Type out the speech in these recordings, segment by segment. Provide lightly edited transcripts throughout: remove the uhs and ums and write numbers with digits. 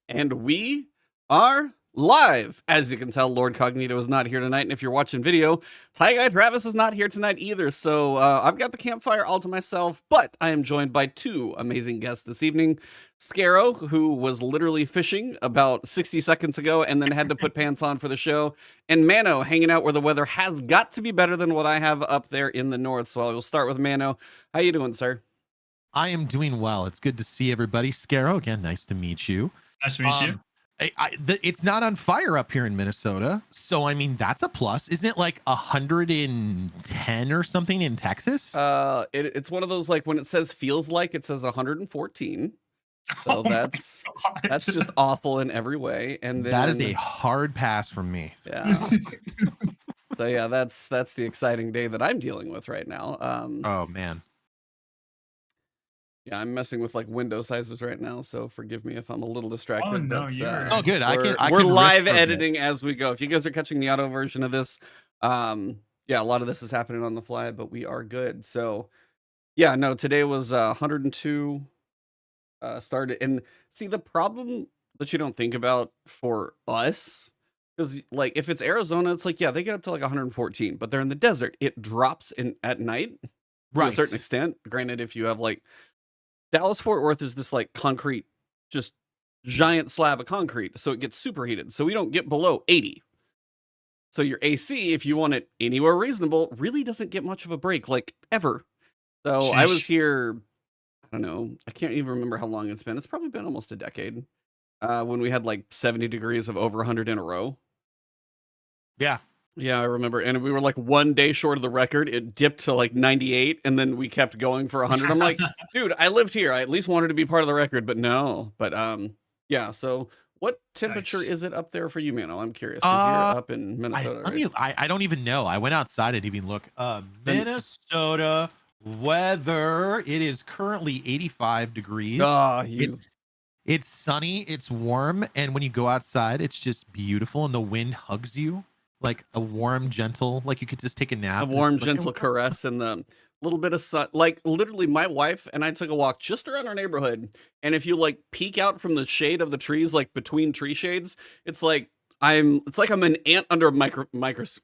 And we are live. As you can tell, LordCognito is not here tonight, and if you're watching video, Ty Guy Travis is not here tonight either, so I've got the campfire all to myself, but I am joined by two amazing guests this evening. Scarrow, who was literally fishing about 60 seconds ago and then had to put pants on for the show, and Mano, hanging out where the weather has got to be better than what I have up there in the north, so I will start with Mano. How you doing, sir? I am doing well. It's good to see everybody. Scarrow, again, nice to meet you. Nice to meet you. It's not on fire up here in Minnesota, so I mean that's a plus. Isn't it like 110 or something in Texas? It's one of those, like, when it says feels like, it says 114. So that's just awful in every way. And then, that is a hard pass from me. Yeah. So yeah, that's the exciting day that I'm dealing with right now. Oh man. Yeah, I'm messing with like window sizes right now, so forgive me if I'm a little distracted. Oh, no, but, it's all good. We're live editing as we go. If you guys are catching the auto version of this, yeah, a lot of this is happening on the fly, but we are good. So yeah, no, today was 102 started. And see, the problem that you don't think about for us, because like if it's Arizona, it's like, yeah, they get up to like 114, but they're in the desert. It drops in at night to a certain extent. Granted, if you have like Dallas Fort Worth is this like concrete, just giant slab of concrete, so it gets superheated. So we don't get below 80. So your AC, if you want it anywhere reasonable, really doesn't get much of a break, like ever. So Sheesh. I was here, I don't know, I can't even remember how long it's been. It's probably been almost a decade. When we had like 70 degrees of over 100 in a row. Yeah. Yeah, I remember. And we were like 1 day short of the record. It dipped to like 98, and then we kept going for 100. I'm like, dude, I lived here. I at least wanted to be part of the record, but no. But yeah, so what temperature is it up there for you, Mano? I'm curious, because you're up in Minnesota, right? I don't even know. I went outside and even look. Minnesota weather. It is currently 85 degrees. Oh, it's sunny, it's warm, and when you go outside, it's just beautiful, and the wind hugs you. Like a warm, gentle, like you could just take a nap. A warm, gentle caress and the little bit of sun. Like literally my wife and I took a walk just around our neighborhood. And if you like peek out from the shade of the trees, like between tree shades, it's like I'm an ant under a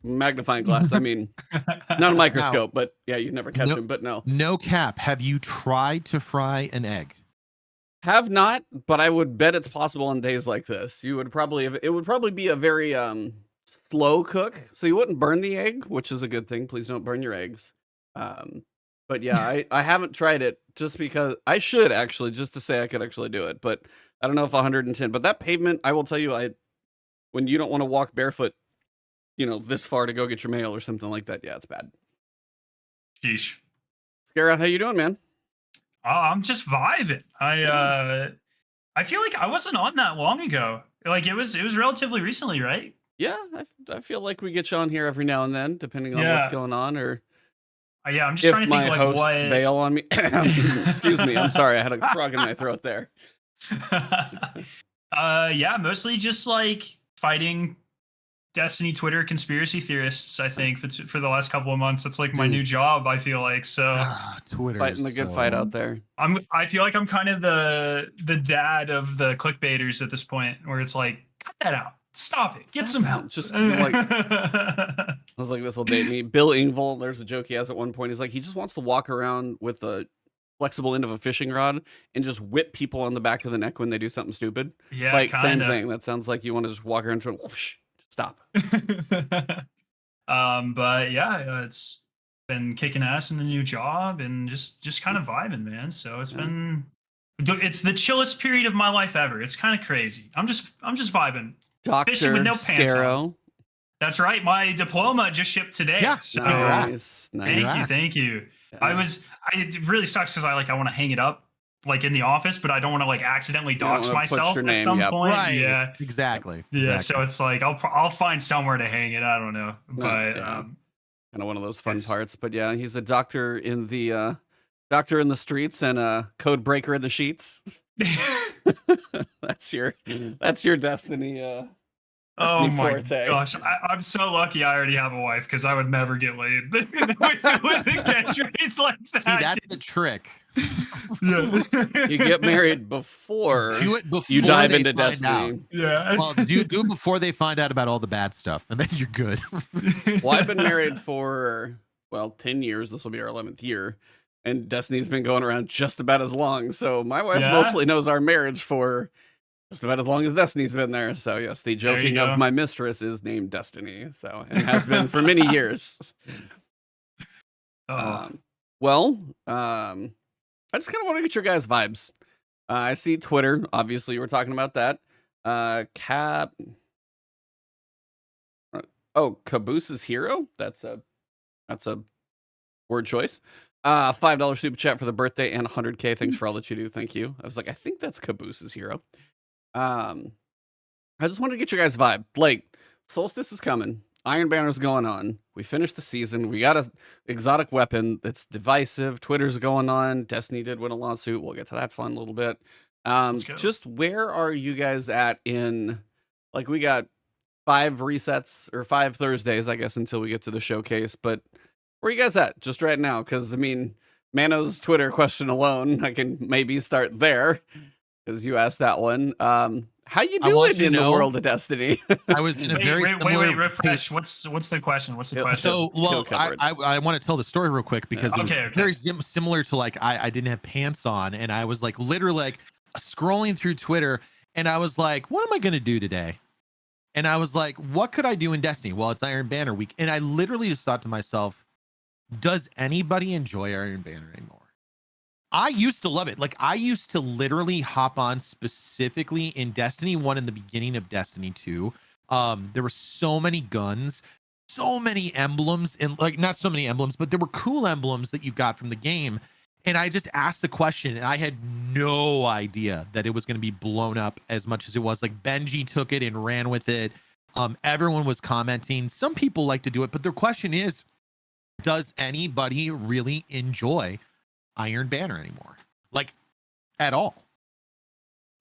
magnifying glass. I mean, not a microscope, but yeah, you'd never catch him, but no. No cap. Have you tried to fry an egg? Have not, but I would bet it's possible on days like this. It would probably be a very, slow cook, so you wouldn't burn the egg, which is a good thing. Please don't burn your eggs. But yeah, I haven't tried it just because I should actually, just to say I could actually do it, but I don't know if 110. But that pavement, I will tell you, when you don't want to walk barefoot, this far to go get your mail or something like that, yeah, it's bad. Sheesh. Scarra, how you doing, man? I'm just vibing. I feel like I wasn't on that long ago. Like it was relatively recently, right? Yeah, I feel like we get you on here every now and then, depending on what's going on, or yeah, I'm just trying to think like hosts what bail on me. Excuse me, I'm sorry, I had a frog in my throat there. Yeah, mostly just like fighting Destiny Twitter conspiracy theorists. I think for the last couple of months, that's like my new job. I feel like Twitter fighting the good fight out there. I feel like I'm kind of the dad of the clickbaiters at this point, where it's like, cut that out. Stop it. Get some help. Just like, I was like, this will date me. Bill Engvall, there's a joke he has at one point. He's like, he just wants to walk around with the flexible end of a fishing rod and just whip people on the back of the neck when they do something stupid. Yeah, like kinda. Same thing. That sounds like you want to just walk around and whoosh, stop. But yeah, it's been kicking ass in the new job and just kind of vibing, man. So it's the chillest period of my life ever. It's kind of crazy. I'm just vibing. Fishing with no pants on. That's right. My diploma just shipped today. Yeah, so nice. Thank you. Yeah. It really sucks because I want to hang it up like in the office, but I don't want to like accidentally dox myself at some point. Right. Yeah, exactly. Yeah, so it's like I'll find somewhere to hang it. I don't know, but kind of one of those fun parts. But yeah, he's a doctor in the streets and a code breaker in the sheets. That's your destiny. Oh Destiny my Forte. gosh, I'm so lucky I already have a wife because I would never get laid with a catchphrase like that. See, that's the trick. Yeah. You get married before Do it before you dive they into find Destiny. out. Yeah. Well, do it before they find out about all the bad stuff, and then you're good. Well, I've been married for 10 years. This will be our 11th year, and Destiny's been going around just about as long. So my wife Yeah? mostly knows our marriage for just about as long as Destiny's been there. So yes, the There you joking go. of my mistress is named Destiny. So and has been for many years. Oh. I just kind of want to get your guys' vibes. I see Twitter. Obviously, we're talking about that. Caboose's Hero. That's a word choice. $5 super chat for the birthday and 100K. Thanks for all that you do. Thank you. I was like, I think that's Caboose's Hero. I just wanted to get your guys' vibe. Like, Solstice is coming. Iron Banner's going on. We finished the season. We got a exotic weapon that's divisive. Twitter's going on. Destiny did win a lawsuit. We'll get to that fun a little bit. Let's go. Just where are you guys at in, like, we got 5 resets or 5 Thursdays, I guess, until we get to the showcase. But where are you guys at just right now? Because, I mean, Mano's Twitter question alone, I can maybe start there because you asked that one. How you doing in the world of Destiny? I was in a wait, refresh. What's the question? What's the question? So, well, I want to tell the story real quick because it was very similar to like I didn't have pants on, and I was like literally like scrolling through Twitter, and I was like, what am I gonna do today? And I was like, what could I do in Destiny? Well, it's Iron Banner week, and I literally just thought to myself, does anybody enjoy Iron Banner anymore? I used to love it. Like, I used to literally hop on specifically in Destiny 1 in the beginning of Destiny 2. There were so many guns, so many emblems, and like not so many emblems, but there were cool emblems that you got from the game. And I just asked the question, and I had no idea that it was going to be blown up as much as it was. Like, Benji took it and ran with it. Everyone was commenting. Some people like to do it, but their question is, does anybody really enjoy Iron Banner anymore? Like, at all?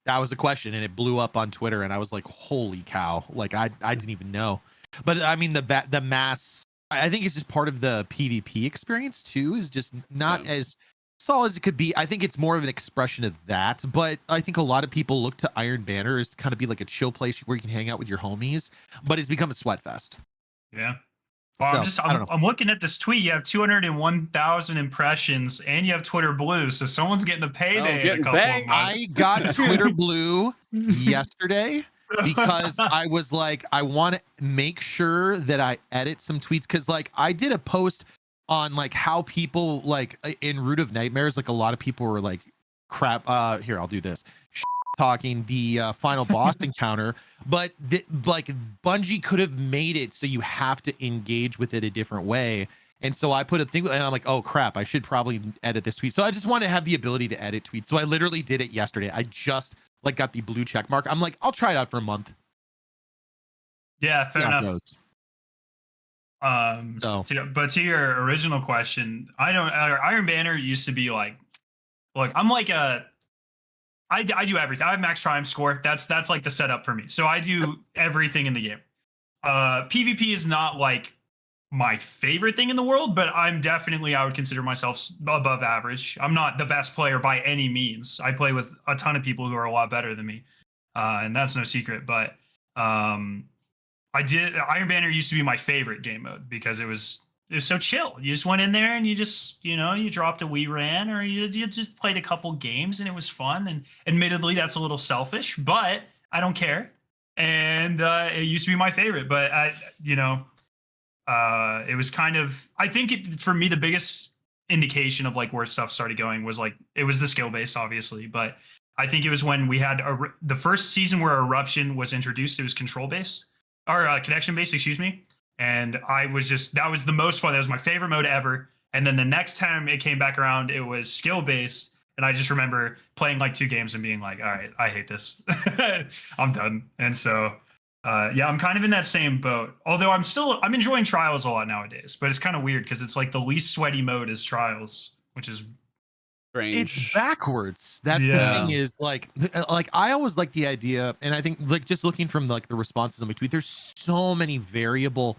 That was the question, and it blew up on Twitter, and I was like, holy cow. Like, I didn't even know. But I mean, the mass, I think it's just part of the PvP experience too, is just not as solid as it could be. I think it's more of an expression of that, but I think a lot of people look to Iron Banner as to kind of be like a chill place where you can hang out with your homies, but it's become a sweat fest. Yeah. Well, So, I'm looking at this tweet. You have 201,000 impressions, and you have Twitter Blue. So someone's getting a payday in a couple of months. I got Twitter Blue yesterday because I was like, I want to make sure that I edit some tweets, because like I did a post on like how people like in Root of Nightmares, like a lot of people were like, crap. Here, I'll do this. Talking the final boss encounter, but like Bungie could have made it so you have to engage with it a different way. And so I put a thing, and I'm like, oh crap, I should probably edit this tweet. So I just want to have the ability to edit tweets. So I literally did it yesterday. I just like got the blue check mark. I'm like, I'll try it out for a month. Yeah, fair enough. But to your original question, Iron Banner used to be like, look, I'm like I do everything. I have max triumph score. That's like the setup for me. So I do everything in the game. PvP is not like my favorite thing in the world, but I would consider myself above average. I'm not the best player by any means. I play with a ton of people who are a lot better than me, and that's no secret. But Iron Banner used to be my favorite game mode because it was so chill. You just went in there and you just, you dropped a Wii ran, or you just played a couple games, and it was fun. And admittedly, that's a little selfish, but I don't care. And it used to be my favorite, but it was kind of, I think for me, the biggest indication of like where stuff started going was like, it was the skill base, obviously, but I think it was when we had the first season where Eruption was introduced. It was control based, or connection based, excuse me. And that was the most fun. That was my favorite mode ever. And then the next time it came back around, it was skill based. And I just remember playing like 2 games and being like, all right, I hate this. I'm done. And so, I'm kind of in that same boat. Although I'm enjoying Trials a lot nowadays, but it's kind of weird because it's like the least sweaty mode is Trials, which is strange. It's backwards. That's the thing is like I always like the idea, and I think like just looking from like the responses on my tweet, there's so many variable.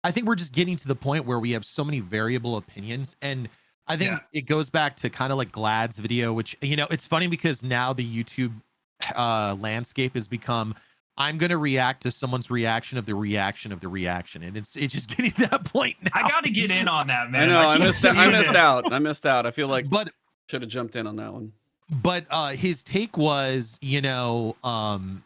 I think we're just getting to the point where we have so many variable opinions, and I think it goes back to kind of like Glad's video, which it's funny because now the YouTube landscape has become, I'm gonna react to someone's reaction of the reaction of the reaction, and it's just getting to that point now. I got to get in on that, man. I know. I missed out. I missed out. I feel like should have jumped in on that one. But his take was, PvP,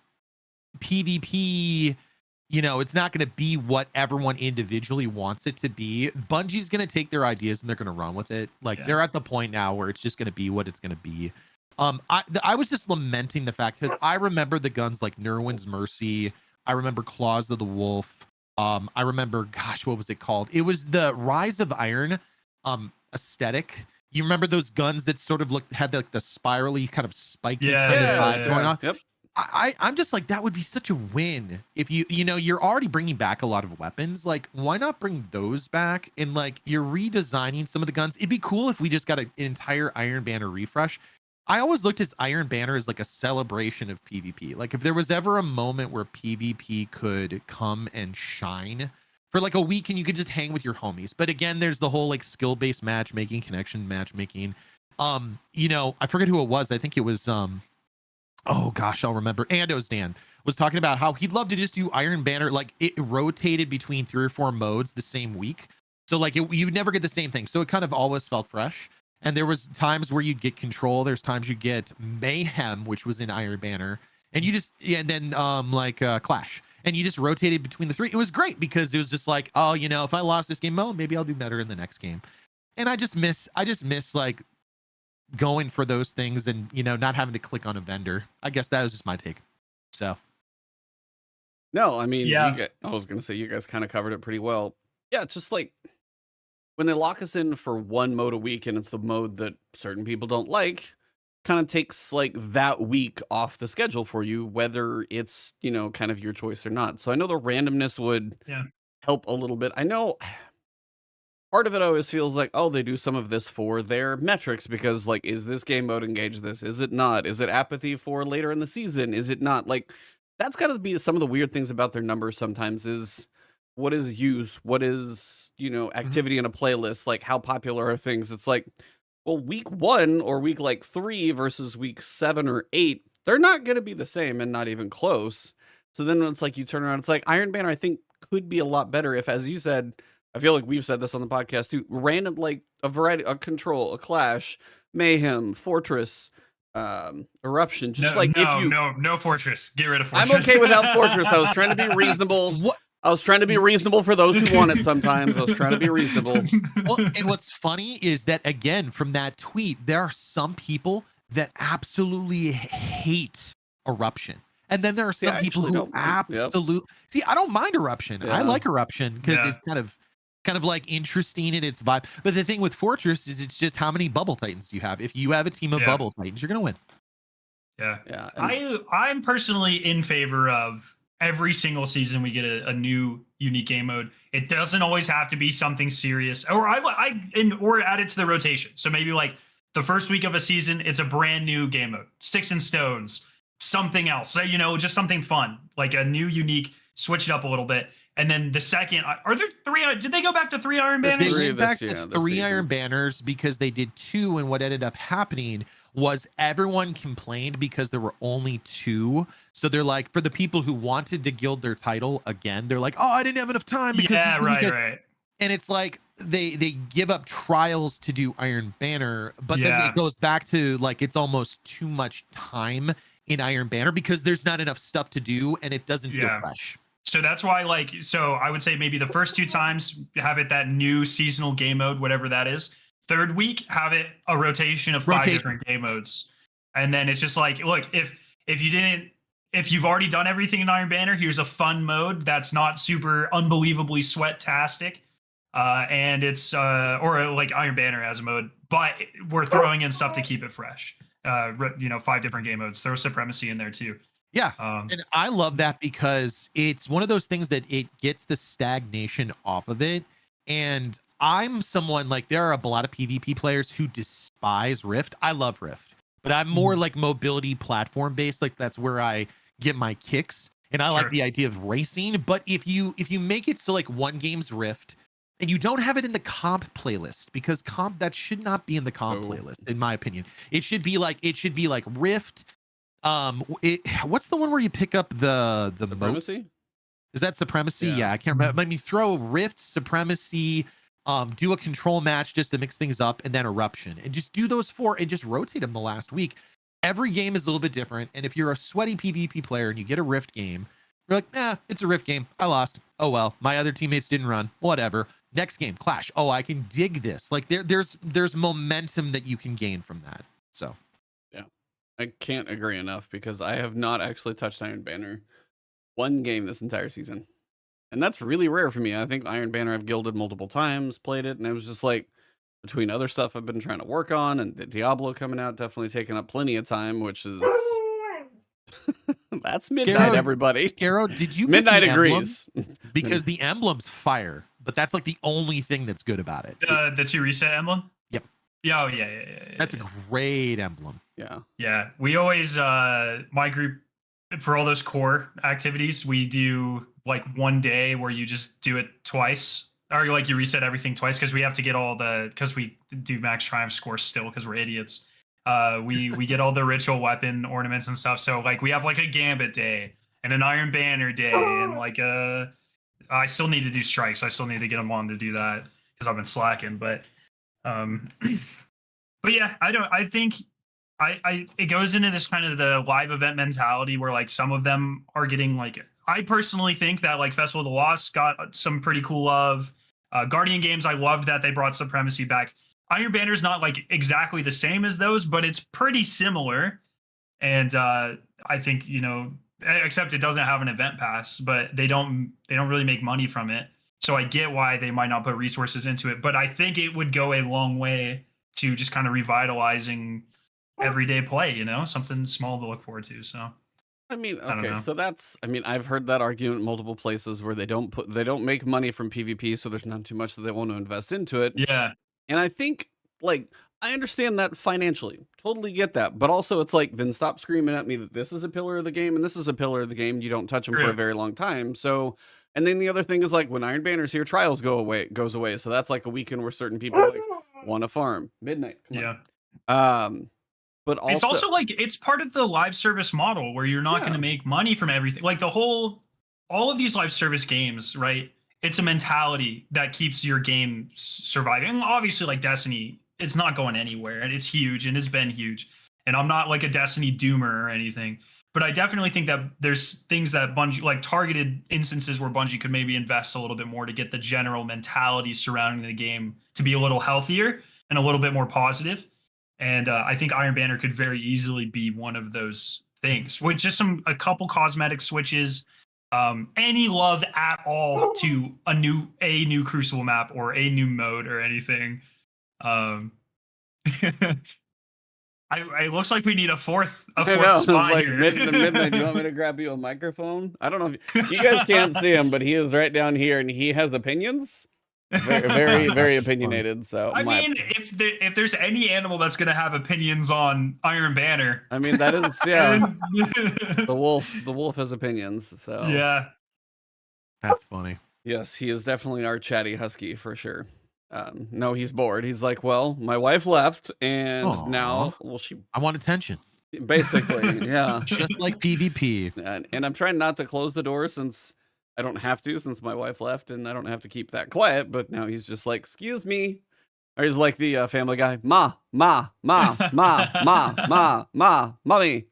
it's not going to be what everyone individually wants it to be. Bungie's going to take their ideas and they're going to run with it. Like they're at the point now where it's just going to be what it's going to be. I was just lamenting the fact because I remember the guns like Nerwin's Mercy. I remember Claws of the Wolf. I remember, gosh, what was it called? It was the Rise of Iron aesthetic. You remember those guns that sort of had like the spirally kind of spiky kind of vibe going on? Yep. I'm just like, that would be such a win if you're already bringing back a lot of weapons. Like, why not bring those back? And like, you're redesigning some of the guns. It'd be cool if we just got an entire Iron Banner refresh. I always looked at Iron Banner as like a celebration of PvP. Like, if there was ever a moment where PvP could come and shine for like a week and you could just hang with your homies. But again, there's the whole like skill-based matchmaking, connection matchmaking. I forget who it was. I think it was oh gosh, I'll remember. Ando's Dan was talking about how he'd love to just do Iron Banner, like it rotated between 3 or 4 modes the same week. So like you would never get the same thing. So it kind of always felt fresh. And there was times where you'd get Control. There's times you get Mayhem, which was in Iron Banner. And you just, and then Clash. And you just rotated between the 3. It was great because it was just like, oh, if I lost this game, maybe I'll do better in the next game. And I just miss like going for those things and not having to click on a vendor. I guess that was just my take. So no, I mean, I was gonna say you guys kind of covered it pretty well. Yeah, it's just like when they lock us in for one mode a week and it's the mode that certain people don't like, kind of takes like that week off the schedule for you, whether it's kind of your choice or not. So I know the randomness would help a little bit. I know part of it always feels like, oh, they do some of this for their metrics because, like, is this game mode engage this? Is it not? Is it apathy for later in the season? Is it not? Like, that's got to be some of the weird things about their numbers sometimes is what is use? What is, activity in a playlist? Like, how popular are things? It's like, well, week 1 or week like 3 versus week 7 or 8, they're not going to be the same and not even close. So then it's like you turn around, it's like Iron Banner, I think, could be a lot better if, as you said, I feel like we've said this on the podcast too, random, like a variety, a Control, a Clash, Mayhem, Fortress, Eruption. Just no Fortress. Get rid of Fortress. I'm okay without Fortress. I was trying to be reasonable. I was trying to be reasonable for those who want it sometimes. I was trying to be reasonable. Well, and what's funny is that, again, from that tweet, there are some people that absolutely hate Eruption. And then there are some people who absolutely... See, I don't mind Eruption. Yeah. I like Eruption because it's kind of like interesting in its vibe. But the thing with Fortress is it's just how many Bubble Titans do you have? If you have a team of Bubble Titans, you're going to win. Yeah. I'm personally in favor of every single season we get a new unique game mode. It doesn't always have to be something serious, or or add it to the rotation. So maybe like the first week of a season, it's a brand new game mode, Sticks and Stones, something else, just something fun, like a new unique, switch it up a little bit. And then the second, are there 3? Did they go back to 3 Iron Banners? They went back to 3 Iron Banners because they did 2, and what ended up happening was everyone complained because there were only 2. So they're like, for the people who wanted to gild their title again, they're like, oh, I didn't have enough time. Because right. And it's like they give up trials to do Iron Banner, but then it goes back to like it's almost too much time in Iron Banner because there's not enough stuff to do and it doesn't feel fresh. So that's why, I would say maybe the first 2 times have it that new seasonal game mode, whatever that is. 3rd week, have it a rotation of 5 different game modes. And then it's just like, look, if you've already done everything in Iron Banner, here's a fun mode that's not super unbelievably sweat-tastic. And it's, or like Iron Banner has a mode, but we're throwing in stuff to keep it fresh. 5 different game modes, throw Supremacy in there too. Yeah. And I love that because it's one of those things that it gets the stagnation off of it. And I'm someone like there are a lot of PvP players who despise Rift. I love Rift, but I'm more like mobility platform based. Like that's where I get my kicks. And I like the idea of racing. But if you make it so like one game's Rift and you don't have it in the comp playlist, because comp that should not be in the comp playlist, in my opinion. It should be like Rift. What's the one where you pick up the Supremacy? Is that Supremacy? Yeah, I can't remember. Let me throw Rift, Supremacy, do a control match just to mix things up, and then Eruption. And just do those 4 and just rotate them the last week. Every game is a little bit different. And if you're a sweaty PvP player and you get a Rift game, you're like, it's a Rift game. I lost. Oh, well, my other teammates didn't run. Whatever. Next game, Clash. Oh, I can dig this. Like there's momentum that you can gain from that. So. Yeah, I can't agree enough because I have not actually touched Iron Banner one game this entire season. And that's really rare for me. I think Iron Banner I've guilded multiple times, played it, and it was just like, between other stuff I've been trying to work on and the Diablo coming out, definitely taking up plenty of time, which is... That's midnight, everybody. Scarrow, did you midnight agrees? Because the emblem's fire, but that's like the only thing that's good about it. The 2 reset emblem? Yep. Yeah, That's a great emblem. Yeah. Yeah. We always, my group, for all those core activities, we do like one day where you just do it twice. Or like you reset everything twice because we have to get all the, because we do max triumph scores still because we're idiots. We get all the ritual weapon ornaments and stuff. So like we have like a Gambit day and an Iron Banner day and like I still need to do strikes. I still need to get them on to do that because I've been slacking. But yeah, I think it goes into this kind of the live event mentality where like some of them are getting like, I personally think that like Festival of the Lost got some pretty cool love. Guardian Games, I loved that they brought Supremacy back. Iron Banner's not like exactly the same as those, but it's pretty similar. And I think, you know, except it doesn't have an event pass, but they don't really make money from it. So I get why they might not put resources into it, but I think it would go a long way to just kind of revitalizing everyday play, you know, something small to look forward to. So I mean, okay, so that's, I mean, I've heard that argument in multiple places where they don't make money from PvP, so there's not too much that they want to invest into it. Yeah. And I think, like, I understand that financially, totally get that, but also it's like, then stop screaming at me that this is a pillar of the game and this is a pillar of the game. You don't touch them for a very long time. So, and then the other thing is like when Iron Banner's here, Trials goes away. So that's like a weekend where certain people like want to farm. Midnight. Yeah. But also, it's also like it's part of the live service model where you're not going to make money from everything. Like all of these live service games, right? It's a mentality that keeps your game surviving. And obviously, like Destiny, it's not going anywhere, and it's huge, and it's been huge. And I'm not like a Destiny doomer or anything, but I definitely think that there's things that Bungie, like targeted instances where Bungie could maybe invest a little bit more to get the general mentality surrounding the game to be a little healthier and a little bit more positive. And I think Iron Banner could very easily be one of those things with just a couple cosmetic switches, any love at all to a new Crucible map or a new mode or anything. It looks like we need a fourth spot like here. Midnight, do you want me to grab you a microphone? I don't know if you guys can't see him, but he is right down here and he has opinions. Very, very opiniotted. So I mean, if there's any animal that's gonna have opinions on Iron Banner, I mean that is the wolf has opinions. So yeah, that's funny. Yes, he is definitely our chatty husky for sure. No, he's bored. He's like, well, my wife left, and now, I want attention. Basically, yeah, just like PvP. And I'm trying not to close the door since I don't have to, since my wife left, and I don't have to keep that quiet. But now he's just like, excuse me. Or he's like the Family Guy, ma, mommy,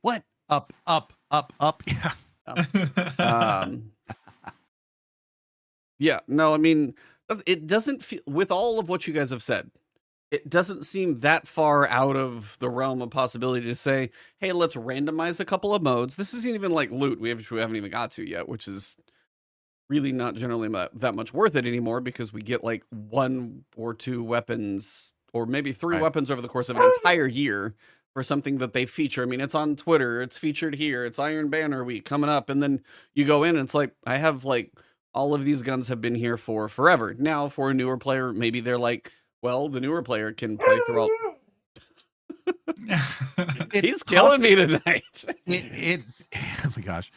what? Up. Yeah. Yeah, no, I mean, it doesn't feel, with all of what you guys have said, it doesn't seem that far out of the realm of possibility to say, hey, let's randomize a couple of modes. This isn't even like loot we haven't even got to yet, which is really not generally that much worth it anymore because we get like 1 or 2 weapons or maybe 3 weapons over the course of an entire year for something that they feature. I mean, it's on Twitter, it's featured here, it's Iron Banner week coming up, and then you go in and it's like, I have like all of these guns have been here for forever. Now, for a newer player, maybe they're like, well, the newer player can play through all. He's killing me tonight. It's oh my gosh.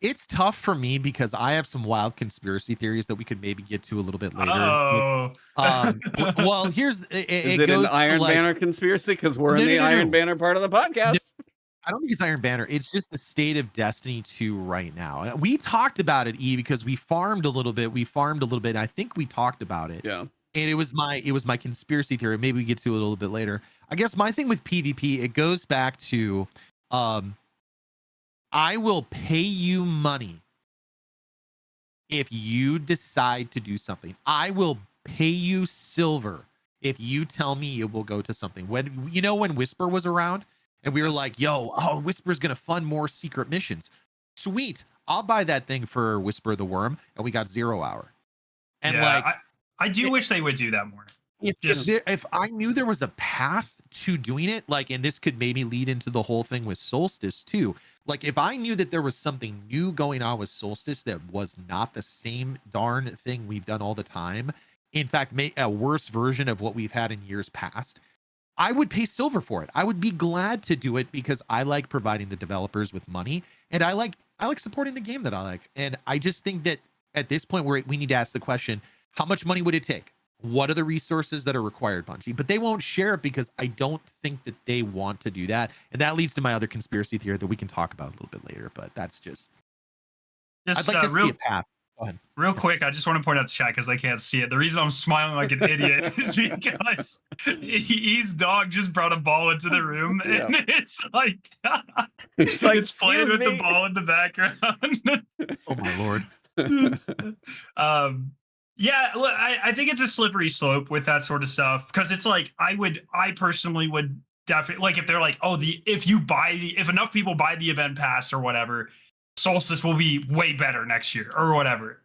It's tough for me because I have some wild conspiracy theories that we could maybe get to a little bit later. Oh. Well, here's Is it an Iron Banner conspiracy? Because we're in the Iron Banner part of the podcast. I don't think it's Iron Banner. It's just the state of Destiny 2 right now. We talked about it, because we farmed a little bit. And I think we talked about it. Yeah. And it was my conspiracy theory. Maybe we get to it a little bit later. I guess my thing with PvP, it goes back to I will pay you money if you decide to do something. I will pay you silver if you tell me it will go to something. When Whisper was around and we were like, Whisper's gonna fund more secret missions. Sweet. I'll buy that thing for Whisper the Worm, and we got 0 hour. And I do wish they would do that more. If I knew there was a path to doing it, and this could maybe lead into the whole thing with Solstice too. If I knew that there was something new going on with Solstice that was not the same darn thing we've done all the time, in fact, a worse version of what we've had in years past, I would pay silver for it. I would be glad to do it because I like providing the developers with money, and I like supporting the game that I like. And I just think that at this point we need to ask the question, how much money would it take? What are the resources that are required, Bungie? But they won't share it because I don't think that they want to do that. And that leads to my other conspiracy theory that we can talk about a little bit later. But that's just I'd like to see a path. Go ahead. Real quick, I just want to point out the chat because I can't see it. The reason I'm smiling like an idiot is because E's dog just brought a ball into the room, and it's like it's playing with the ball in the background. Oh my lord. Yeah, look, I think it's a slippery slope with that sort of stuff because it's like I personally would definitely if they're like, if enough people buy the event pass or whatever, Solstice will be way better next year or whatever.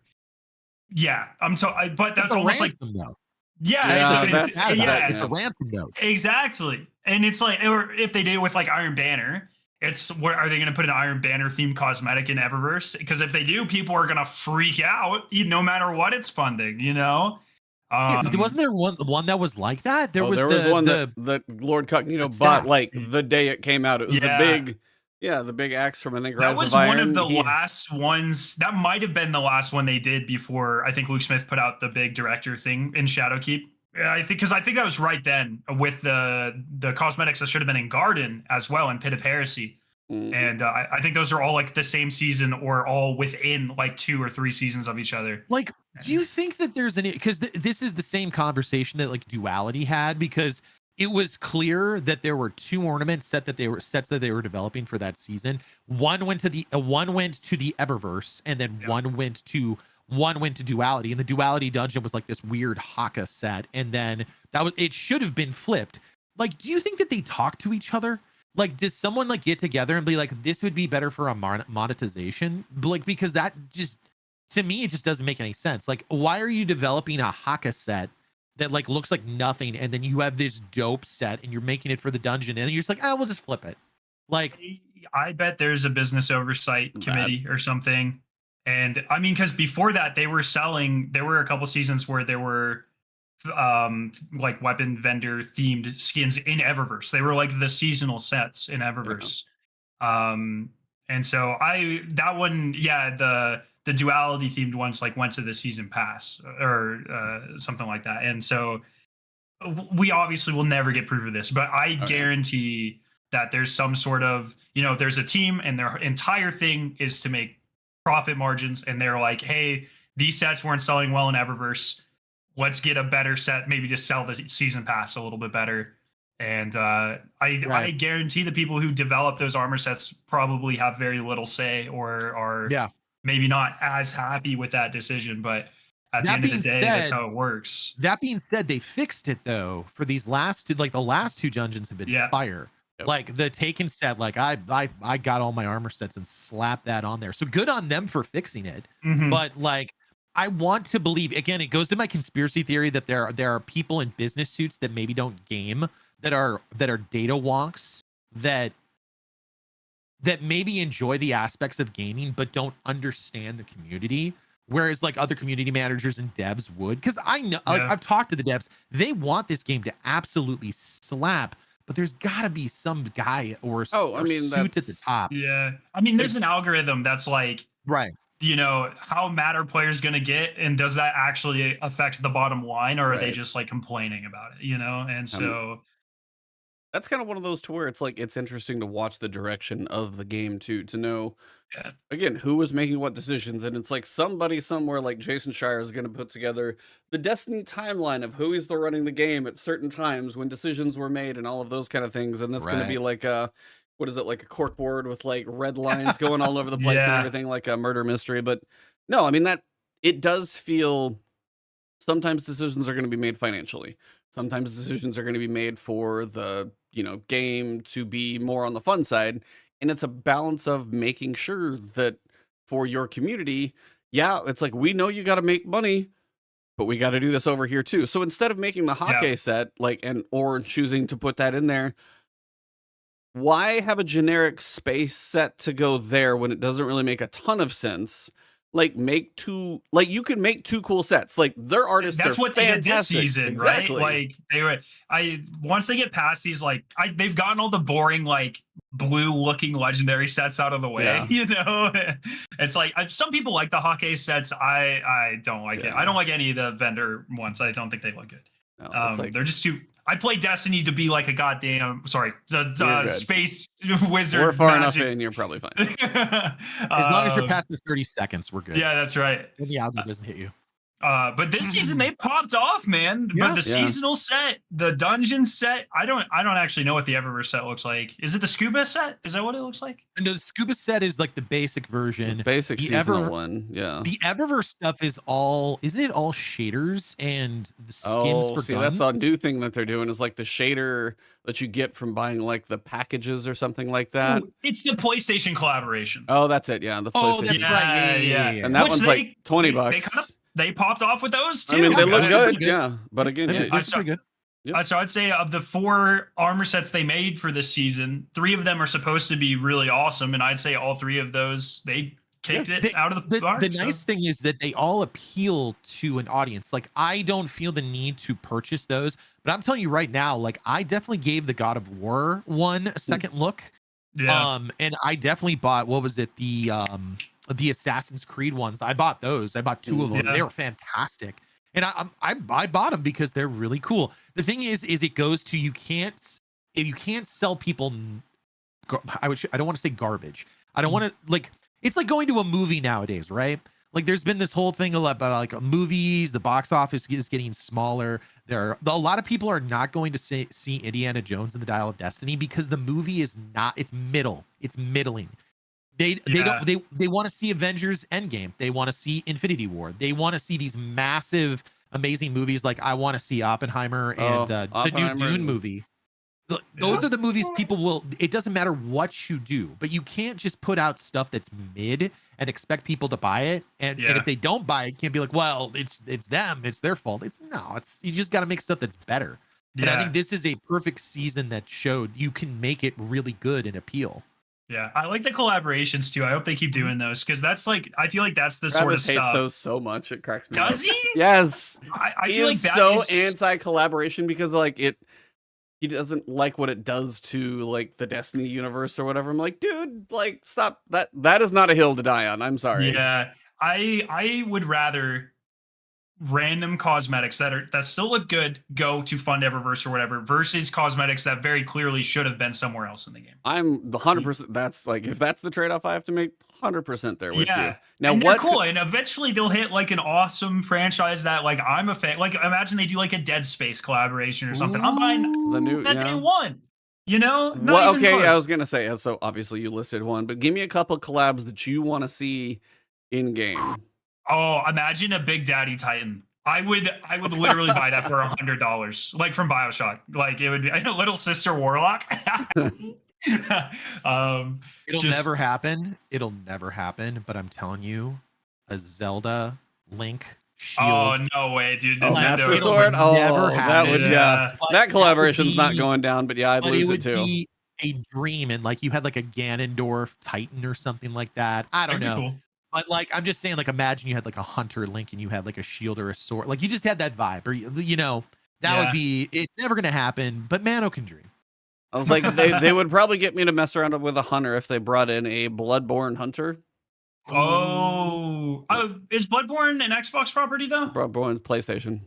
Yeah, but that's almost like note. It's a ransom note. Exactly, and it's like, or if they did it with Iron Banner. It's where are they going to put an Iron Banner themed cosmetic in Eververse? Because if they do, people are going to freak out no matter what it's funding, wasn't there one that was like that? There was one that LordCognito bought the day it came out. It was the big axe from, I think, Rise of Iron. That was one of the last ones. That might have been the last one they did before I think Luke Smith put out the big director thing in Shadowkeep. I think that was right then with the cosmetics that should have been in Garden as well in Pit of Heresy. And I think those are all the same season or all within 2 or 3 seasons of each other. Do you think that there's any, because this is the same conversation that Duality had, because it was clear that there were 2 ornament sets that they were developing for that season. One went to the Eververse, and then one went to Duality, and the Duality dungeon was this weird Haka set, and then it should have been flipped. Do you think that they talk to each other? Does someone get together and be this would be better for a monetization? Because that just, to me, it just doesn't make any sense. Why are you developing a Haka set that looks like nothing, and then you have this dope set and you're making it for the dungeon, and you're just we'll just flip it? I bet there's a business oversight committee or something. And I mean, because before that, there were a couple seasons where there were weapon vendor themed skins in Eververse. They were the seasonal sets in Eververse. And so the Duality themed ones went to the season pass or something like that. And so we obviously will never get proof of this, but I guarantee that there's some sort of, there's a team and their entire thing is to make profit margins, and they're like, hey, these sets weren't selling well in Eververse, let's get a better set, maybe just sell the season pass a little bit better. And I guarantee the people who develop those armor sets probably have very little say or are maybe not as happy with that decision, but at the end of the day, that's how it works. That being said, they fixed it though for these last two, the last 2 dungeons have been fire. Yep. The Taken set, I got all my armor sets and slapped that on there. So good on them for fixing it. Mm-hmm. But I want to believe, again, it goes to my conspiracy theory that there are people in business suits that maybe don't game, that are data wonks, that maybe enjoy the aspects of gaming but don't understand the community. Whereas like other community managers and devs would, because I know, like I've talked to the devs, they want this game to absolutely slap, but there's got to be some guy or suit at the top. Yeah, I mean, there's an algorithm that's like, right, you know, how mad are players going to get, and does that actually affect the bottom line, or are they just like complaining about it, you know? And so that's kind of one of those to where it's like it's interesting to watch the direction of the game too, to know again who was making what decisions. And it's like somebody somewhere like Jason Schreier is going to put together the Destiny timeline of who is running the game at certain times when decisions were made and all of those kind of things. And that's going to be like a, what is it, like a corkboard with like red lines going all over the place and everything, like a murder mystery. But no, I mean, that it does feel sometimes decisions are going to be made financially. Sometimes decisions are going to be made for the, you know, game to be more on the fun side. And it's a balance of making sure that for your community, it's like, we know you got to make money, but we got to do this over here too. So instead of making the hockey set, like, or choosing to put that in there, why have a generic space set to go there when it doesn't really make a ton of sense? Like, make two, like, you can make two cool sets. Like, their artists that's are what fantastic. They did this season, right? Like, they were, once they get past these, like, they've gotten all the boring, like, blue-looking legendary sets out of the way, you know? It's like, some people like the hockey sets. I don't like it. I don't like any of the vendor ones. I don't think they look good. No, like, they're just too... I play Destiny to be like a goddamn, the space wizard. We're far enough in, you're probably fine. As long as you're past the 30 seconds, we're good. Yeah, that's right. And the algo doesn't hit you. But this season they popped off, man. But the seasonal set, the dungeon set, I don't actually know what the Eververse set looks like. Is it the Scuba set? Is that what it looks like? No, the Scuba set is like the basic version. The basic seasonal one, yeah. The Eververse stuff is all, isn't it all shaders and the skins for guns? That's a new thing that they're doing is like the shader that you get from buying like the packages or something like that. Ooh, it's the PlayStation collaboration. Oh, that's it. Yeah, the PlayStation. That's right. Yeah. And that one's like $20. They popped off with those too. I mean, they look good, yeah. But again, it's pretty good. Yep. So I'd say of the 4 armor sets they made for this season, 3 of them are supposed to be really awesome, and I'd say all 3 of those they kicked it out of the park. The nice thing is that they all appeal to an audience. Like, I don't feel the need to purchase those, but I'm telling you right now, like, I definitely gave the God of War one a second look. Yeah. And I definitely bought, what was it, the Assassin's Creed ones. I bought those. I bought 2 of them. They were fantastic. And I bought them because they're really cool. The thing is it goes to, you can't sell people, I don't want to say garbage. I don't want to, like, it's like going to a movie nowadays, right? Like, there's been this whole thing about like movies, the box office is getting smaller. A lot of people are not going to see Indiana Jones and the Dial of Destiny because the movie is not, it's middling. They want to see Avengers Endgame. They want to see Infinity War. They want to see these massive, amazing movies. Like, I want to see Oppenheimer and the new Dune movie. Those are the movies people will, it doesn't matter what you do, but you can't just put out stuff that's mid and expect people to buy it. And if they don't buy it, you can't be like, well, it's them, it's their fault. You just got to make stuff that's better. And I think this is a perfect season that showed you can make it really good and appeal. Yeah, I like the collaborations too. I hope they keep doing those because that's like, I feel like that's the sort of stuff. Travis hates those so much, it cracks me up. Does he? Yes. I feel like that so anti-collaboration because like he doesn't like what it does to like the Destiny universe or whatever. I'm like, dude, like, stop. That is not a hill to die on. I'm sorry. Yeah, I would rather random cosmetics that still look good go to fund Eververse or whatever versus cosmetics that very clearly should have been somewhere else in the game. I'm the 100%. That's like, if that's the trade-off I have to make, 100% there with you. Now, and what cool, and eventually they'll hit like an awesome franchise that like I'm a fan. Like, imagine they do like a Dead Space collaboration or something. I'm buying the new that day one. You know? Well, okay, I was gonna say, so obviously you listed one, but give me a couple collabs that you want to see in game. Oh, imagine a Big Daddy Titan. I would literally buy that for $100, like from BioShock. Like, it would be a Little Sister Warlock. It'll never happen. It'll never happen. But I'm telling you, a Zelda Link shield. Oh no way, dude! Master Sword. That would that collaboration's not going down. But I'd lose it too. Be a dream, and like you had like a Ganondorf Titan or something like that. I don't know. Cool. But like, I'm just saying, like, imagine you had like a hunter Link and you had like a shield or a sword. Like, you just had that vibe, or you know, that would be. It's never gonna happen, but Mano can dream. I was like, they would probably get me to mess around with a hunter if they brought in a Bloodborne hunter. Oh, is Bloodborne an Xbox property though? Bloodborne's PlayStation.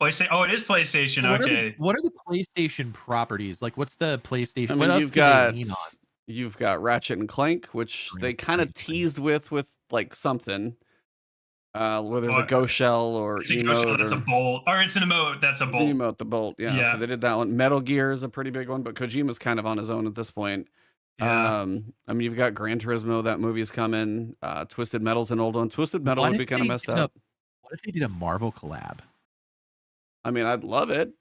PlayStation. Oh, it is PlayStation. So Okay. What are the PlayStation properties? Like, what's the PlayStation? I mean, what else you've got lean on? you've got Ratchet and Clank, which they kind of teased with like something. Where there's a ghost shell or it's a ghost shell that's a bolt, or it's an emote that's a bolt. It's an emote, the bolt, yeah. So they did that one. Metal Gear is a pretty big one, but Kojima's kind of on his own at this point. Yeah. I mean, you've got Gran Turismo, that movie's coming. Twisted Metal's an old one. Twisted Metal would be kind of messed up. What if they did a Marvel collab? I mean, I'd love it.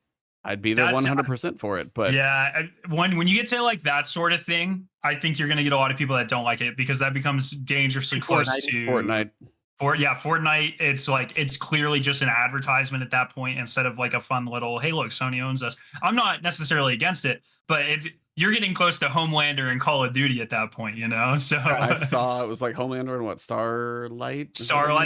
I'd be there 100% for it. But yeah, when you get to like that sort of thing, I think you're gonna get a lot of people that don't like it because that becomes dangerously close to Fortnite. Fortnite, it's like it's clearly just an advertisement at that point instead of like a fun little, hey, look, Sony owns us. I'm not necessarily against it, but you're getting close to Homelander and Call of Duty at that point, you know? So I saw it was like Homelander and what, Starlight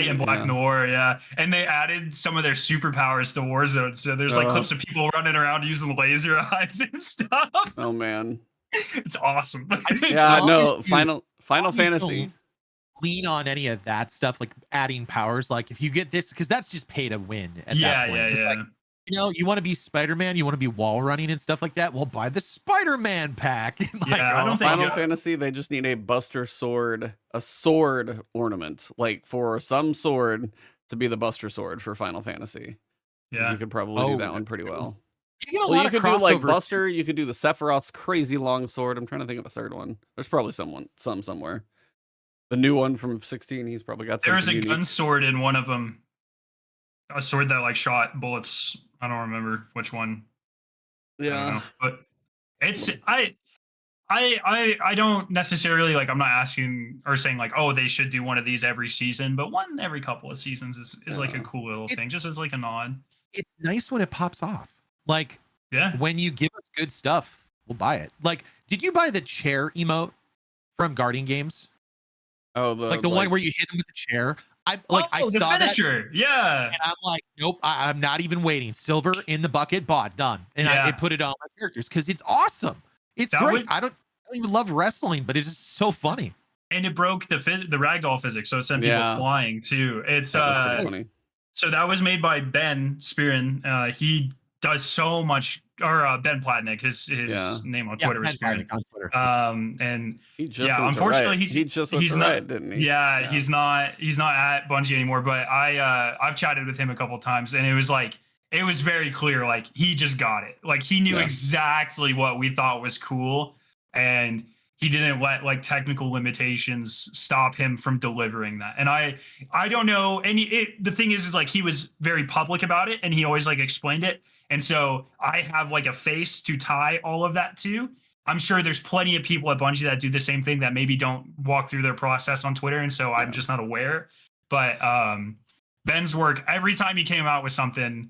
and Black Noir, yeah. And they added some of their superpowers to Warzone. So there's like clips of people running around using laser eyes and stuff. Oh man. It's awesome. Yeah, no, Final Fantasy. Lean on any of that stuff, like adding powers. Like if you get this, because that's just pay to win at that point. Yeah. Like, you know, you want to be Spider-Man, you want to be wall running and stuff like that. Well, buy the Spider-Man pack. Like, I don't think Final Fantasy, they just need a Buster sword, a sword ornament, like for some sword to be the Buster sword for Final Fantasy. Yeah, you could probably do that one pretty well. You could do like Buster. You could do the Sephiroth's crazy long sword. I'm trying to think of a third one. There's probably some somewhere. The new one from 16, he's probably got something. There was a unique. gun sword in one of them. A sword that like shot bullets. I don't remember which one. Yeah, but it's I don't necessarily like. I'm not asking or saying like, oh, they should do one of these every season, but one every couple of seasons is like a cool little thing, just as like a nod. It's nice when it pops off. Like, when you give us good stuff, we'll buy it. Like, did you buy the chair emote from Guardian Games? Oh, the one where you hit him with the chair. I saw the finisher. That, yeah. And I'm like, nope, I'm not even waiting. Silver in the bucket, bought, done. And I put it on my characters because it's awesome. It's great. I don't even love wrestling, but it's just so funny. And it broke the ragdoll physics, so it sent people flying too. It's funny. So that was made by Ben Spearin. He does so much, or Ben Platnick, his name on Twitter is Spearin. And he just unfortunately he's not, didn't he? Yeah, he's not at Bungie anymore. But I've chatted with him a couple of times, and it was very clear, like he just got it. Like he knew exactly what we thought was cool, and he didn't let like technical limitations stop him from delivering that. And I don't know. And the thing is like he was very public about it, and he always like explained it. And so I have like a face to tie all of that to. I'm sure there's plenty of people at Bungie that do the same thing that maybe don't walk through their process on Twitter. And so I'm just not aware. But Ben's work, every time he came out with something,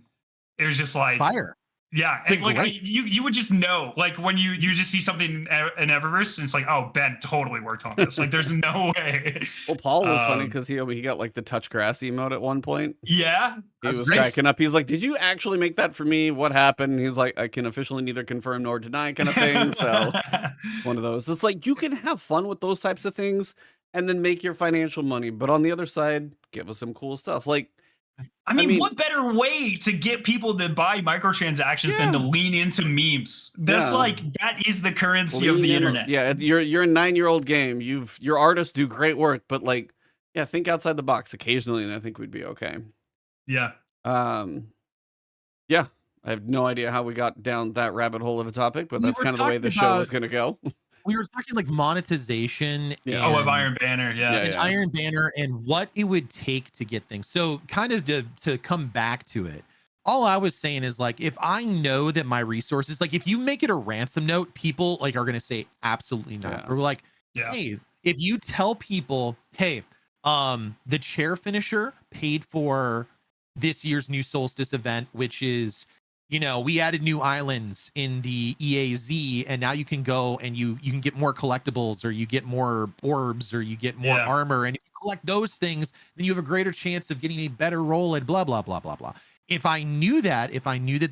it was just like fire. Yeah, and like you would just know, like when you just see something in Eververse, and it's like, oh, Ben totally worked on this. Like, there's no way. Well, Paul was funny because he got like the touch grass emote at one point. Yeah, he was cracking up. He's like, "Did you actually make that for me? What happened?" And he's like, "I can officially neither confirm nor deny," kind of thing. So one of those. It's like you can have fun with those types of things and then make your financial money, but on the other side, give us some cool stuff like. I mean, what better way to get people to buy microtransactions than to lean into memes? That's like, that is the currency of the internet. Yeah, you're a 9-year-old game. Your artists do great work, but like, think outside the box occasionally, and I think we'd be okay. Yeah. I have no idea how we got down that rabbit hole of a topic, but that's kind of the way the show is going to go. We were talking like monetization of Iron Banner, Iron Banner and what it would take to get things. So kind of to come back to it, all I was saying is like, if I know that my resources, like if you make it a ransom note, people like are going to say absolutely not. Or like, hey, if you tell people, hey, the chair finisher paid for this year's new Solstice event, which is, you know, we added new islands in the EAZ, and now you can go and you can get more collectibles, or you get more orbs, or you get more armor. And if you collect those things, then you have a greater chance of getting a better roll and blah, blah, blah, blah, blah. If I knew that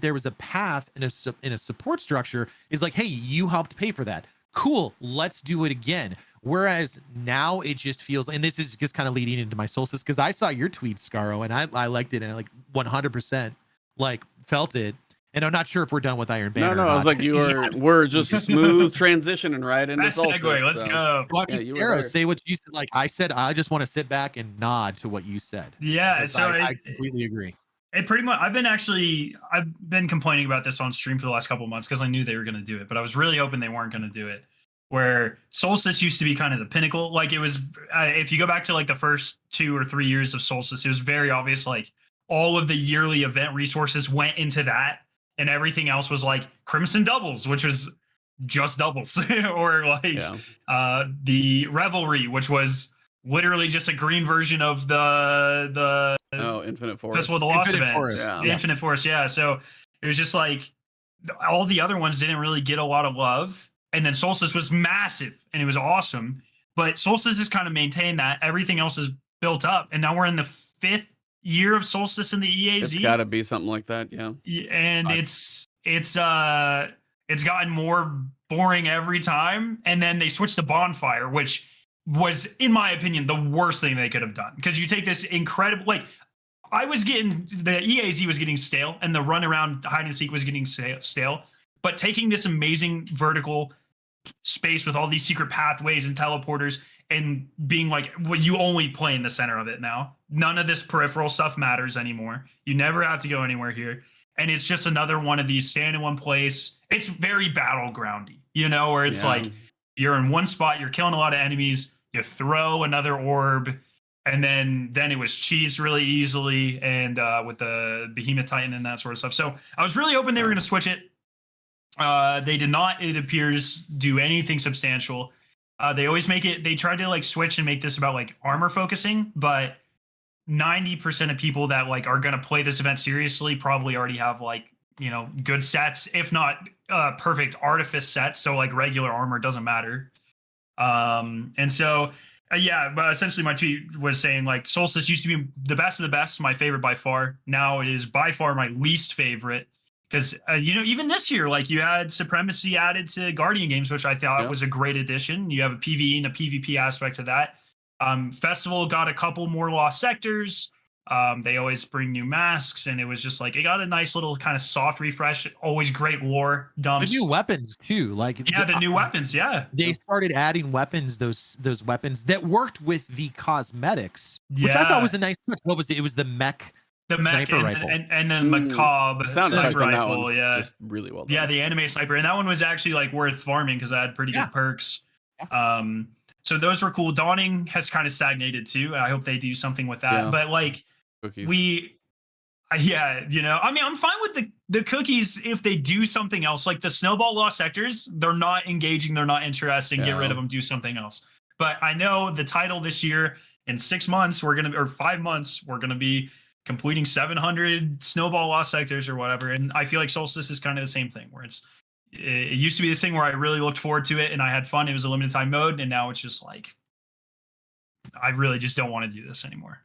there was a path in a support structure, is like, hey, you helped pay for that. Cool, let's do it again. Whereas now it just feels, and this is just kind of leading into my Solstice, because I saw your tweet, Scaro, and I liked it, and I like 100% like felt it. And I'm not sure if we're done with Iron Banner. No, I was like, we're just smooth transitioning right into Solstice. Segue, let's go. Well, Arrow, say what you said. Like I said, I just want to sit back and nod to what you said. Yeah, so I completely agree. It pretty much. I've been complaining about this on stream for the last couple of months because I knew they were going to do it, but I was really hoping they weren't going to do it. Where Solstice used to be kind of the pinnacle, like it was. If you go back to like the first 2 or 3 years of Solstice, it was very obvious. Like all of the yearly event resources went into that. And everything else was like Crimson Doubles, which was just doubles, or like the Revelry, which was literally just a green version of the Infinite Forest. Festival of the Lost events. Forest. Yeah. Infinite Forest, yeah. So it was just like all the other ones didn't really get a lot of love, and then Solstice was massive and it was awesome. But Solstice has kind of maintained that. Everything else is built up, and now we're in the 5th year of Solstice in the EAZ. It's got to be something like that, yeah. And it's gotten more boring every time. And then they switched to Bonfire, which was, in my opinion, the worst thing they could have done. Because you take this incredible, like, the EAZ was getting stale, and the run around hide and seek was getting stale. But taking this amazing vertical space with all these secret pathways and teleporters and being like, well, you only play in the center of it now. None of this peripheral stuff matters anymore. You never have to go anywhere here. And it's just another one of these stand in one place. It's very battlegroundy, where it's like you're in one spot, you're killing a lot of enemies, you throw another orb, and then it was cheesed really easily, and with the Behemoth Titan and that sort of stuff. So I was really hoping they were going to switch it. They did not, it appears, do anything substantial. They always they tried to like switch and make this about like armor focusing, but 90% of people that like are going to play this event seriously probably already have like, good sets, if not perfect artifice sets. So like regular armor doesn't matter. And so, but essentially my tweet was saying like Solstice used to be the best of the best, my favorite by far. Now it is by far my least favorite. Because, even this year, like you had Supremacy added to Guardian games, which I thought was a great addition. You have a PvE and a PvP aspect to that. Festival got a couple more lost sectors. They always bring new masks, and it was just like, it got a nice little kind of soft refresh. Always great lore dumps. The new weapons too, the new weapons. Yeah, they started adding weapons. Those weapons that worked with the cosmetics, which I thought was a nice touch. What was it? It was the mech. The mech and then Macabre sniper rifle, just really well done. Yeah, the anime sniper, and that one was actually like worth farming because I had pretty good perks. Yeah. So those were cool. Dawning has kind of stagnated too. I hope they do something with that. Yeah. But like cookies. I mean, I'm fine with the cookies if they do something else. Like the Snowball Lost Sectors, they're not engaging, they're not interesting. Get rid of them, do something else. But I know the title this year, in 6 months, or 5 months, we're gonna be completing 700 Snowball Lost Sectors or whatever. And I feel like Solstice is kind of the same thing, where it used to be this thing where I really looked forward to it and I had fun. It was a limited time mode, and now it's just like, I really just don't want to do this anymore.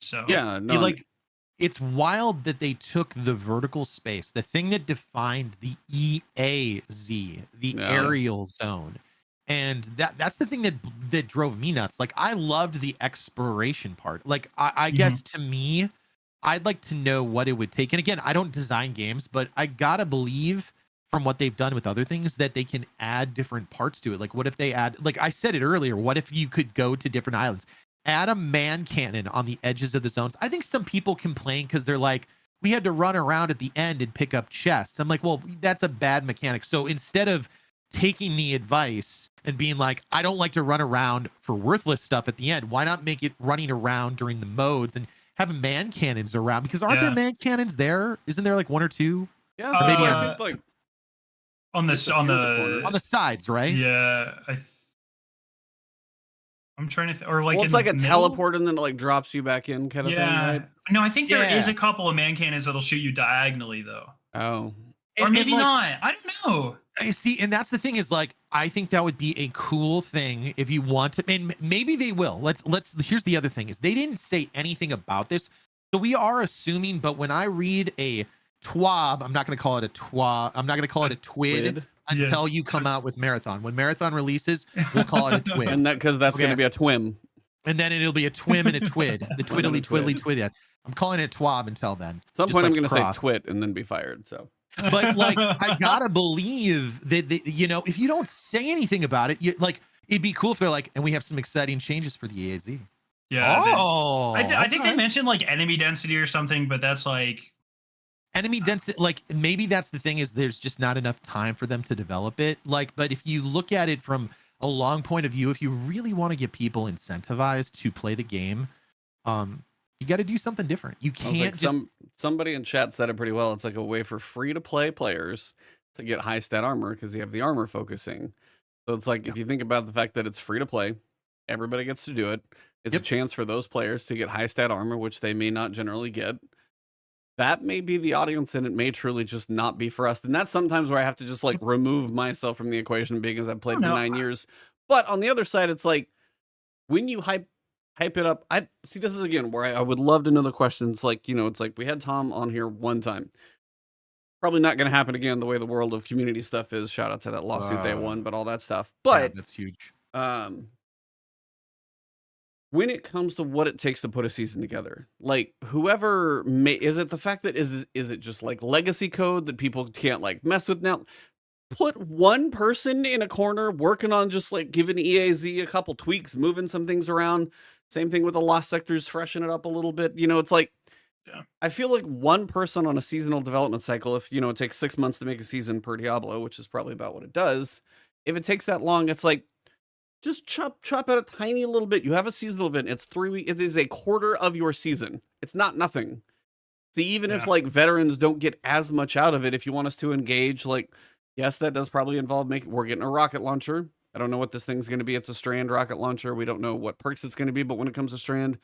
So it's wild that they took the vertical space, the thing that defined the EAZ, the aerial zone. And that's the thing that drove me nuts. Like, I loved the exploration part. Like, I guess to me, I'd like to know what it would take. And again, I don't design games, but I gotta believe from what they've done with other things that they can add different parts to it. Like, what if they add, like I said it earlier, what if you could go to different islands, add a man cannon on the edges of the zones? I think some people complain because they're like, we had to run around at the end and pick up chests. I'm like, well, that's a bad mechanic. So instead of taking the advice and being like, I don't like to run around for worthless stuff at the end, why not make it running around during the modes and have man cannons around? Because aren't there man cannons there? Isn't there like 1 or 2? Yeah, maybe I think like on the sides, right? Yeah, I'm trying to or like it's like a teleport and then it like drops you back in kind of thing, right? No, I think there is a couple of man cannons that'll shoot you diagonally though. Oh, or maybe not. I don't know. I see, and that's the thing is like I think that would be a cool thing if you want to, and maybe they will. Let's. Here's the other thing is they didn't say anything about this, so we are assuming. But when I read a TWAB, I'm not going to call it a TWAB. I'm not going to call it a TWID until you come out with Marathon. When Marathon releases, we'll call it a TWID, and that because that's going to be a TWIM, and then it'll be a TWIM and a TWID. The twiddly twiddly twid. I'm calling it TWAB until then. At some point, I'm going to say twit and then be fired. So. But like I gotta believe that you know, if you don't say anything about it, you like it'd be cool if they're like, and we have some exciting changes for the EAZ. Yeah. I think they mentioned like enemy density or something, but that's like enemy density. Like maybe that's the thing is there's just not enough time for them to develop it. Like, but if you look at it from a long point of view, if you really want to get people incentivized to play the game, you got to do something different. You can't somebody in chat said it pretty well. It's like a way for free to play players to get high stat armor because you have the armor focusing. So it's like if you think about the fact that it's free to play, everybody gets to do it. It's a chance for those players to get high stat armor, which they may not generally get. That may be the audience, and it may truly just not be for us. And that's sometimes where I have to just like remove myself from the equation because I've played for 9 years. But on the other side, it's like when you hype it up. I see this is again where I would love to know the questions. Like, you know, it's like we had Tom on here one time. Probably not going to happen again the way the world of community stuff is. Shout out to that lawsuit they won, but all that stuff. But that's huge. When it comes to what it takes to put a season together, like whoever is it the fact that is it just like legacy code that people can't like mess with now? Put one person in a corner working on just like giving EAZ a couple tweaks, moving some things around. Same thing with the lost sectors, freshen it up a little bit. You know, it's like, I feel like one person on a seasonal development cycle, if, you know, it takes 6 months to make a season per Diablo, which is probably about what it does. If it takes that long, it's like, just chop out a tiny little bit. You have a seasonal event. It's 3 weeks. It is a quarter of your season. It's not nothing. See, even if like veterans don't get as much out of it, if you want us to engage, like, yes, that does probably involve we're getting a rocket launcher. I don't know what this thing's going to be. It's a Strand rocket launcher. We don't know what perks it's going to be, but when it comes to Strand,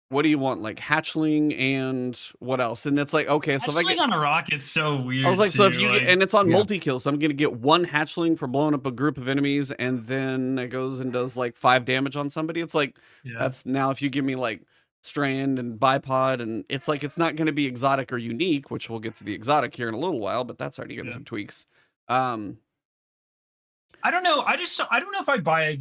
what do you want? Like hatchling and what else? And it's like, okay, so if I get on a rocket's so weird. I was like, so if you get, and it's on multi-kill, so I'm going to get one hatchling for blowing up a group of enemies, and then it goes and does like 5 damage on somebody. It's like, that's now if you give me like Strand and Bipod, and it's like, it's not going to be exotic or unique, which we'll get to the exotic here in a little while, but that's already getting some tweaks. I don't know. I don't know if I buy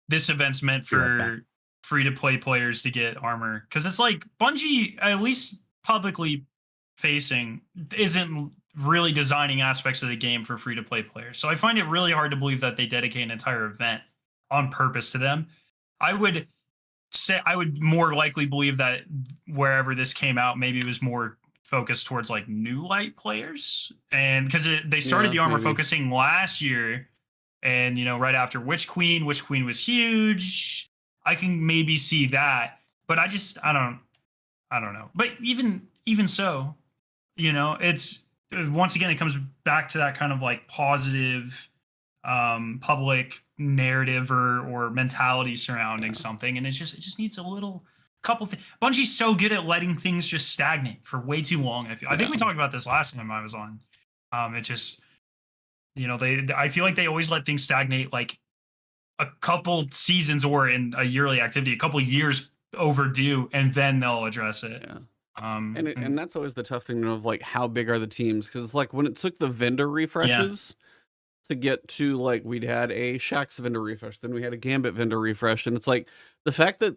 this event's meant for free-to-play players to get armor, because it's like Bungie, at least publicly facing, isn't really designing aspects of the game for free-to-play players. So I find it really hard to believe that they dedicate an entire event on purpose to them. I would more likely believe that wherever this came out, maybe it was more focused towards like new light players, and because they started the armor focusing last year, and you know, right after Witch Queen was huge. I can maybe see that, but I don't know. But even so, you know, it's once again, it comes back to that kind of like positive public narrative or mentality surrounding something, and it just needs a little couple things. Bungie's so good at letting things just stagnate for way too long. I think we talked about this last time I was on. It just, you know, I feel like they always let things stagnate like a couple seasons or in a yearly activity, a couple years overdue, and then they'll address it. And that's always the tough thing of like, how big are the teams? Because it's like when it took the vendor refreshes to get to like, we'd had a Shaxx vendor refresh, then we had a Gambit vendor refresh, and it's like the fact that,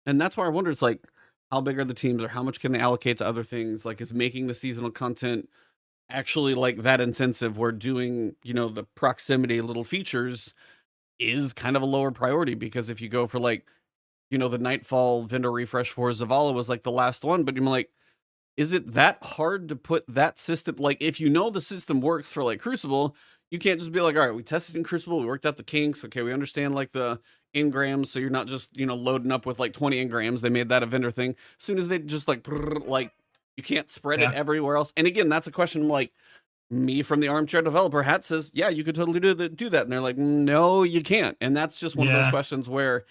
and that's why I wonder, it's like, how big are the teams, or how much can they allocate to other things? Like, is making the seasonal content actually like that intensive, where doing, you know, the proximity little features is kind of a lower priority? Because if you go for like, you know, the Nightfall vendor refresh for Zavala was like the last one, but you're like, is it that hard to put that system? Like, if you know the system works for like Crucible, you can't just be like, all right, we tested in Crucible, we worked out the kinks, okay, we understand like the engrams, so you're not just, you know, loading up with like 20 engrams. They made that a vendor thing. As soon as they just like you can't spread it everywhere else. And again, that's a question like, me from the armchair developer hat says, yeah, you could totally do that. And they're like, no, you can't. And that's just one of those questions where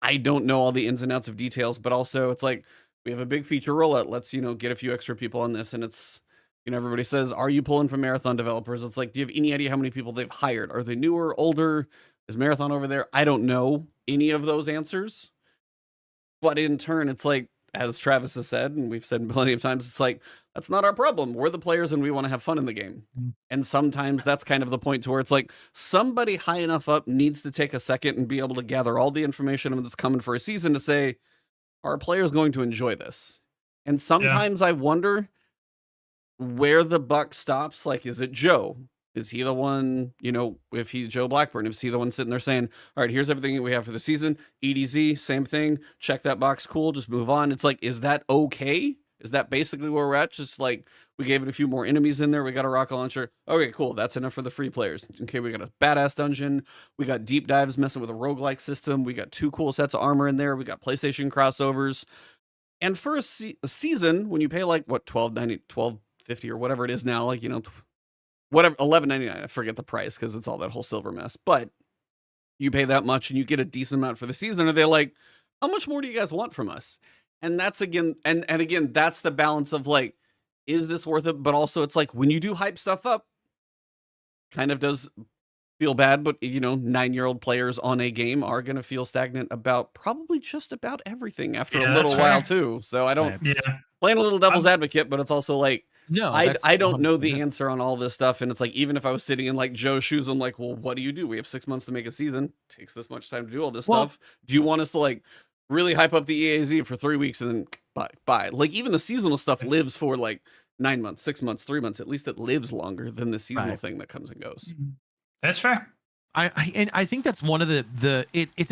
I don't know all the ins and outs of details, but also it's like, we have a big feature rollout. Let's, you know, get a few extra people on this. And it's You know, everybody says, are you pulling from Marathon developers? It's like, do you have any idea how many people they've hired? Are they newer, older? Is Marathon over there? I don't know any of those answers. But in turn, it's like, as Travis has said, and we've said plenty of times, it's like, that's not our problem. We're the players and we want to have fun in the game. And sometimes that's kind of the point to where it's like, somebody high enough up needs to take a second and be able to gather all the information that's coming for a season to say, are players going to enjoy this? And sometimes I wonder where the buck stops. Like, is it Joe? Is he the one, you know, if he's Joe Blackburn, is he the one sitting there saying, all right, here's everything we have for the season, EDZ, same thing, check that box, cool, just move on. It's like, is that okay? Is that basically where we're at? Just like, we gave it a few more enemies in there, we got a rocket launcher, okay, cool, that's enough for the free players. Okay, we got a badass dungeon, we got deep dives messing with a roguelike system, we got 2 cool sets of armor in there, we got PlayStation crossovers. And for a season, when you pay like, what, $12.50 or whatever it is now, like, you know, whatever, $11.99, I forget the price because it's all that whole silver mess, but you pay that much and you get a decent amount for the season. Are they like, how much more do you guys want from us? And that's again, and again, that's the balance of like, is this worth it? But also it's like, when you do hype stuff up, kind of does feel bad, but you know, 9-year-old players on a game are going to feel stagnant about probably just about everything after a little while too. So I don't, playing a little devil's advocate, but it's also like, no, I don't know the answer on all this stuff. And it's like, even if I was sitting in like Joe's shoes, I'm like, well, what do? We have 6 months to make a season. It takes this much time to do all this stuff. Do you want us to like really hype up the EAZ for 3 weeks and then bye? Like, even the seasonal stuff lives for like 9 months, 6 months, 3 months. At least it lives longer than the seasonal thing that comes and goes. That's fair. I think that's one of it's a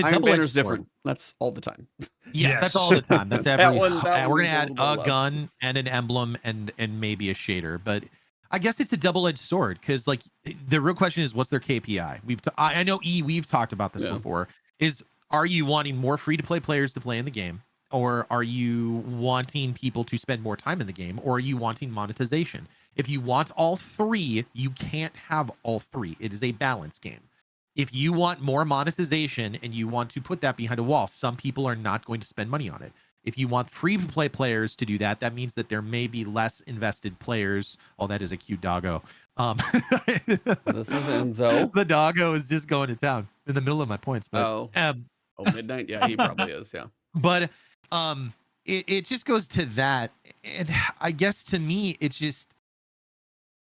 Iron double-edged Banner's sword. Different. That's all the time. Yes, that's all the time. That's every. We're gonna add a gun and an emblem and maybe a shader, but I guess it's a double-edged sword because like the real question is, what's their KPI? I know we've talked about this before. Are you wanting more free-to-play players to play in the game, or are you wanting people to spend more time in the game, or are you wanting monetization? If you want all three, you can't have all three. It is a balance game. If you want more monetization and you want to put that behind a wall, some people are not going to spend money on it. If you want free-to-play players to do that, that means that there may be less invested players. Oh, that is a cute doggo. This is Enzo. The doggo is just going to town in the middle of my points. But, midnight? Yeah, he probably is, yeah. But it just goes to that. And I guess to me, it's just,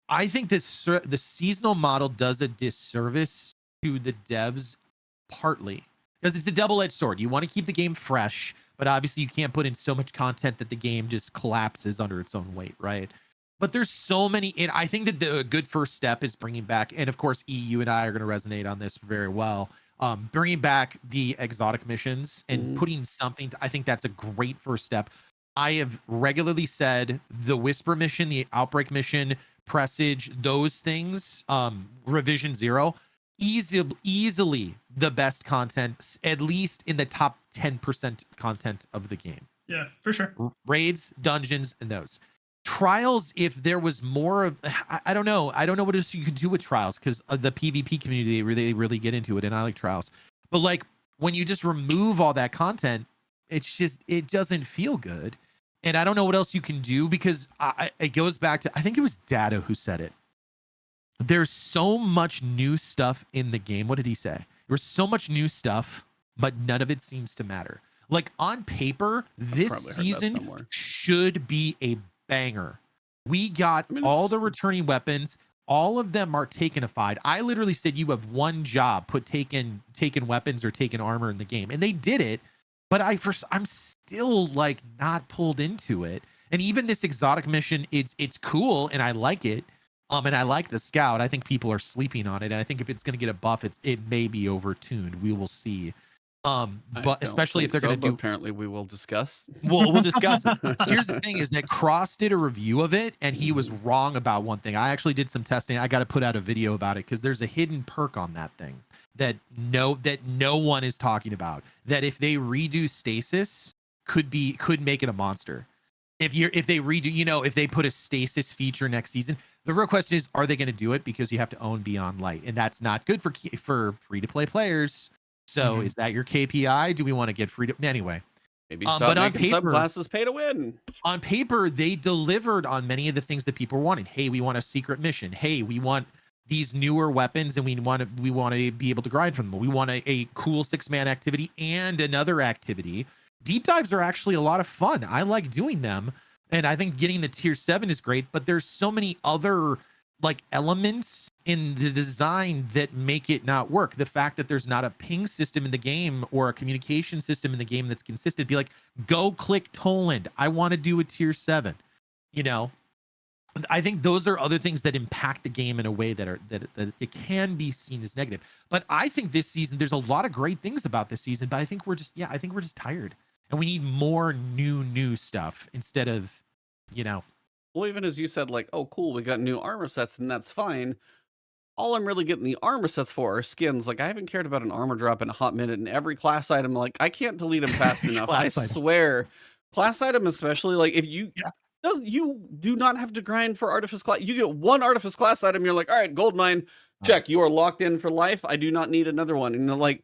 I think the seasonal model does a disservice to the devs, partly because it's a double-edged sword. You want to keep the game fresh, but obviously you can't put in so much content that the game just collapses under its own weight, right? But there's so many, and I think that the good first step is bringing back, and of course EU and I are going to resonate on this very well, bringing back the exotic missions and putting something I think that's a great first step. I have regularly said the Whisper mission, the Outbreak mission, Presage, those things, Revision 0, easily the best content, at least in the top 10% content of the game. Yeah, for sure. Raids, dungeons, and those. Trials, if there was more of, I don't know what else you could do with Trials, because the PvP community, they really get into it, and I like Trials. But like, when you just remove all that content, it's just, it doesn't feel good. And I don't know what else you can do, because it goes back to, I think it was Dado who said it. There's so much new stuff in the game. What did he say? There's so much new stuff, but none of it seems to matter. Like, on paper, this season should be a banger. We got all the returning weapons. All of them are takenified. I literally said you have one job, put taken weapons or taken armor in the game. And they did it, but I'm still like not pulled into it. And even this exotic mission, it's cool and I like it. And I like the scout. I think people are sleeping on it. And I think if it's going to get a buff, it may be overtuned. We will see. But especially if they're going to do, apparently we will discuss. We'll discuss. Here's the thing: is that Cross did a review of it, and he was wrong about one thing. I actually did some testing. I got to put out a video about it because there's a hidden perk on that thing that no one is talking about. That if they redo Stasis, could make it a monster. If they redo, if they put a Stasis feature next season, the real question is, are they going to do it? Because you have to own Beyond Light, and that's not good for free to play players. So is that your KPI? Do we want to get free to anyway? Maybe stop but on making paper, subclasses pay to win. On paper, they delivered on many of the things that people wanted. Hey, we want a secret mission. Hey, we want these newer weapons, and we want to be able to grind from them. We want a cool 6-man activity and another activity. Deep dives are actually a lot of fun. I like doing them, and I think getting the tier 7 is great. But there's so many other like elements in the design that make it not work. The fact that there's not a ping system in the game or a communication system in the game that's consistent. Be like, go click Toland. I want to do a tier 7. You know, I think those are other things that impact the game in a way that it can be seen as negative. But I think this season, there's a lot of great things about this season, but I think we're just tired, and we need more new stuff instead of, you know. Well, even as you said, like, oh, cool, we got new armor sets, and that's fine. All I'm really getting the armor sets for are skins. Like, I haven't cared about an armor drop in a hot minute, and every class item, like, I can't delete them fast enough. I swear. Class item especially, like, if you... Yeah. You do not have to grind for Artifice class. You get one Artifice class item, you're like, all right, gold mine, check. You are locked in for life. I do not need another one. And you're like,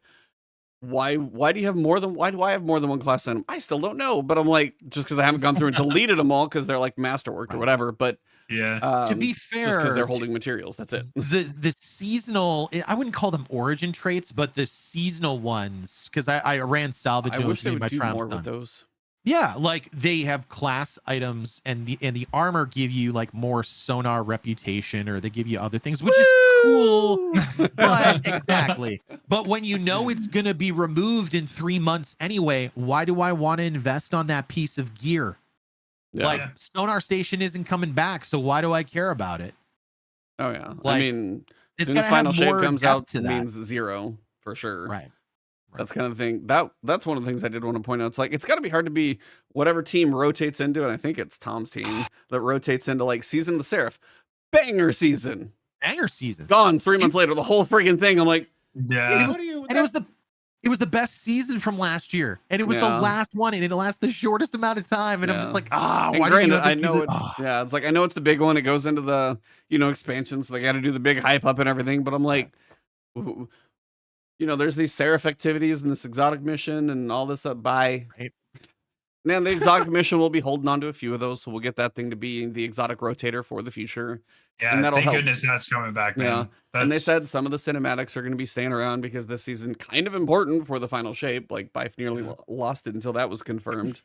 why do you have more than, why do I have more than one class item? I still don't know, but I'm like, just because I haven't gone through and deleted them all because they're like masterworked or whatever. But yeah, to be fair, just because they're holding materials, that's it. The seasonal, I wouldn't call them origin traits, but the seasonal ones, because I ran salvage. I wish they would do more with those. Yeah, like they have class items, and the armor give you like more sonar reputation, or they give you other things, which is cool. But exactly. But when you know it's gonna be removed in 3 months anyway, why do I want to invest on that piece of gear? Yeah. Like sonar station isn't coming back, so why do I care about it? Oh yeah, like, I mean, as soon as Final Shape comes out, it means 0 for sure. Right. That's kind of the thing. That's one of the things I did want to point out. It's like, it's got to be hard to be whatever team rotates into, and I think it's Tom's team that rotates into like Season of the Seraph. Banger season. Gone 3 months later, the whole friggin' thing. I'm like, yeah. It was the best season from last year, and it was the last one, and it lasted the shortest amount of time. And I'm just like, why do you have this? I know it. Yeah, it's like, I know it's the big one. It goes into the, expansions. So they got to do the big hype up and everything. But I'm like, there's these Seraph activities and this exotic mission and all this up by. Right. Man, the exotic mission will be holding on to a few of those, so we'll get that thing to be the exotic rotator for the future. Yeah, and thank goodness that's coming back, man. Yeah. And they said some of the cinematics are going to be staying around because this season kind of important for the Final Shape. Like, Bife nearly lost it until that was confirmed.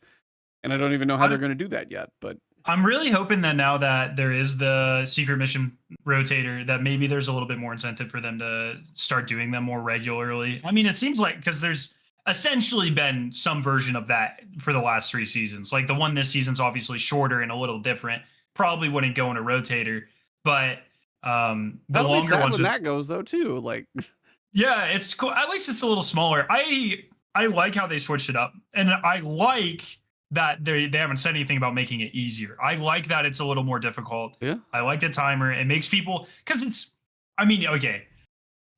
And I don't even know how they're going to do that yet, but I'm really hoping that now that there is the secret mission rotator, that maybe there's a little bit more incentive for them to start doing them more regularly. I mean, it seems like, because there's essentially been some version of that for the last 3 seasons. Like the one this season's obviously shorter and a little different. Probably wouldn't go in a rotator, but the that'll longer be sad ones when that goes though too. Like, yeah, it's cool. At least it's a little smaller. I like how they switched it up, and I like that they haven't said anything about making it easier. I like that it's a little more difficult. Yeah. I like the timer. It makes people, because it's, I mean, okay,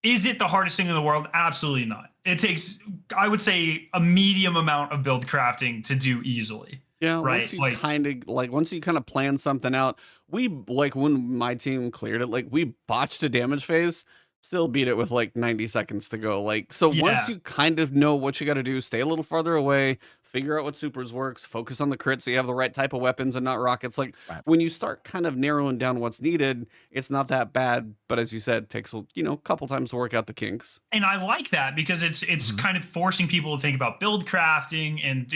is it the hardest thing in the world? Absolutely not. It takes, I would say, a medium amount of build crafting to do easily. Yeah, right. Once you kind of plan something out, when my team cleared it, we botched a damage phase, still beat it with 90 seconds to go. Once you kind of know what you got to do, stay a little farther away, figure out what supers works, focus on the crit so you have the right type of weapons and not rockets. When you start kind of narrowing down what's needed, it's not that bad. But as you said, it takes a couple times to work out the kinks. And I like that because it's kind of forcing people to think about build crafting and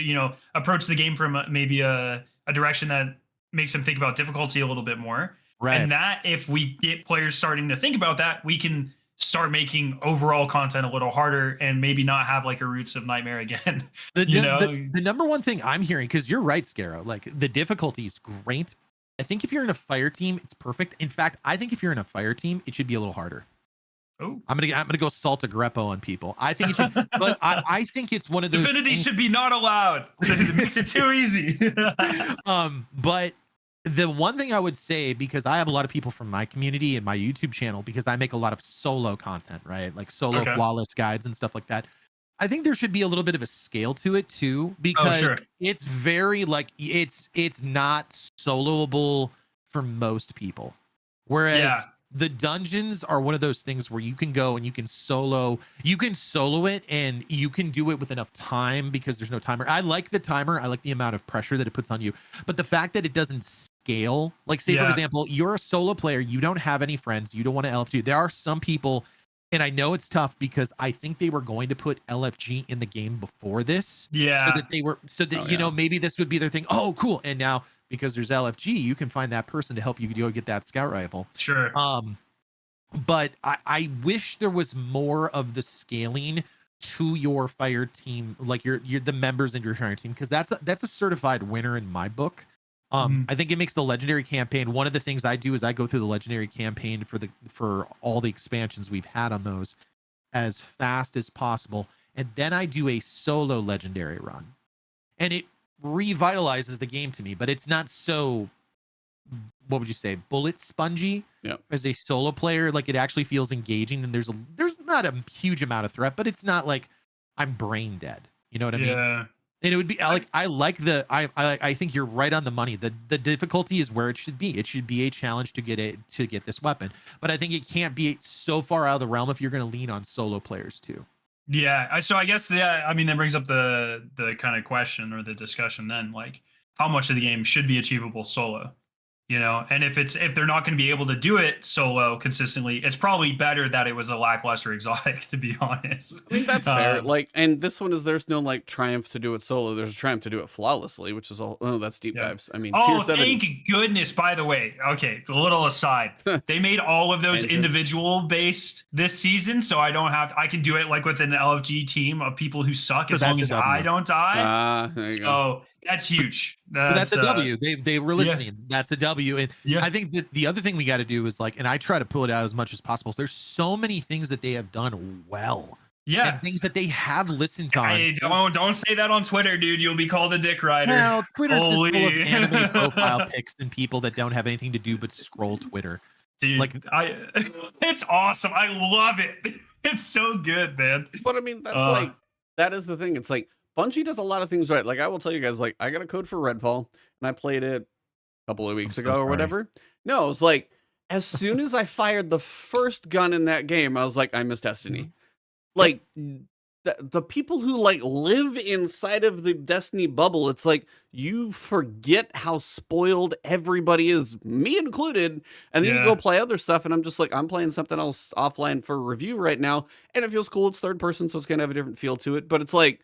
approach the game from maybe a direction that makes them think about difficulty a little bit more. Right. And that if we get players starting to think about that, we can start making overall content a little harder and maybe not have a Roots of Nightmare again. The number one thing I'm hearing, because you're right, Scarrow, the difficulty is great. I think if you're in a fire team, it's perfect. In fact, I think if you're in a fire team, it should be a little harder. Oh, I'm gonna go salt a Greppo on people. I think it should, but I think it's one of those. Divinity should be not allowed. It makes it too easy. But the one thing I would say, because I have a lot of people from my community and my YouTube channel, because I make a lot of solo content, right? Like solo flawless guides and stuff like that. I think there should be a little bit of a scale to it too, because it's very it's not soloable for most people. Whereas the dungeons are one of those things where you can go and you can solo it, and you can do it with enough time because there's no timer. I like the timer. I like the amount of pressure that it puts on you, but the fact that it doesn't scale, like say for example, you're a solo player, you don't have any friends, you don't want to LFG. There are some people, and I know it's tough because I think they were going to put LFG in the game before this. So that you know, maybe this would be their thing. Oh, cool. And now because there's LFG, you can find that person to help you go get that scout rifle. Sure. But I wish there was more of the scaling to your fire team, like your the members in your fire team, because that's a certified winner in my book. I think it makes the legendary campaign. One of the things I do is I go through the legendary campaign for all the expansions we've had on those as fast as possible, and then I do a solo legendary run, and it revitalizes the game to me. But it's not so, what would you say, bullet spongy as a solo player. Like, it actually feels engaging, and there's not a huge amount of threat, but it's not like I'm brain dead. You know what I mean? And it would be like, I think you're right on the money. The difficulty is where it should be. It should be a challenge to get this weapon. But I think it can't be so far out of the realm if you're going to lean on solo players too. Yeah. So I guess, I mean, that brings up the kind of question or the discussion then, like, how much of the game should be achievable solo? You know, and if they're not going to be able to do it solo consistently, it's probably better that it was a lackluster exotic, to be honest. I think that's fair. Like, and this one is, there's no like triumph to do it solo. There's a triumph to do it flawlessly, which is all. Oh, that's deep dives. I mean, tier 7. Thank goodness. By the way, okay, a little aside, they made all of those individual based this season, so I can do it like with an LFG team of people who suck as long as I don't die. There you go. That's huge. That's a W. They were listening. That's a W. And I think that the other thing we got to do is like, and I try to pull it out as much as possible. So there's so many things that they have done well. Yeah. And things that they have listened to. Hey, don't say that on Twitter, dude. You'll be called a dick rider. Well, Twitter's just full of anime profile pics and people that don't have anything to do but scroll Twitter. Dude, like it's awesome. I love it. It's so good, man. But I mean, that's like, that is the thing. It's like, Bungie does a lot of things right. Like, I will tell you guys, like, I got a code for Redfall, and I played it a couple of weeks ago or whatever. No, it was like, as soon as I fired the first gun in that game, I was like, I miss Destiny. Like, the people who, like, live inside of the Destiny bubble, it's like, you forget how spoiled everybody is, me included, and then you go play other stuff, and I'm just like, I'm playing something else offline for review right now, and it feels cool. It's third person, so it's going to have a different feel to it, but it's like,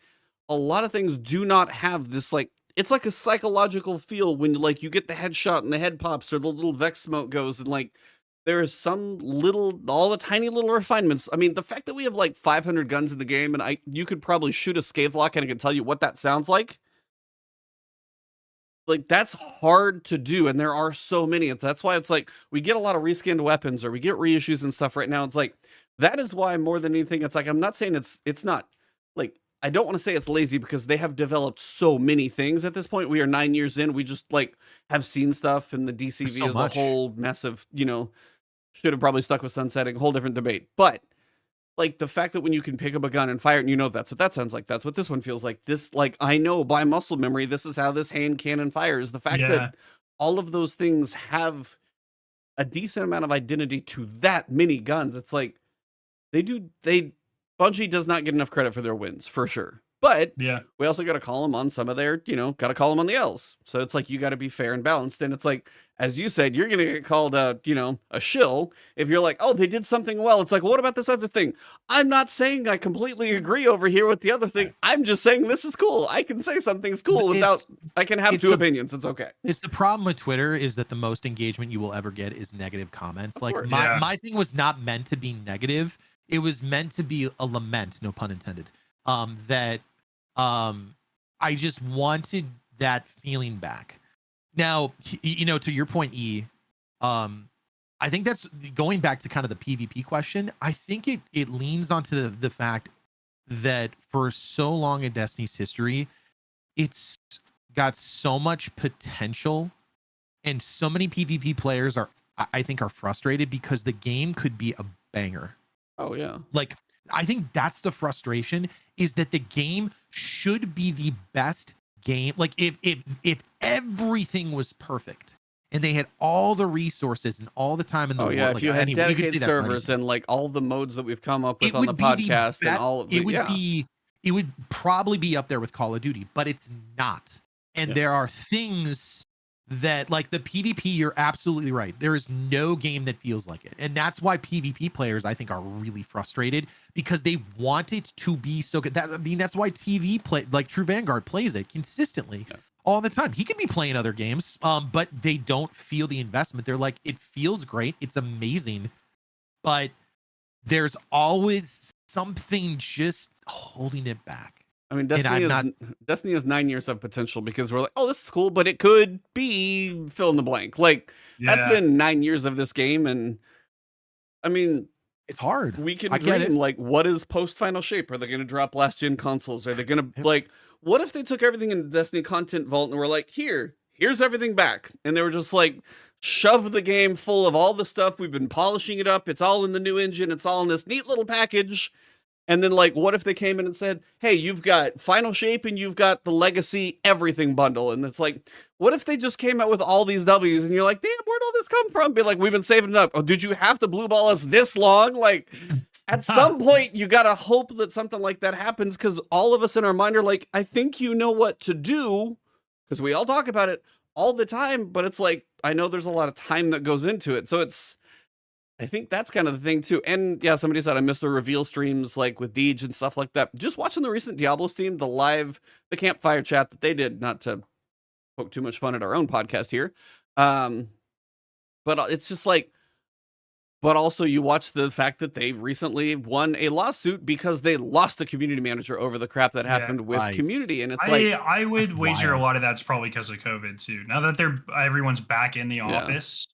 a lot of things do not have this, like, it's like a psychological feel when like you get the headshot and the head pops or the little Vex smoke goes, and like there is some all the tiny little refinements. I mean, the fact that we have like 500 guns in the game, and you could probably shoot a Scathlock and I can tell you what that sounds like. Like, that's hard to do, and there are so many. That's why it's like we get a lot of reskinned weapons or we get reissues and stuff right now. It's like, that is why more than anything, it's like, I'm not saying it's not like, I don't want to say it's lazy because they have developed so many things at this point. We are 9 years in. We just like have seen stuff, and the DCV is a whole mess of, you know, should have probably stuck with sunsetting, whole different debate. But like the fact that when you can pick up a gun and fire it, and you know, that's what that sounds like. That's what this one feels like. This, like, I know by muscle memory, this is how this hand cannon fires. The fact that all of those things have a decent amount of identity to that many guns. It's like Bungie does not get enough credit for their wins, for sure. But we also got to call them on some of their, you know, got to call them on the L's. So it's like, you got to be fair and balanced. And it's like, as you said, you're going to get called a, you know, a shill if you're like, oh, they did something well. It's like, well, what about this other thing? I'm not saying I completely agree over here with the other thing. I'm just saying this is cool. I can say something's cool without, I can have two opinions. It's okay. It's the problem with Twitter is that the most engagement you will ever get is negative comments. Like my thing was not meant to be negative. It was meant to be a lament, no pun intended. I just wanted that feeling back. Now, you know, to your point, E, I think that's going back to kind of the PvP question. I think it leans onto the fact that for so long in Destiny's history, it's got so much potential, and so many PvP players I think are frustrated because the game could be a banger. Oh yeah. Like, I think that's the frustration, is that the game should be the best game. Like, if everything was perfect and they had all the resources and all the time in the world. If like, you had anyway, you could dedicated say that for servers anything. and like all the modes that we've come up with It on the would be the podcast and bet- all of the, it would be it would probably be up there with Call of Duty, but it's not. And there are things that, like the PvP, you're absolutely right. There is no game that feels like it. And that's why PvP players, I think, are really frustrated, because they want it to be so good. That's why TV play, like True Vanguard plays it consistently all the time. He could be playing other games, but they don't feel the investment. They're like, it feels great, it's amazing, but there's always something just holding it back. I mean, Destiny has 9 years of potential, because we're like, oh, this is cool, but it could be fill in the blank. Like, that's been 9 years of this game, and I mean, it's hard. We can dream, like, what is post-final shape? Are they going to drop last-gen consoles? Are they going to, like, what if they took everything in the Destiny content vault and were like, here's everything back, and they were just like, shove the game full of all the stuff, we've been polishing it up, it's all in the new engine, it's all in this neat little package. And then, like, what if they came in and said, hey, you've got Final Shape and you've got the Legacy everything bundle? And it's like, what if they just came out with all these W's and you're like, damn, where'd all this come from? Be like, we've been saving it up. Oh, did you have to blue ball us this long? Like, at some point, you got to hope that something like that happens, because all of us in our mind are like, I think you know what to do, because we all talk about it all the time. But it's like, I know there's a lot of time that goes into it. So I think that's kind of the thing too. And yeah, somebody said I missed the reveal streams, like with Deej and stuff like that. Just watching the recent Diablo stream, the campfire chat that they did, not to poke too much fun at our own podcast here. But it's just like, but also you watch the fact that they recently won a lawsuit because they lost a community manager over the crap that happened with community. And it's I would wager a lot of that's probably because of COVID too. Now that everyone's back in the office,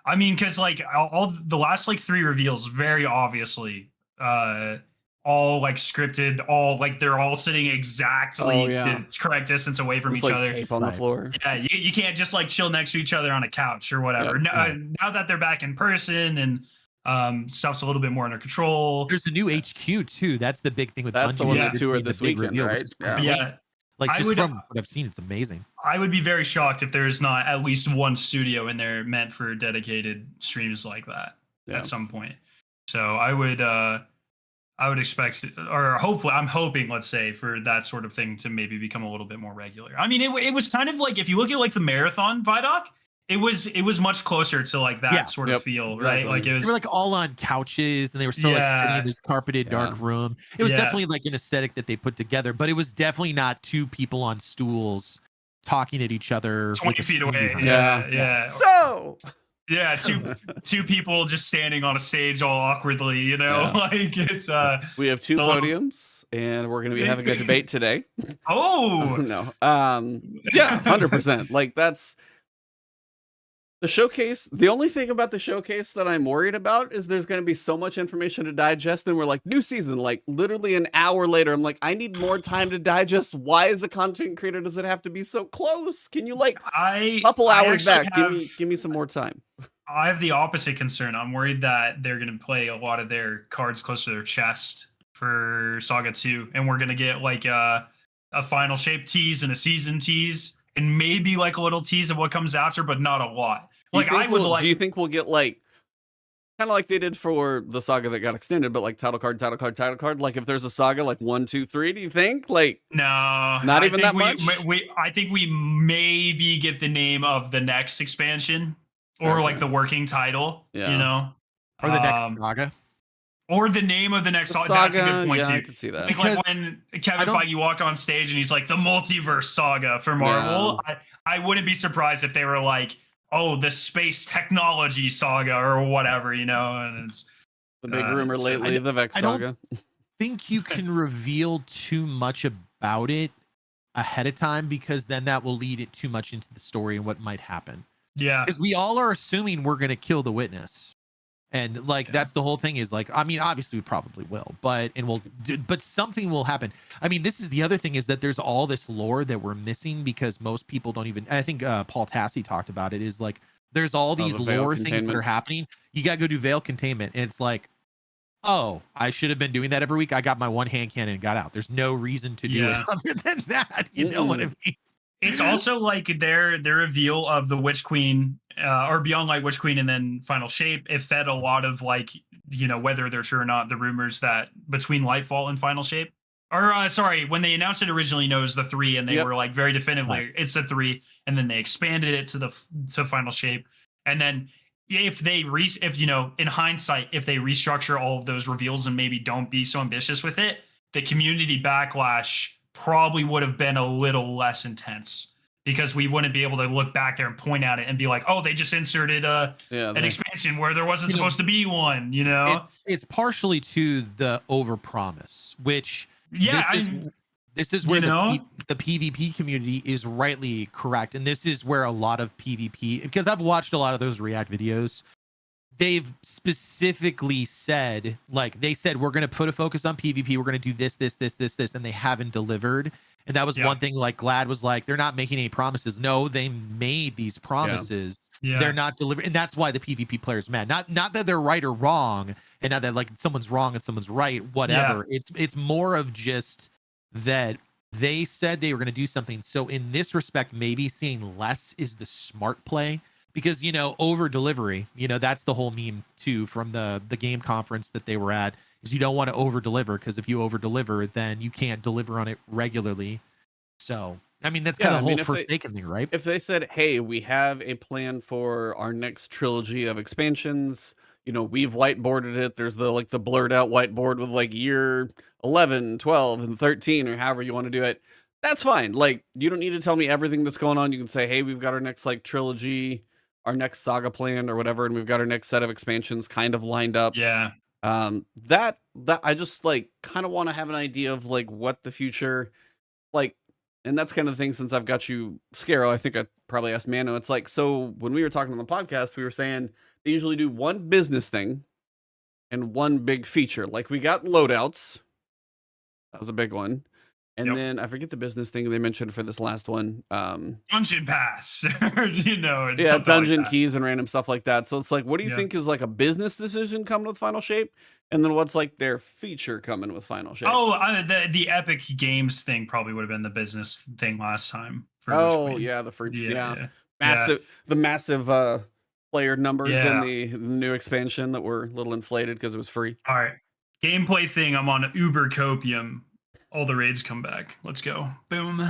I mean, because like all the last like 3 reveals, very obviously, all like scripted, all like they're all sitting exactly the correct distance away from each other. Tape on the floor. Yeah, you can't just like chill next to each other on a couch or whatever. Now that they're back in person and stuff's a little bit more under control. There's a new HQ too. That's the big thing with that's Bungie. the one that toured this weekend, right? Like, just from what I've seen, it's amazing. I would be very shocked if there's not at least one studio in there meant for dedicated streams like that at some point. So I would expect, or hopefully, I'm hoping, let's say, for that sort of thing to maybe become a little bit more regular. I mean, it was kind of like, if you look at like the marathon Vidoc, it was much closer to like that sort of feel, right? Like it was, they were like all on couches and they were sort of like sitting in this carpeted dark room. It was definitely like an aesthetic that they put together, but it was definitely not 2 people on stools talking at each other 20 feet away. So two people just standing on a stage all awkwardly, you know. Like it's we have 2 podiums and we're gonna be having a debate today. No. 100%. Like, that's the showcase. The only thing about the showcase that I'm worried about is there's going to be so much information to digest, and we're like, new season, like literally an hour later, I'm like, I need more time to digest. Why, as a content creator, does it have to be so close? Can you like couple hours back? Give me some more time. I have the opposite concern. I'm worried that they're going to play a lot of their cards close to their chest for Saga 2, and we're going to get like a final shape tease and a season tease, and maybe like a little tease of what comes after, but not a lot. Like, do you think we'll get like kind of like they did for the saga that got extended, but like title card? Like, if there's a saga like 1, 2, 3, do you think? Like, no, not even that much. I think we maybe get the name of the next expansion, or like the working title, you know, or the next saga. Or the name of the next saga. That's a good point too. I can see that. Like when Kevin Feige walked on stage and he's like, the multiverse saga for Marvel. I wouldn't be surprised if they were like, oh, the space technology saga or whatever, you know. And it's the big rumor lately, the Vex saga. I don't think you can reveal too much about it ahead of time, because then that will lead it too much into the story and what might happen. Yeah. Because we all are assuming we're going to kill the Witness. And like, that's the whole thing, is like, I mean, obviously we probably will, but something will happen. I mean, this is the other thing, is that there's all this lore that we're missing, because most people don't even, I think Paul Tassi talked about it, is like, there's all these lore things that are happening. You got to go do Veil containment. And it's like, oh, I should have been doing that every week. I got my 1 hand cannon and got out. There's no reason to do it other than that. You know what I mean? it's also like their reveal of the Witch Queen or Beyond Light Witch Queen and then Final Shape. It fed a lot of like, you know, whether they're true or not, the rumors that between Lightfall and Final Shape, or sorry, when they announced it originally, it was the 3, and they were like very definitively it's the 3, and then they expanded it to Final Shape, and then if you know, in hindsight, if they restructure all of those reveals and maybe don't be so ambitious with it, the community backlash probably would have been a little less intense, because we wouldn't be able to look back there and point at it and be like, oh, they just inserted an expansion where there wasn't supposed to be one, you know? It's partially to the overpromise, which this is where the PvP community is rightly correct. And this is where a lot of PvP, because I've watched a lot of those React videos, they've specifically said, like, they said, we're going to put a focus on PvP. We're going to do this, and they haven't delivered. And that was one thing, like, Glad was like, they're not making any promises. No, they made these promises. Yeah. They're not delivering. And that's why the PvP player's mad. Not that they're right or wrong, and not that, like, someone's wrong and someone's right, whatever. Yeah. It's more of just that they said they were going to do something. So in this respect, maybe seeing less is the smart play. Because, you know, over delivery, you know, that's the whole meme too from the game conference that they were at, is you don't want to over deliver, because if you over deliver, then you can't deliver on it regularly. So, I mean, that's kind of the whole Forsaken thing, right? If they said, hey, we have a plan for our next trilogy of expansions, you know, we've whiteboarded it. There's the blurred out whiteboard with like year 11, 12, and 13, or however you want to do it. That's fine. Like, you don't need to tell me everything that's going on. You can say, hey, we've got our next like trilogy, our next saga plan or whatever, and we've got our next set of expansions kind of lined up. Yeah. That I just like kind of want to have an idea of like what the future, like, and that's kind of the thing. Since I've got you, Scaro, I think I probably asked Mano. It's like, so when we were talking on the podcast, we were saying they usually do one business thing and one big feature. Like, we got loadouts. That was a big one. And then I forget the business thing they mentioned for this last one. Dungeon pass, you know. Dungeon like keys and random stuff like that. So it's like, what do you think is like a business decision coming with Final Shape? And then what's like their feature coming with Final Shape? Oh, the Epic Games thing probably would have been the business thing last time. The massive player numbers in the new expansion that were a little inflated because it was free. All right. Gameplay thing, I'm on Uber Copium. All the raids come back. Let's go. Boom.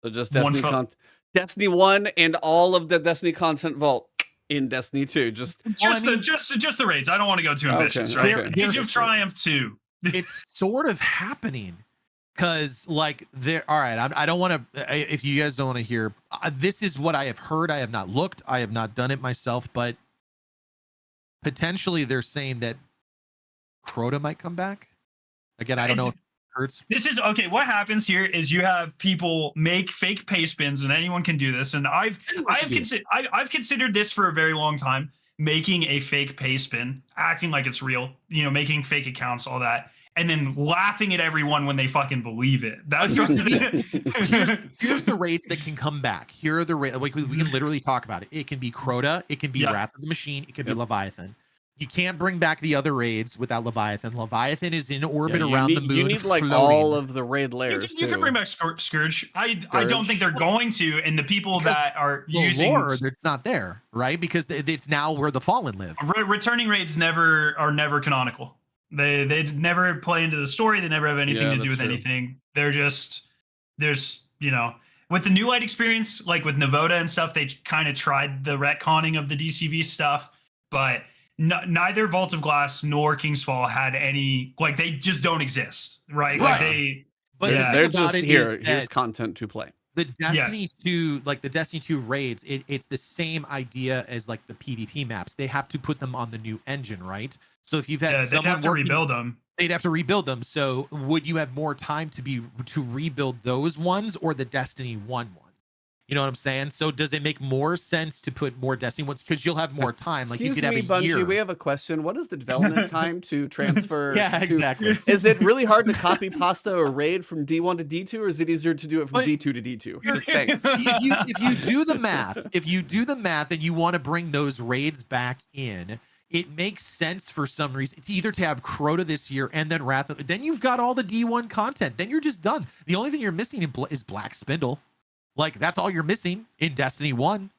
So just Destiny 1 and all of the Destiny content vault in Destiny 2. Just the raids. I don't want to go too ambitious, right? Okay. Age of Triumph 2. It's sort of happening. Because, like, all right, I don't want to, if you guys don't want to hear, this is what I have heard. I have not looked. I have not done it myself, but potentially they're saying that Crota might come back. Again, I don't know if this is okay. What happens here is you have people make fake pay spins, and anyone can do this. And I've considered this for a very long time, making a fake pay spin, acting like it's real, you know, making fake accounts, all that, and then laughing at everyone when they fucking believe it. That's here's the raids that can come back. Here are the raids. Like, we can literally talk about it. It can be Crota. It can be Wrath of the Machine. It can be Leviathan. You can't bring back the other raids without Leviathan. Leviathan is in orbit around the moon. You need like all of the raid layers. You can bring back Scourge. I don't think they're going to. And the people that are using lore, it's not there, right? Because it's now where the Fallen live. Returning raids are never canonical. They never play into the story. They never have anything to do with anything. They're just you know, with the New Light experience, like with Navoda and stuff, they kind of tried the retconning of the DCV stuff, but neither Vault of Glass nor Kingsfall had any, like, they just don't exist, right? Like they're just here's content to play. The Destiny 2, like the Destiny 2 raids, it's the same idea as like the PvP maps. They have to put them on the new engine, right? So if you've had they'd have to rebuild them. They'd have to rebuild them. So would you have more time to rebuild those ones or the Destiny 1 one? You know what I'm saying? So does it make more sense to put more Destiny ones? Because you'll have more time. Like, you could have a Bungie, year. We have a question. What is the development time to transfer? Exactly. Is it really hard to copy pasta or raid from D1 to D2, or is it easier to do it from D2 to D2? Just thanks. If you do the math, and you want to bring those raids back in, it makes sense for some reason. It's either to have Crota this year and then Wrath. Then you've got all the D1 content. Then you're just done. The only thing you're missing is Black Spindle. Like that's all you're missing in Destiny 1.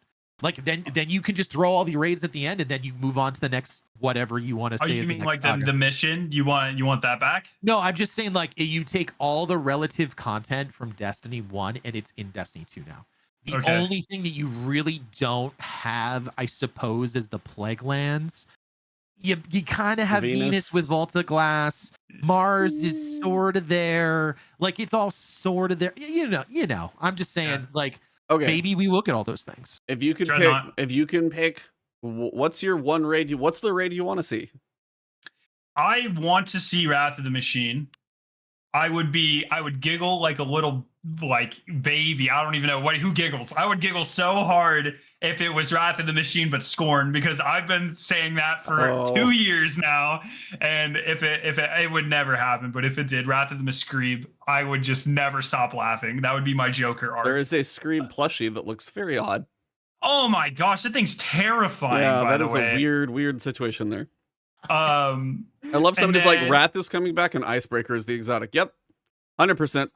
Like then you can just throw all the raids at the end and then you move on to the next whatever you want to say. You mean like the mission? You want that back? No, I'm just saying like you take all the relative content from Destiny 1 and it's in Destiny 2 now. The only thing that you really don't have, I suppose, is the Plague Lands. You kind of have Venus with Volta Glass. Mars is sort of there. Like it's all sort of there. You know. I'm just saying, like, maybe we look at all those things. If you could pick, what's your one raid? What's the raid you want to see? I want to see Wrath of the Machine. I would giggle like a little baby. I don't even know who giggles. I would giggle so hard if it was Wrath of the Machine, but Scorn, because I've been saying that for 2 years now. And if it would never happen, but if it did, Wrath of the Screeb, I would just never stop laughing. That would be my Joker art. There is a Screeb plushie that looks very odd. Oh my gosh, that thing's terrifying. Yeah, that is a weird situation there. I love somebody's like Wrath is coming back and Icebreaker is the exotic. Yep. 100%.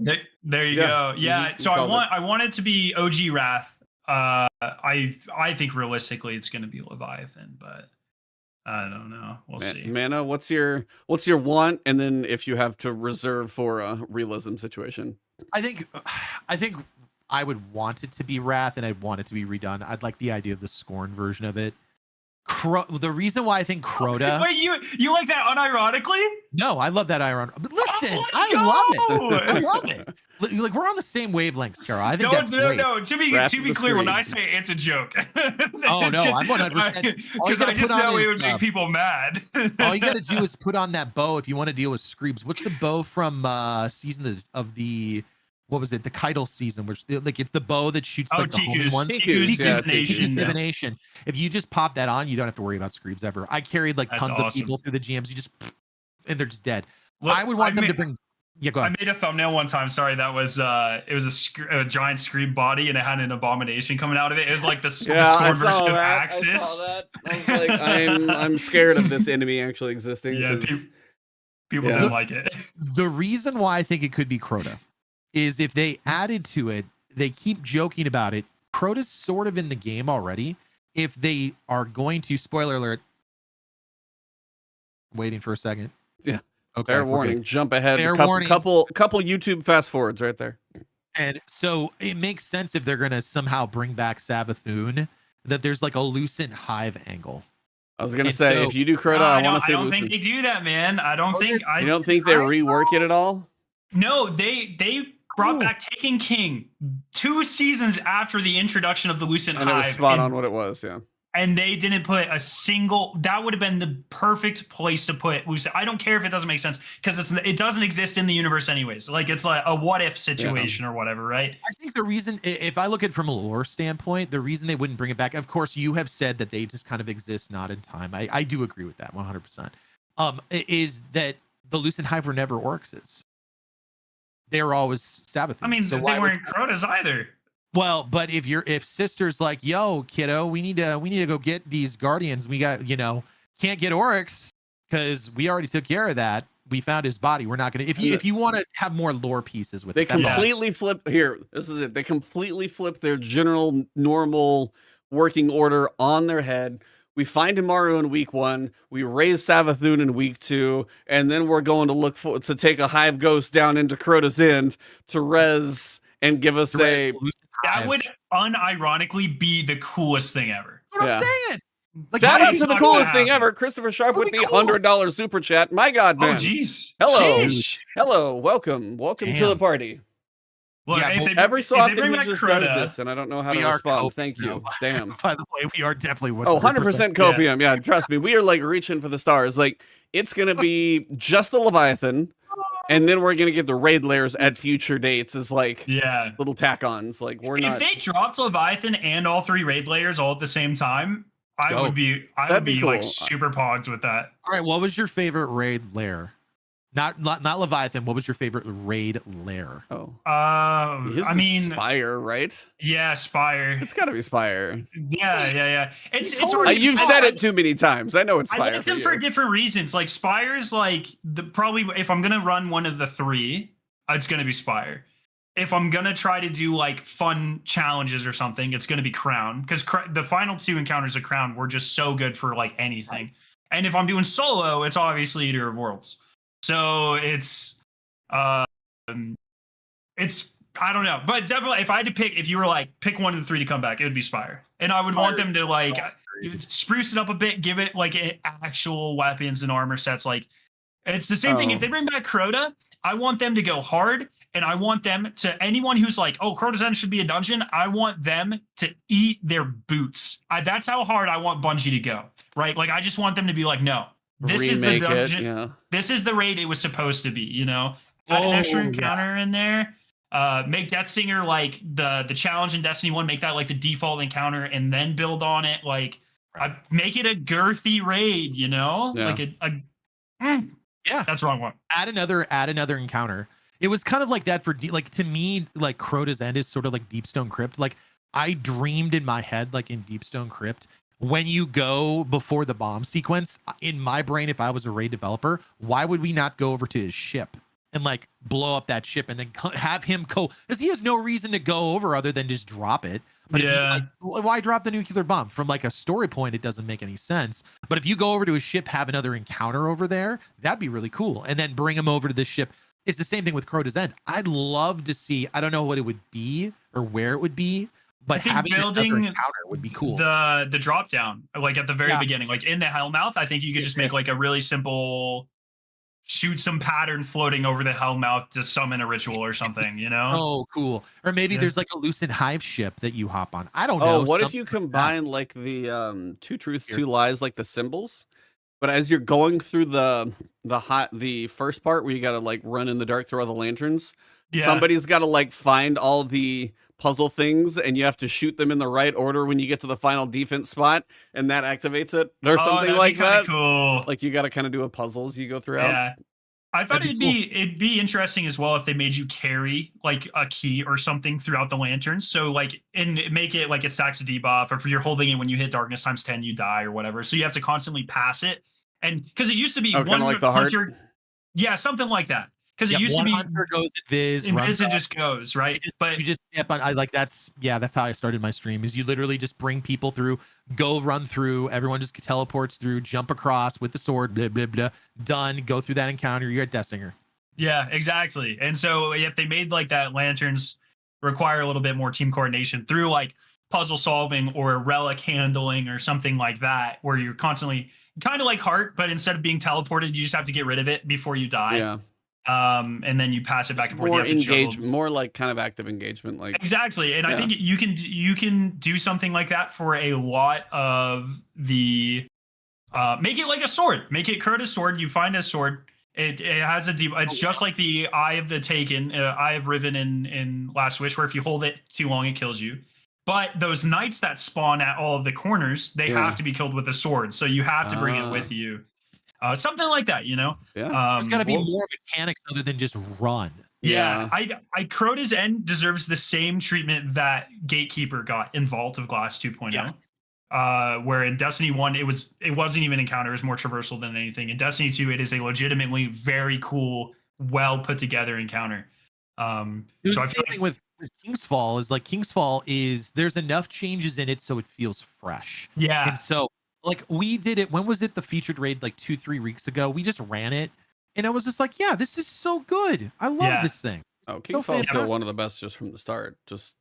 There you go. Yeah. So I want it to be OG Wrath. I think realistically it's going to be Leviathan, but I don't know. We'll see. Mano, what's your want? And then if you have to reserve for a realism situation, I think I would want it to be Wrath and I'd want it to be redone. I'd like the idea of the Scorn version of it. The reason why I think Crota. Wait, you like that unironically? No, I love that iron. But listen, I love it. Like we're on the same wavelength, Scar. I think that's great. No. To be clear, when I say it's a joke. Oh no, I'm 100%. Because I just know it would make people mad. All you got to do is put on that bow if you want to deal with Screebs. What's the bow from season of the? What was it? The Caiatl season, which like it's the bow that shoots like the homing ones. Ticuu's Divination. If you just pop that on, you don't have to worry about Screebs ever. I carried like tons of people through the GMs. You just and they're just dead. Look, I would want them to bring. Yeah, go ahead. I made a thumbnail one time. Sorry, that was it was a giant Screeb body and it had an abomination coming out of it. It was like the Scorn version of Axis. I saw that. I was like, I'm scared of this enemy actually existing. Yeah, people didn't like it. The reason why I think it could be Crota is if they added to it, they keep joking about it. Crota's sort of in the game already. If they are going to, spoiler alert, waiting for a second. Yeah. Okay. Fair warning. Jump ahead. Couple YouTube fast forwards right there. And so it makes sense if they're going to somehow bring back Savathun, that there's like a Lucent Hive angle. I was going to say, if you do Crota, I want to see Lucent. I don't think they do that, man. I don't think. You don't think they rework it at all? No, they brought back Taken King 2 seasons after the introduction of the Lucent Hive. And it was spot on what it was, yeah. And they didn't put a single. That would have been the perfect place to put Lucent. I don't care if it doesn't make sense because it doesn't exist in the universe anyways. Like it's like a what if situation or whatever, right? I think the reason, if I look at it from a lore standpoint, the reason they wouldn't bring it back, of course, you have said that they just kind of exist not in time. I do agree with that 100%. Is that the Lucent Hive were never Oryxes. They were always Savathun. I mean, so they weren't Crotas either. Well, but if Sister's like, yo, kiddo, we need to go get these Guardians. We got, can't get Oryx because we already took care of that. We found his body. We're not gonna. If you want to have more lore pieces with they completely flip here. This is it. They completely flip their general normal working order on their head. We find Imaru in week 1. We raise Savathun in week 2, and then we're going to take a Hive Ghost down into Crota's End to res and give us a. That would unironically be the coolest thing ever. That's what I'm saying. Like, shout out to the coolest thing ever, Christopher Sharp with the $100 super chat. My God, man! Oh, jeez. Hello, welcome to the party. Look, every so often he just does this, and I don't know how to respond. Thank you. Damn. By the way, we are definitely 100% copium. Yeah, trust me. We are like reaching for the stars. Like it's gonna be just the Leviathan, and then we're gonna get the raid layers at future dates as like little tack-ons. Like if they dropped Leviathan and all 3 raid layers all at the same time, I would be cool. Like super pogged with that. All right, what was your favorite raid layer? Not Leviathan. What was your favorite raid lair? I mean, Spire, right? Yeah, Spire. It's got to be Spire. Yeah. It's you've said it too many times. I know it's Spire. I like them for different reasons. Like Spire's like probably if I'm gonna run one of the 3, it's gonna be Spire. if I'm gonna try to do like fun challenges or something, it's gonna be Crown, because the final 2 encounters of Crown were just so good for like anything. Right. And if I'm doing solo, it's obviously Eater of Worlds. So it's I don't know, but definitely if I had to pick, if you were like pick one of the 3 to come back, it would be Spire, and I would want them to like spruce it up a bit, give it like actual weapons and armor sets. Like it's the same thing. If they bring back Crota, I want them to go hard. And I want them to, anyone who's like, oh, Crota's End should be a dungeon, I want them to eat their boots. That's how hard I want Bungie to go, right? Like, I just want them to be like, no, this is the dungeon. Yeah. This is the raid it was supposed to be, you know? Add an extra encounter in there. Make Deathsinger like the challenge in Destiny 1, make that like the default encounter, and then build on it. Like, make it a girthy raid, you know? Yeah. Like yeah, that's what I want. Add another encounter. It was kind of like that for like, to me, like Crota's End is sort of like Deepstone Crypt. Like I dreamed in my head, like in Deepstone Crypt, when you go before the bomb sequence, in my brain, if I was a raid developer, why would we not go over to his ship and like blow up that ship and then have him go, because he has no reason to go over other than just drop it. But yeah, why drop the nuclear bomb? From like a story point, it doesn't make any sense. But if you go over to his ship, have another encounter over there, that'd be really cool. And then bring him over to the ship. It's the same thing with Crota's End. I'd love to see, I don't know what it would be or where it would be, but having another encounter would be cool. The drop down, like at the very beginning, like in the Hellmouth, I think you could just make like a really simple shoot some pattern floating over the Hellmouth to summon a ritual or something, you know? Oh, cool. Or maybe there's like a Lucent Hive ship that you hop on. I don't know. Oh, what if you combine like the 2 truths, 2 lies, like the symbols? But as you're going through the first part where you got to like run in the dark through all the lanterns, somebody's got to like find all the puzzle things, and you have to shoot them in the right order when you get to the final defense spot, and that activates it or something like that. Cool. Like you got to kind of do a puzzle as you go throughout. Yeah. I thought it'd be interesting as well if they made you carry like a key or something throughout the lanterns. So like, and make it like it stacks a debuff, or if you're holding it when you hit darkness times 10, you die or whatever. So you have to constantly pass it. And because it used to be one like the hunter, heart. Yeah, something like that. Because it used to be hunter goes invis and just goes right. But you just step on. I like that's how I started my stream. Is you literally just bring people through, go run through. Everyone just teleports through, jump across with the sword. Blah blah blah. Done. Go through that encounter. You're at Deathsinger. Yeah, exactly. And so if they made like that, lanterns require a little bit more team coordination through like puzzle solving or relic handling or something like that, where you're constantly kind of like Heart, but instead of being teleported, you just have to get rid of it before you die. Yeah. And then you pass it back and forth. More engagement, more like kind of active engagement, like exactly. And I think you can do something like that for a lot of the. Make it like a sword. Make it Crota's sword. You find a sword. It has a deep. It's just like the Eye of the Taken, Eye of Riven in Last Wish, where if you hold it too long, it kills you. But those knights that spawn at all of the corners, they have to be killed with a sword. So you have to bring it with you. Something like that, you know? Yeah. There's got to be more mechanics other than just run. Yeah. I Crota's End deserves the same treatment that Gatekeeper got in Vault of Glass 2.0. Yes. Where in Destiny 1, it wasn't even encounter, it was more traversal than anything. In Destiny 2, it is a legitimately very cool, well put together encounter. So I feel like with King's Fall is like there's enough changes in it so it feels fresh. Yeah. And so like we did it, when was it the featured raid, like 2-3 weeks ago? We just ran it and I was just like, yeah, this is so good. I love this thing. Oh, King's Fall is still one of the best just from the start. Just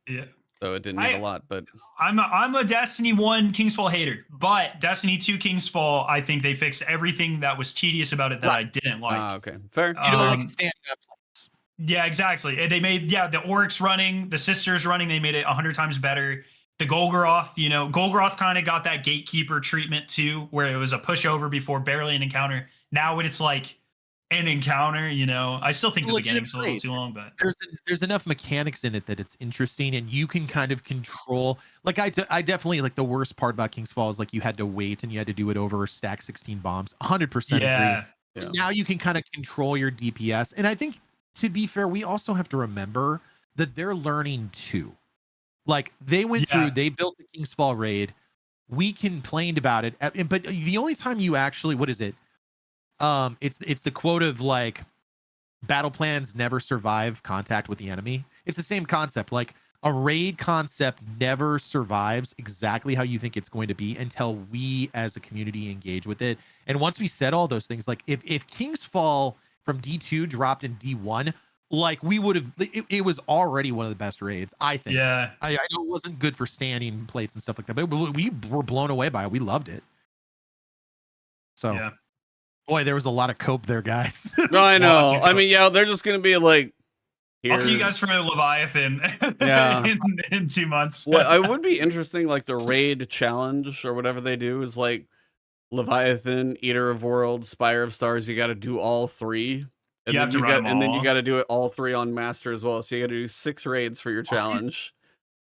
so it didn't need a lot, but I'm a Destiny 1 King's Fall hater, but Destiny 2 King's Fall, I think they fixed everything that was tedious about it that I didn't like. Okay, fair. You don't like standing up. Yeah, exactly. And they made the Oryx running, the Sisters running. They made it 100 times better. The Golgoroth, Golgoroth kind of got that Gatekeeper treatment too, where it was a pushover before, barely an encounter. Now when it's like an encounter, I still think the beginning's a little too long, but there's enough mechanics in it that it's interesting, and you can kind of control. Like I definitely like the worst part about King's Fall is like you had to wait and you had to do it over stack 16 bombs. 100% agree. Yeah. Now you can kind of control your DPS, and I think, to be fair, we also have to remember that they're learning too. Like they went through, they built the King's Fall raid. We complained about it, but the only time you actually, what is it? It's the quote of like, battle plans never survive contact with the enemy. it's the same concept. Like a raid concept never survives exactly how you think it's going to be until we as a community engage with it. And once we said all those things, like if King's Fall from D2 dropped in D1, like we would have, it was already one of the best raids, I think. Yeah. I know it wasn't good for standing plates and stuff like that, but we were blown away by it. We loved it. So, yeah. Boy, there was a lot of cope there, guys. No, I know. I mean, yeah, they're just going to be like, I'll see you guys for Leviathan in 2 months. Well, it would be interesting, like the raid challenge or whatever they do is like Leviathan, Eater of Worlds, Spire of Stars. You got to do all three. And you then have to run them all. then you got to do it all three on Master as well. So you got to do 6 raids for your challenge.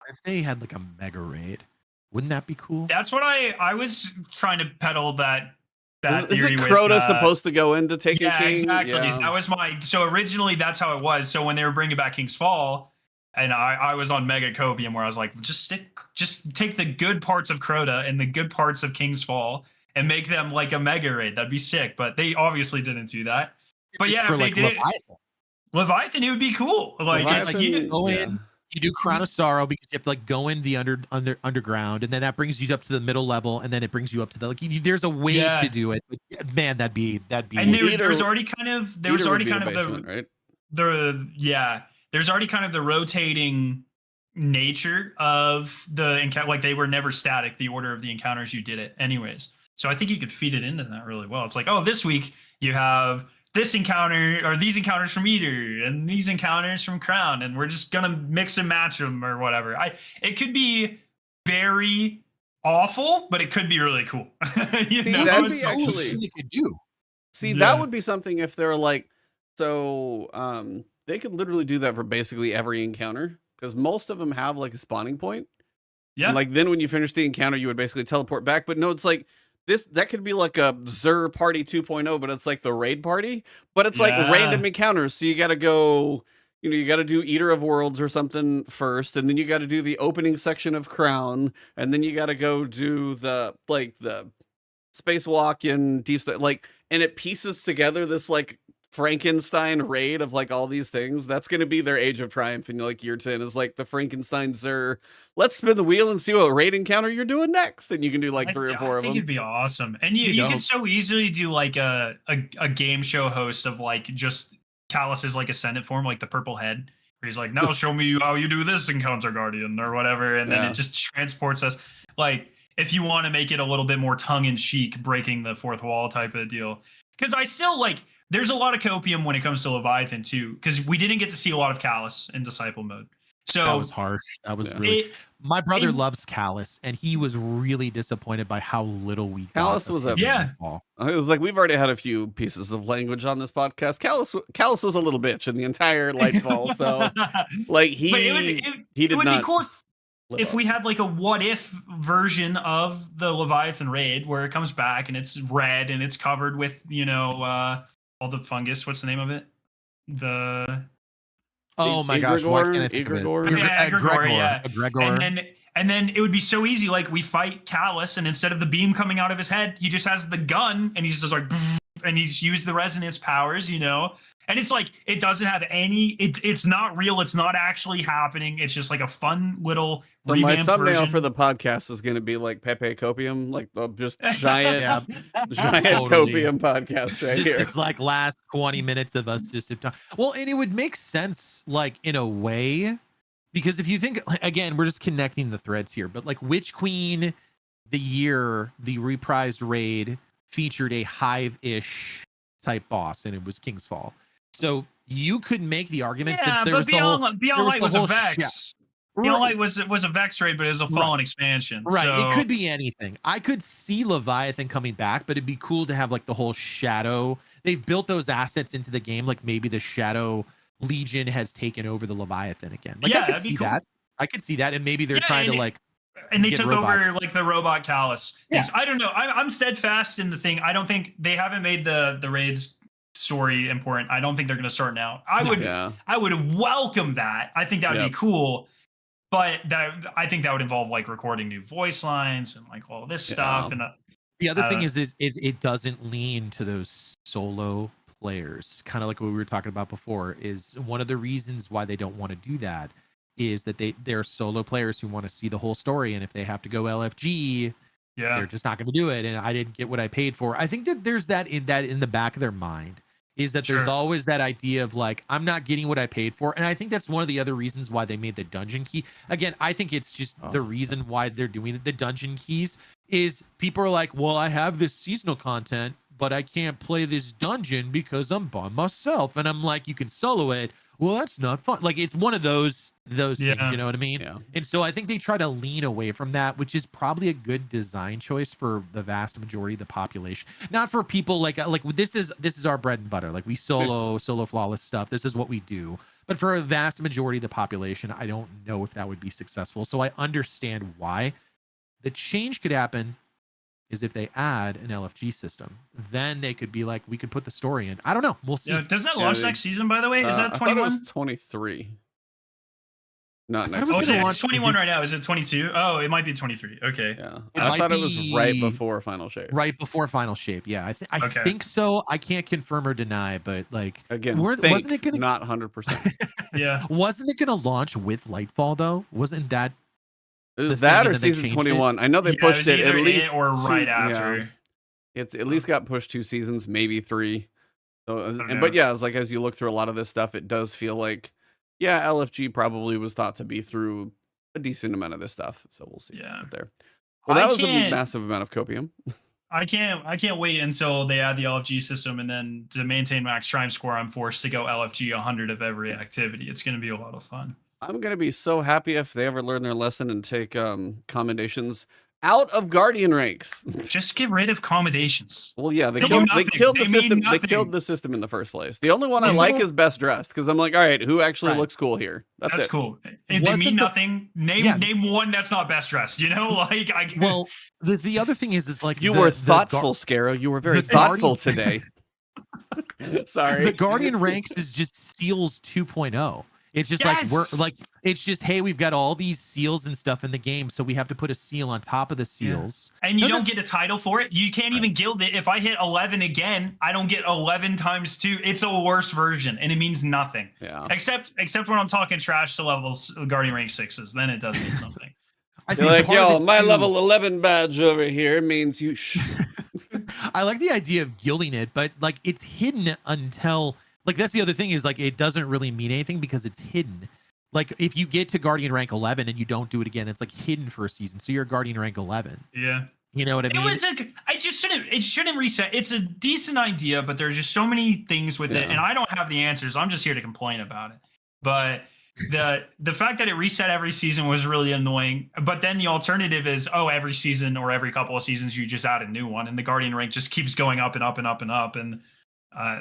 If they had like a mega raid, wouldn't that be cool? That's what I was trying to peddle that Isn't Crota supposed to go into taking yeah, King? Exactly. Yeah. That was so originally that's how it was. So when they were bringing back King's Fall, and I was on Mega Copium where I was like, just take the good parts of Crota and the good parts of King's Fall and make them like a mega raid. That'd be sick. But they obviously didn't do that. But yeah, if they did Leviathan, it would be cool. Like, Leviathan, you go in, you do Crown of Sorrow because you have to like go in the underground, and then that brings you up to the middle level, and then it brings you up to the there's a way to do it. But man, that'd be. And there was already kind of there's already kind of the rotating nature of the encounter. Like they were never static. The order of the encounters you did it anyways. So I think you could feed it into that really well. It's like, oh, this week you have this encounter or these encounters from Eater and these encounters from Crown, and we're just gonna mix and match them or whatever. It could be very awful, but it could be really cool. That'd be actually you could do. See, that would be something if they're like, so they could literally do that for basically every encounter because most of them have like a spawning point. Yeah. And like then when you finish the encounter, you would basically teleport back. But no, it's like that could be like a Zur party 2.0, but it's like the raid party, but it's like random encounters. So you got to go, you got to do Eater of Worlds or something first, and then you got to do the opening section of Crown, and then you got to go do the spacewalk in Deep Star, like, and it pieces together this like Frankenstein raid of like all these things. That's going to be their Age of Triumph in like year 10 is like the Frankenstein Zur. Let's spin the wheel and see what raid encounter you're doing next. And you can do like 3 or 4 of them. I think it'd be awesome. And you can so easily do like a game show host of like just Callus's like Ascendant form, like the purple head, where he's like, now show me how you do this encounter, Guardian, or whatever. And then it just transports us. Like, if you want to make it a little bit more tongue-in-cheek, breaking the fourth wall type of deal. Because I still like, there's a lot of copium when it comes to Leviathan too, because we didn't get to see a lot of Callus in Disciple mode. So that was harsh. That was really. My brother loves Callus, and he was really disappointed by how little we got. Callus was it was like we've already had a few pieces of language on this podcast. Callus was a little bitch in the entire Nightfall, so like he did not. Be cool if we had like a what if version of the Leviathan raid where it comes back and it's red and it's covered with all the fungus. What's the name of it? Oh my gosh! Why can't I think of it? Egregore. And then it would be so easy. Like we fight Callus, and instead of the beam coming out of his head, he just has the gun, and he's just like, and he's used the resonance powers, And it's like it doesn't have any. It's not real. It's not actually happening. It's just like a fun little. So my thumbnail for the podcast is going to be like Pepe Copium, like the just giant, Copium podcast right here. It's like last 20 minutes of us just. Well, and it would make sense, like in a way, because if you think again, we're just connecting the threads here. But like Witch Queen, the reprised raid featured a hive-ish type boss, and it was King's Fall. So you could make the argument since there was Beyond Light was a Vex. Beyond Light was a Vex raid, but it was a Fallen expansion. Right. So. It could be anything. I could see Leviathan coming back, but it'd be cool to have like the whole Shadow. They've built those assets into the game. Like maybe the Shadow Legion has taken over the Leviathan again. Like I could see that. I could see that. And maybe they're trying to like. And they took over like the robot Callus things. I don't know. I'm steadfast in the thing. I don't think they haven't made the raids story important. I don't think they're going to start now. I would welcome that. I think that would be cool. But I think that would involve like recording new voice lines and like all this stuff. And the other thing is it doesn't lean to those solo players, kind of like what we were talking about before, is one of the reasons why they don't want to do that is that they're solo players who want to see the whole story, and if they have to go LFG, they're just not going to do it. And I didn't get what I paid for. I think that there's that in the back of their mind, is that there's always that idea of like, I'm not getting what I paid for. And I think that's one of the other reasons why they made the dungeon key. Again, I think it's just the reason why they're doing it. The dungeon keys is people are like, well, I have this seasonal content, but I can't play this dungeon because I'm by myself. And I'm like, you can solo it. Well, that's not fun. Like, it's one of those things, you know what I mean? Yeah. And so I think they try to lean away from that, which is probably a good design choice for the vast majority of the population. Not for people like this is our bread and butter. Like, we solo flawless stuff. This is what we do. But for a vast majority of the population, I don't know if that would be successful. So I understand why. The change could happen is if they add an LFG system, then they could be like, we could put the story in. I don't know. We'll see. Yeah, does that launch next season, by the way? Is that 21? I thought it was 23. Not next season. It's 21 right now. Is it 22? Oh, it might be 23. Okay. Yeah. I thought it was right before Final Shape. Right before Final Shape. Yeah. I think so. I can't confirm or deny, but like, again, wasn't it gonna, not 100%. Yeah. Wasn't it going to launch with Lightfall though? Wasn't that? It was that or season 21. I know they pushed it at least or right after. Yeah. It's at least got pushed 2 seasons, maybe 3. So, but yeah, it's like as you look through a lot of this stuff, it does feel like, yeah, LFG probably was thought to be through a decent amount of this stuff. So we'll see. Yeah. There. Well, that was a massive amount of copium. I can't wait until they add the LFG system, and then to maintain max Triumph score, I'm forced to go LFG 100 of every activity. It's going to be a lot of fun. I'm going to be so happy if they ever learn their lesson and take commendations out of Guardian ranks. Just get rid of commendations. Well, yeah, they killed the system. They killed the system in the first place. The only one I like is Best Dressed, because I'm like, all right, who actually looks cool here? That's cool. If they mean nothing, name one that's not Best Dressed. You know, like well, the other thing is like you were thoughtful, Scarrow. You were very thoughtful today. Sorry. The Guardian ranks is just Seals 2.0. It's just like it's just, hey, we've got all these seals and stuff in the game, so we have to put a seal on top of the seals. Yeah. And you don't get a title for it. You can't even guild it. If I hit 11 again, I don't get 11 times 2. It's a worse version, and it means nothing. Yeah. Except when I'm talking trash to levels Guardian rank 6s, then it does mean something. You're like, yo, my level 11 badge over here means you. I like the idea of gilding it, but like it's hidden until. Like, that's the other thing is, like, it doesn't really mean anything because it's hidden. Like, if you get to Guardian rank 11 and you don't do it again, it's, like, hidden for a season. So you're Guardian rank 11. Yeah. You know what I mean? It shouldn't reset. It's a decent idea, but there's just so many things with it, and I don't have the answers. I'm just here to complain about it. But the fact that it reset every season was really annoying. But then the alternative is, every season or every couple of seasons, you just add a new one, and the Guardian rank just keeps going up and up and up and up. And I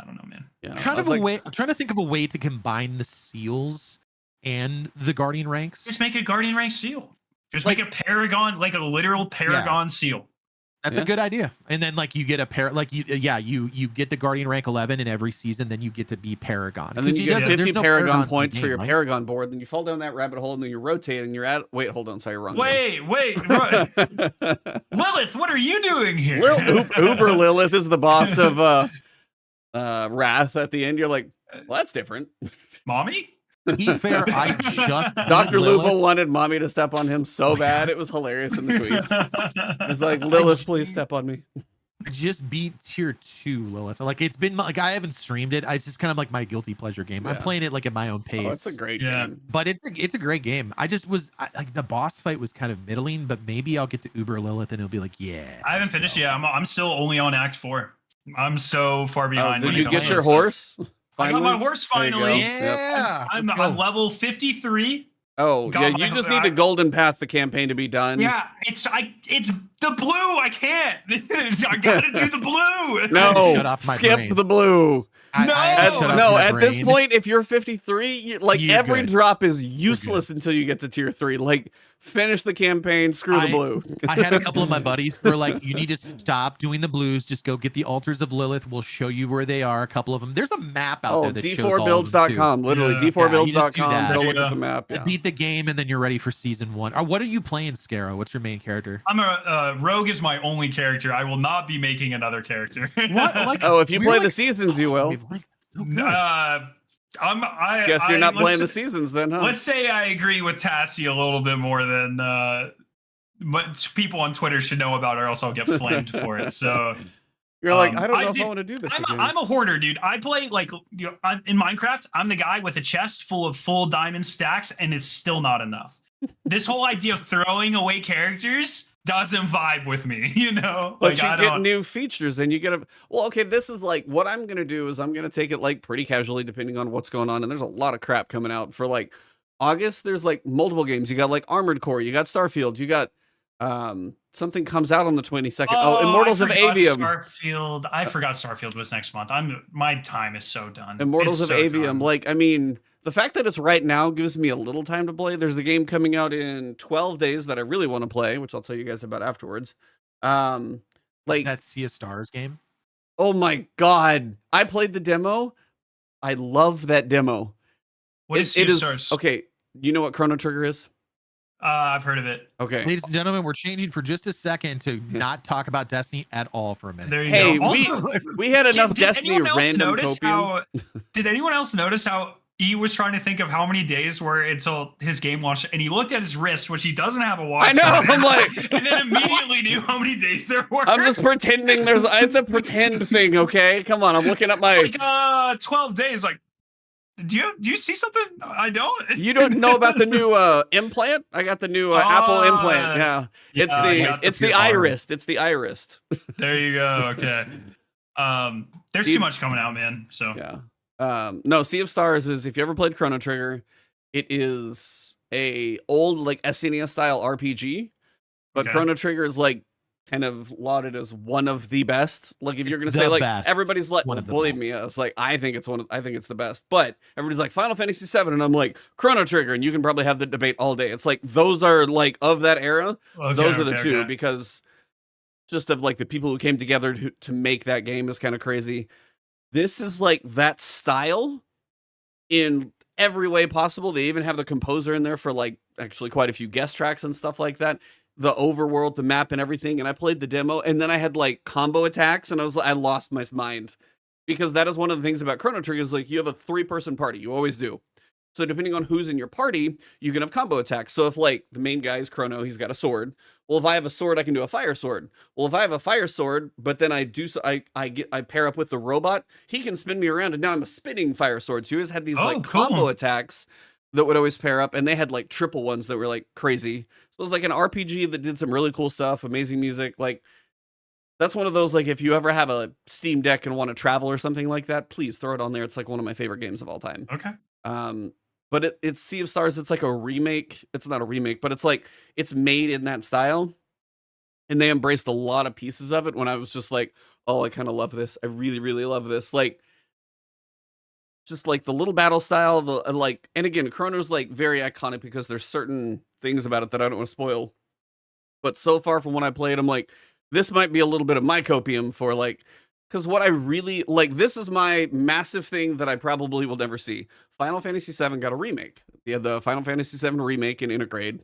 don't know, man. Yeah, I'm trying to think of a way to combine the seals and the Guardian ranks. Just make a Guardian rank seal. Just make a Paragon, like a literal Paragon seal. That's a good idea. And then like you get you get the Guardian rank 11 in every season, then you get to be Paragon. And then you get 50 Paragon points for your Paragon board. Then you fall down that rabbit hole and then you rotate and you're at. Wait, hold on. Sorry, wrong. Wait. Lilith, what are you doing here? Uber Lilith is the boss of Wrath at the end. You're like, well, that's different. Mommy? To be fair, I just Dr. Lupa wanted mommy to step on him so bad. It was hilarious in the tweets. It's like, Lilith, please step on me. I just beat tier 2 Lilith. Like, it's been like, I haven't streamed it. It's just kind of like my guilty pleasure game. I'm playing it like at my own pace. Oh, it's a great game. But it's a great game. I just was like, the boss fight was kind of middling, but maybe I'll get to Uber Lilith and it'll be like, yeah. I haven't finished yet. I'm still only on Act 4. I'm so far behind. Did you get your horse? I got my horse finally. Yeah. I'm level 53. Oh, yeah, you just need the golden path, the campaign to be done. Yeah, it's the blue. I can't. I gotta do the blue. No, skip the blue. At this point, if you're 53, every drop is useless until you get to tier 3. Like, finish the campaign, screw the blue. I had a couple of my buddies who were like, you need to stop doing the blues. Just go get the Altars of Lilith. We'll show you where they are. A couple of them. There's a map out there that shows all of them too. D4builds.com. Literally, D4builds.com. Go look at the map. Yeah. Beat the game, and then you're ready for season 1. Or what are you playing, Scarrow? What's your main character? I'm a rogue is my only character. I will not be making another character. What? Like, if you play the seasons, you will. Guess you're not playing the seasons then, huh? Let's say I agree with Tassie a little bit more than what people on Twitter should know about, or else I'll get flamed for it. So you're like, I don't know if I want to do this. I'm a hoarder, dude. I play like in Minecraft. I'm the guy with a chest full of full diamond stacks, and it's still not enough. This whole idea of throwing away characters doesn't vibe with me, you know. But like, you get new features, and you get a okay. This is like what I'm gonna do is I'm gonna take it like pretty casually, depending on what's going on. And there's a lot of crap coming out for like August. There's like multiple games. You got like Armored Core. You got Starfield. You got something comes out on the 22nd. Oh, Immortals of Avium. Starfield. I forgot Starfield was next month. My time is so done. Immortals of Avium. Like, I mean, the fact that it's right now gives me a little time to play. There's a game coming out in 12 days that I really want to play, which I'll tell you guys about afterwards. Like that Sea of Stars game. Oh my god. I played the demo. I love that demo. What is Sea of Stars? Okay, you know what Chrono Trigger is? I've heard of it. Okay. Ladies and gentlemen, we're changing for just a second to not talk about Destiny at all for a minute. There you go. Also, we had enough Destiny random copium. Did anyone else notice how he was trying to think of how many days were until his game launched, and he looked at his wrist, which he doesn't have a watch. I know. I'm like, and then immediately knew how many days there were. I'm just pretending it's a pretend thing. Okay, come on. I'm looking at my. It's like 12 days. Like, do you see something? I don't. You don't know about the new implant? I got the new Apple implant. Yeah, it's the iris. It's the iris. There you go. Okay. There's too much coming out, man. So yeah. No, Sea of Stars is, if you ever played Chrono Trigger, it is a old like SNES style RPG, but Chrono Trigger is like kind of lauded as one of the best. Like if you're gonna say like best. Everybody's like, believe me, it's like I think it's the best. But everybody's like Final Fantasy VII, and I'm like Chrono Trigger, and you can probably have the debate all day. It's like those are like of that era. Those are the two because just of like the people who came together to make that game is kind of crazy. This is like that style in every way possible. They even have the composer in there for like actually quite a few guest tracks and stuff like that. The overworld, the map, and everything. And I played the demo, and then I had like combo attacks, and I lost my mind because that is one of the things about Chrono Trigger is like you have a 3-person party. You always do. So depending on who's in your party, you can have combo attacks. So if like the main guy is Chrono, he's got a sword. Well, if I have a sword, I can do a fire sword. Well, if I have a fire sword, but then I pair up with the robot, he can spin me around, and now I'm a spinning fire sword. So you always had these combo attacks that would always pair up, and they had like triple ones that were like crazy. So it was like an RPG that did some really cool stuff, amazing music. Like that's one of those, like if you ever have a Steam Deck and want to travel or something like that, please throw it on there. It's like one of my favorite games of all time. Okay. But it's Sea of Stars. It's like a remake. It's not a remake, but it's like it's made in that style, and they embraced a lot of pieces of it. When I was just like, oh, I kind of love this. I really, really love this. Like, just like the little battle style, and again, Chrono's like very iconic because there's certain things about it that I don't want to spoil. But so far from when I played, I'm like, this might be a little bit of my copium for like. Because what I really like, this is my massive thing that I probably will never see. Final Fantasy VII got a remake. We had the Final Fantasy VII remake in Intergrade.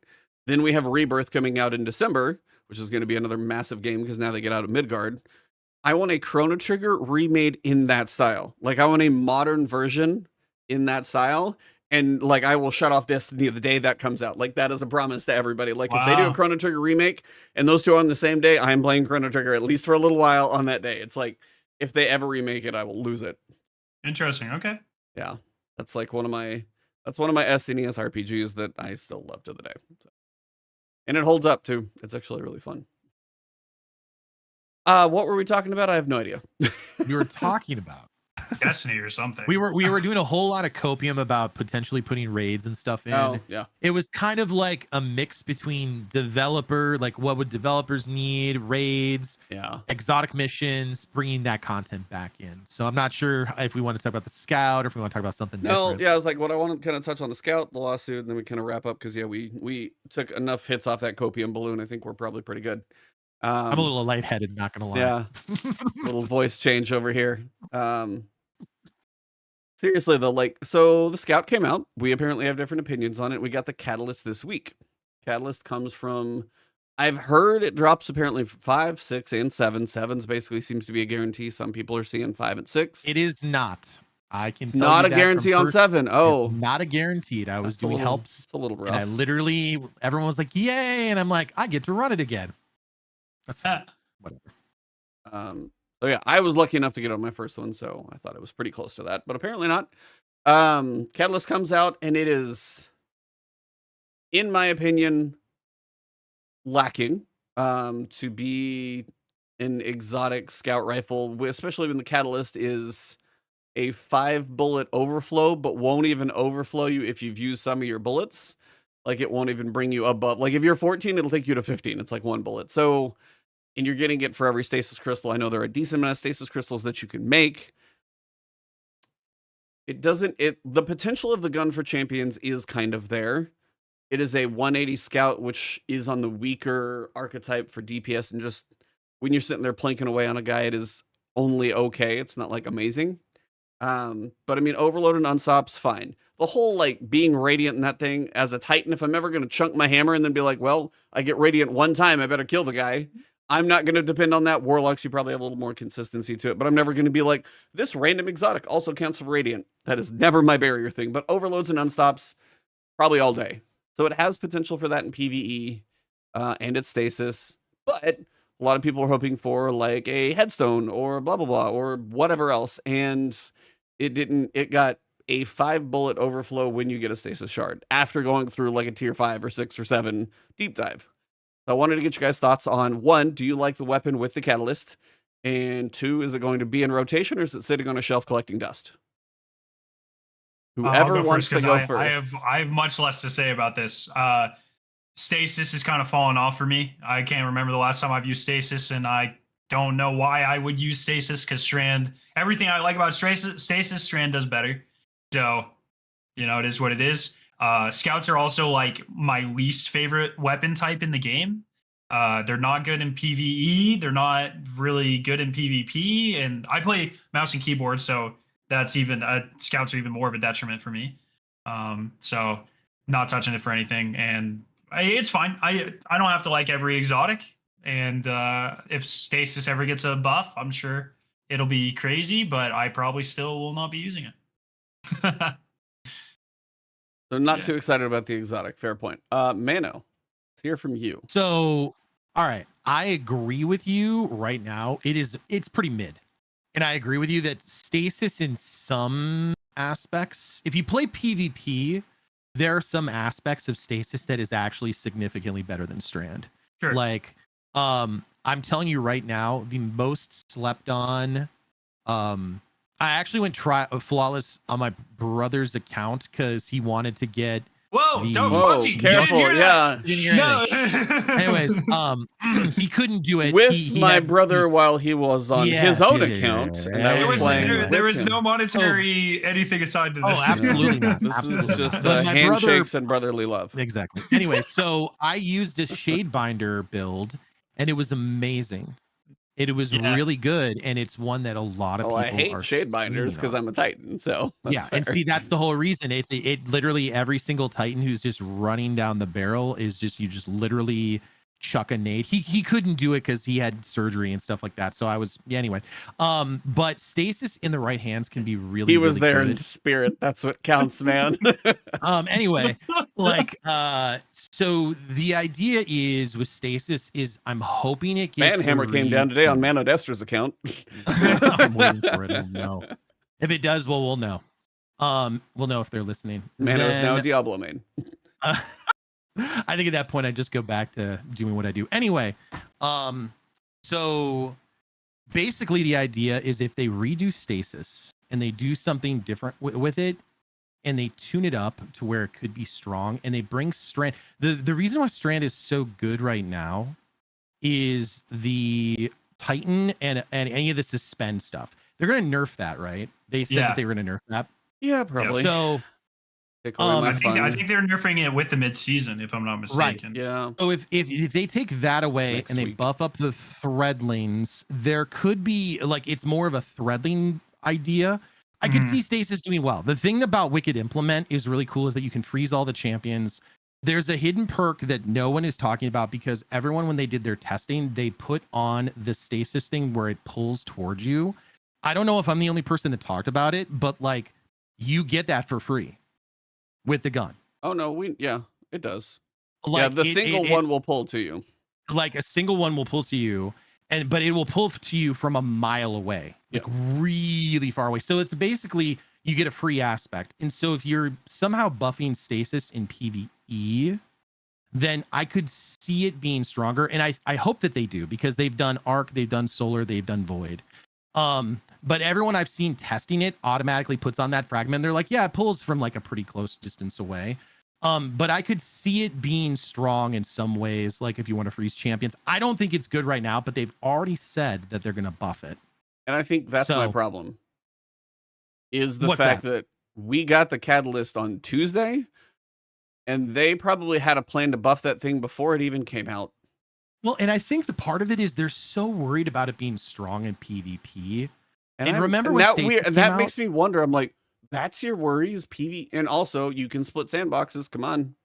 Then we have Rebirth coming out in December, which is going to be another massive game because now they get out of Midgard. I want a Chrono Trigger remade in that style. Like I want a modern version in that style. And like I will shut off Destiny the day that comes out. Like that is a promise to everybody. Like if they do a Chrono Trigger remake and those two are on the same day, I'm playing Chrono Trigger at least for a little while on that day. It's like, if they ever remake it, I will lose it. Interesting. Okay. Yeah. That's like one of my SNES RPGs that I still love to the day. So. And it holds up too. It's actually really fun. What were we talking about? I have no idea. We were talking about Destiny or something. We were doing a whole lot of copium about potentially putting raids and stuff in. Oh, yeah. It was kind of like a mix between developer, like what would developers need, raids, exotic missions, bringing that content back in. So I'm not sure if we want to talk about the scout or if we want to talk about something different. Yeah, I was like, what I want to kind of touch on the scout, the lawsuit, and then we kind of wrap up because we took enough hits off that copium balloon. I think we're probably pretty good. I'm a little lightheaded, not gonna lie. Yeah, little voice change over here. Seriously though, like, so the scout came out. We apparently have different opinions on it. We got the catalyst this week. Catalyst comes from, I've heard it drops apparently 5, 6, and 7. 7's basically seems to be a guarantee. Some people are seeing 5 and 6. It is not. I can. It's not a guarantee on 7. Oh, not a guaranteed. I was doing helps. It's a little rough. And I literally, everyone was like, "Yay!" And I'm like, "I get to run it again." That's fine. Whatever. So yeah, I was lucky enough to get on my first one, so I thought it was pretty close to that, but apparently not. Catalyst comes out, and it is, in my opinion, lacking to be an exotic scout rifle, especially when the Catalyst is a 5-bullet overflow, but won't even overflow you if you've used some of your bullets. Like, it won't even bring you above. Like, if you're 14, it'll take you to 15. It's like 1 bullet. So, and you're getting it for every stasis crystal. I know there are a decent amount of stasis crystals that you can make. The potential of the gun for champions is kind of there. It is a 180 scout, which is on the weaker archetype for DPS, and just when you're sitting there planking away on a guy, it is only okay. It's not like amazing. But I mean, overload and unsop's fine. The whole like being radiant in that thing as a Titan, if I'm ever going to chunk my hammer and then be like, well, I get radiant one time, I better kill the guy. I'm not going to depend on that. Warlocks, you probably have a little more consistency to it, but I'm never going to be like, this random exotic also counts for radiant. That is never my barrier thing, but overloads and unstops probably all day. So it has potential for that in PvE and its stasis, but a lot of people are hoping for like a headstone or blah, blah, blah, or whatever else. And it got a 5-bullet overflow when you get a stasis shard after going through like a tier 5 or 6 or 7 deep dive. So I wanted to get you guys' thoughts on 1, do you like the weapon with the catalyst? And 2, is it going to be in rotation or is it sitting on a shelf collecting dust? Whoever wants to go first. I have much less to say about this. Stasis is kind of fallen off for me. I can't remember the last time I've used Stasis, and I don't know why I would use Stasis, because Strand, everything I like about Stasis, Strand does better. So, you know, it is what it is. Scouts are also like my least favorite weapon type in the game. They're not good in PvE. They're not really good in PvP. And I play mouse and keyboard, so that's even scouts are even more of a detriment for me. So not touching it for anything, and it's fine. I don't have to like every exotic, and if Stasis ever gets a buff, I'm sure it'll be crazy, but I probably still will not be using it. So not too excited about the exotic. Fair point. Mano, let's hear from you. So, all right, I agree with you right now. It's pretty mid. And I agree with you that Stasis in some aspects, if you play PvP, there are some aspects of Stasis that is actually significantly better than Strand. Sure. Like, I'm telling you right now, the most slept on, I actually went flawless on my brother's account because he wanted to get. Whoa! Don't careful! Yeah. No. Anyways, he couldn't do it with my brother while he was on his own account, and I was playing. There was no monetary anything aside to this. Oh, absolutely not. This is just handshakes and brotherly love. Exactly. Anyway, so I used a Shadebinder build, and it was amazing. It was really good, and it's one that a lot of people I hate Shadebinders because I'm a Titan, so yeah. And see, that's the whole reason. It literally every single Titan who's just running down the barrel is just you just literally chuck a nade. He couldn't do it because he had surgery and stuff like that. So I was anyway. But Stasis in the right hands can be really. He was really there good. in spirit. That's what counts, man. Anyway, like so the idea is with Stasis is I'm hoping it gets. Manhammer came down today on Mano Destra's account. I'm waiting for it. I don't know. If it does, well, we'll know. We'll know if they're listening. Mano is now a Diablo main. I think at that point I just go back to doing what I do. Anyway, so basically the idea is if they redo Stasis and they do something different with it, and they tune it up to where it could be strong, and they bring Strand. The reason why Strand is so good right now is the Titan and any of the suspend stuff. They're gonna nerf that, right? They said that they were gonna nerf that. Yeah, probably. So I think they're nerfing it with the mid-season, if I'm not mistaken. Right. Yeah. So if they take that away and they buff up the threadlings, there could be like it's more of a threadling idea. I could see Stasis doing well. The thing about Wicked Implement is really cool is that you can freeze all the champions. There's a hidden perk that no one is talking about because everyone, when they did their testing, they put on the Stasis thing where it pulls towards you. I don't know if I'm the only person that talked about it, but like you get that for free with the gun. Oh no, it does. Like the single one will pull to you. Like a single one will pull to you, but it will pull to you from a mile away, like really far away. So it's basically you get a free aspect. And so if you're somehow buffing Stasis in PvE, then I could see it being stronger. And I hope that they do, because they've done Arc, they've done Solar, they've done Void. But everyone I've seen testing it automatically puts on that fragment. They're like, yeah, it pulls from like a pretty close distance away. But I could see it being strong in some ways, like if you want to freeze champions. I don't think it's good right now, but they've already said that they're going to buff it. And I think that's my problem, is the fact that we got the catalyst on Tuesday, and they probably had a plan to buff that thing before it even came out. Well, and I think the part of it is they're so worried about it being strong in PvP. And remember when that makes me wonder. I'm like, that's your worries, PvP, and also you can split sandboxes. Come on.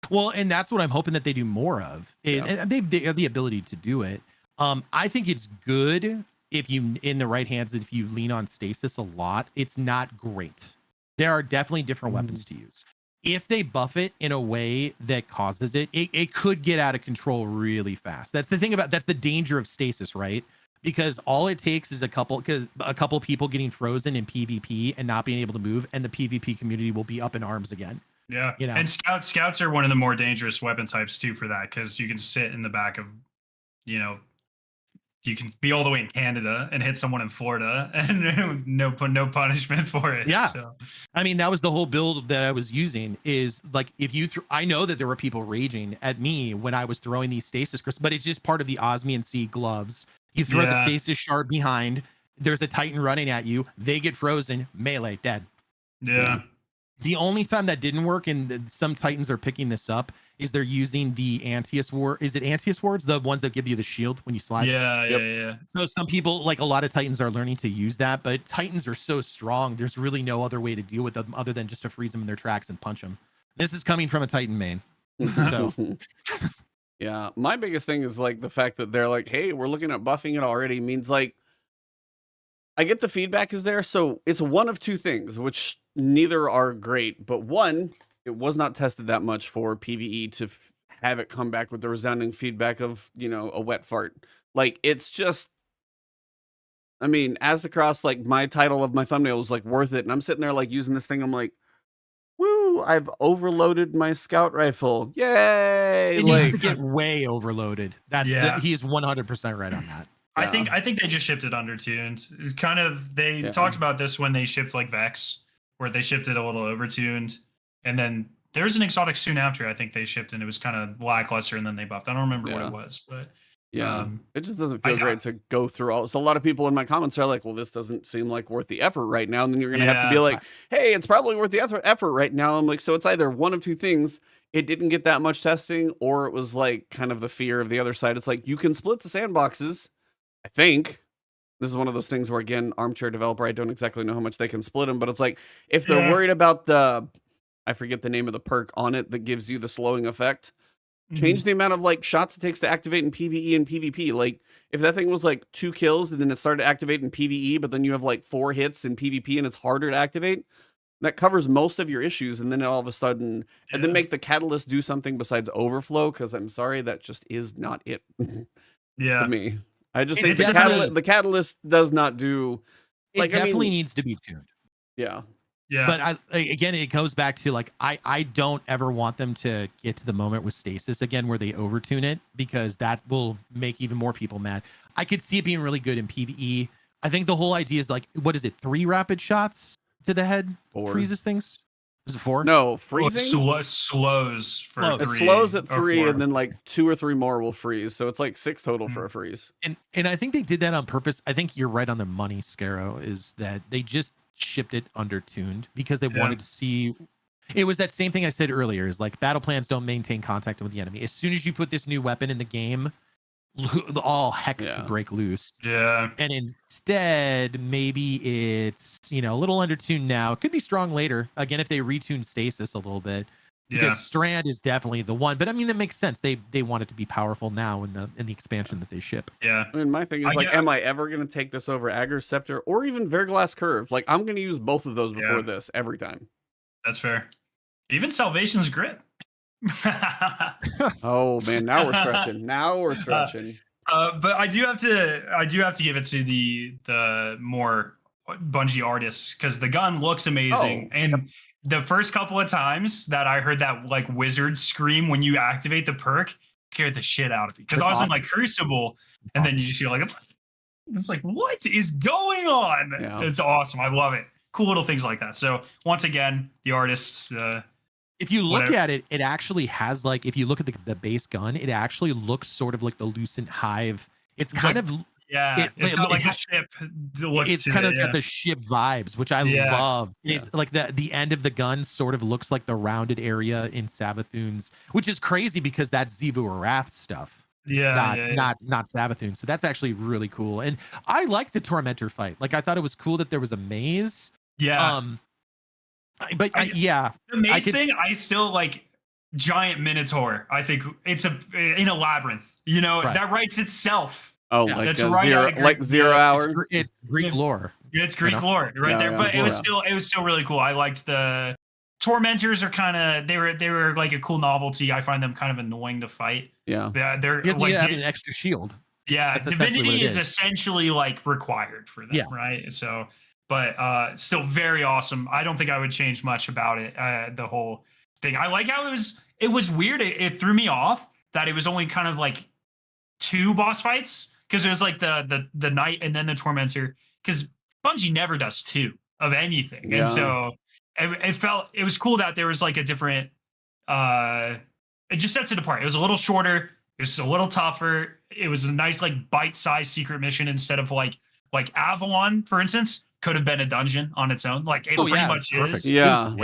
Well, and that's what I'm hoping that they do more of. And they have the ability to do it. I think it's good if you in the right hands, if you lean on Stasis a lot. It's not great. There are definitely different weapons to use. If they buff it in a way that causes it could get out of control really fast. That's the danger of Stasis, right? Because all it takes is a couple people getting frozen in PvP and not being able to move, and the PvP community will be up in arms again. Yeah, and scouts are one of the more dangerous weapon types too for that, because you can sit in the back of, you can be all the way in Canada and hit someone in Florida and no punishment for it. Yeah. So. I mean, that was the whole build that I was using, is like, if you I know that there were people raging at me when I was throwing these stasis crystals, but it's just part of the Osmian Sea gloves. You throw the stasis shard behind, there's a Titan running at you, they get frozen, melee, dead. Yeah. The only time that didn't work, and some Titans are picking this up, is they're using the Antius Ward. Is it Antius Wards? The ones that give you the shield when you slide? Yeah. So some people, like a lot of Titans, are learning to use that, but Titans are so strong, there's really no other way to deal with them other than just to freeze them in their tracks and punch them. This is coming from a Titan main. So... Yeah, my biggest thing is like the fact that they're like, hey, we're looking at buffing it already, means like, I get the feedback is there. So it's one of two things, which neither are great. But one, it was not tested that much for PvE to have it come back with the resounding feedback of, a wet fart. Like, it's just, I mean, as across, like, my title of my thumbnail was like worth it. And I'm sitting there like using this thing. I'm like, woo, I've overloaded my scout rifle. Yay! And like, you get way overloaded. He is 100% right on that. I think they just shipped it undertuned. It's kind of, they talked about this when they shipped like Vex, where they shipped it a little overtuned, and then there's an exotic soon after I think they shipped, and it was kind of lackluster, and then they buffed. I don't remember what it was, but it just doesn't feel great to go through all. So a lot of people in my comments are like, well, this doesn't seem like worth the effort right now. And then you're going to have to be like, hey, it's probably worth the effort right now. I'm like, so it's either one of two things. It didn't get that much testing, or it was like kind of the fear of the other side. It's like, you can split the sandboxes. I think this is one of those things where, again, armchair developer, I don't exactly know how much they can split them, but it's like, if they're worried about I forget the name of the perk on it that gives you the slowing effect, change the amount of like shots it takes to activate in PvE and PvP. Like, if that thing was like 2 kills and then it started to activate in PvE, but then you have like 4 hits in PvP and it's harder to activate, that covers most of your issues. And then all of a sudden, and then make the catalyst do something besides overflow. Cause I'm sorry, that just is not it. For me. I just think the catalyst does not do. It definitely needs to be tuned. Yeah. Yeah. But again, it goes back to like, I don't ever want them to get to the moment with Stasis again where they overtune it, because that will make even more people mad. I could see it being really good in PvE. I think the whole idea is like, what is it? 3 rapid shots to the head 4. freezes things. Is it 4? No, freezing. Slows for Slows. 3. It slows at 3, 4. and then like 2 or 3 more will freeze. So it's like 6 total for a freeze. And I think they did that on purpose. I think you're right on the money, Scarrow, is that they just shipped it undertuned because they wanted to see. It was that same thing I said earlier, is like battle plans don't maintain contact with the enemy. As soon as you put this new weapon in the game, all heck could break loose. Yeah. And instead, maybe it's, a little undertuned now. It could be strong later. Again, if they retune Stasis a little bit. Because Strand is definitely the one. But I mean, that makes sense. They want it to be powerful now in the expansion that they ship. Yeah. I mean, my thing is am I ever going to take this over Agar's Scepter or even Verglass Curve? Like, I'm going to use both of those before this every time. That's fair. Even Salvation's Grip. Oh man, now we're stretching. But I do have to give it to the more Bungie artists, because the gun looks amazing. And the first couple of times that I heard that like wizard scream when you activate the perk scared the shit out of me, because I was in like Crucible, and then you just hear like it's like, what is going on? Yeah. It's awesome. I love it. Cool little things like that. So once again, the artists. If you look at it, it actually has like, if you look at the base gun, it actually looks sort of like the Lucent Hive. It's kind of it's got like a ship. It's kind of got the ship vibes, which I love. Yeah. It's like the end of the gun sort of looks like the rounded area in Savathun's, which is crazy because that's Xivu Arath stuff. Not Savathun. So that's actually really cool. And I like the Tormentor fight. Like, I thought it was cool that there was a maze. Yeah. But the maze thing, I still like giant Minotaur. I think it's in a labyrinth. That writes itself. Oh, yeah, like that's right. 0 hour. It's Greek lore. It's Greek lore right there. But it was still really cool. I liked the Tormentors. Are kind of they were like a cool novelty. I find them kind of annoying to fight. Yeah, they're like have an extra shield. Yeah, Divinity is essentially like required for them. Yeah. Right. So. But still very awesome. I don't think I would change much about it. The whole thing. I like how it was weird. It threw me off that it was only kind of like 2 boss fights, because it was like the Knight and then the Tormentor. Because Bungie never does 2 of anything, and so it was cool that there was like a different. It just sets it apart. It was a little shorter. It was a little tougher. It was a nice like bite-sized secret mission instead of like Avalon, for instance. Could have been a dungeon on its own, like it pretty much is. Yeah.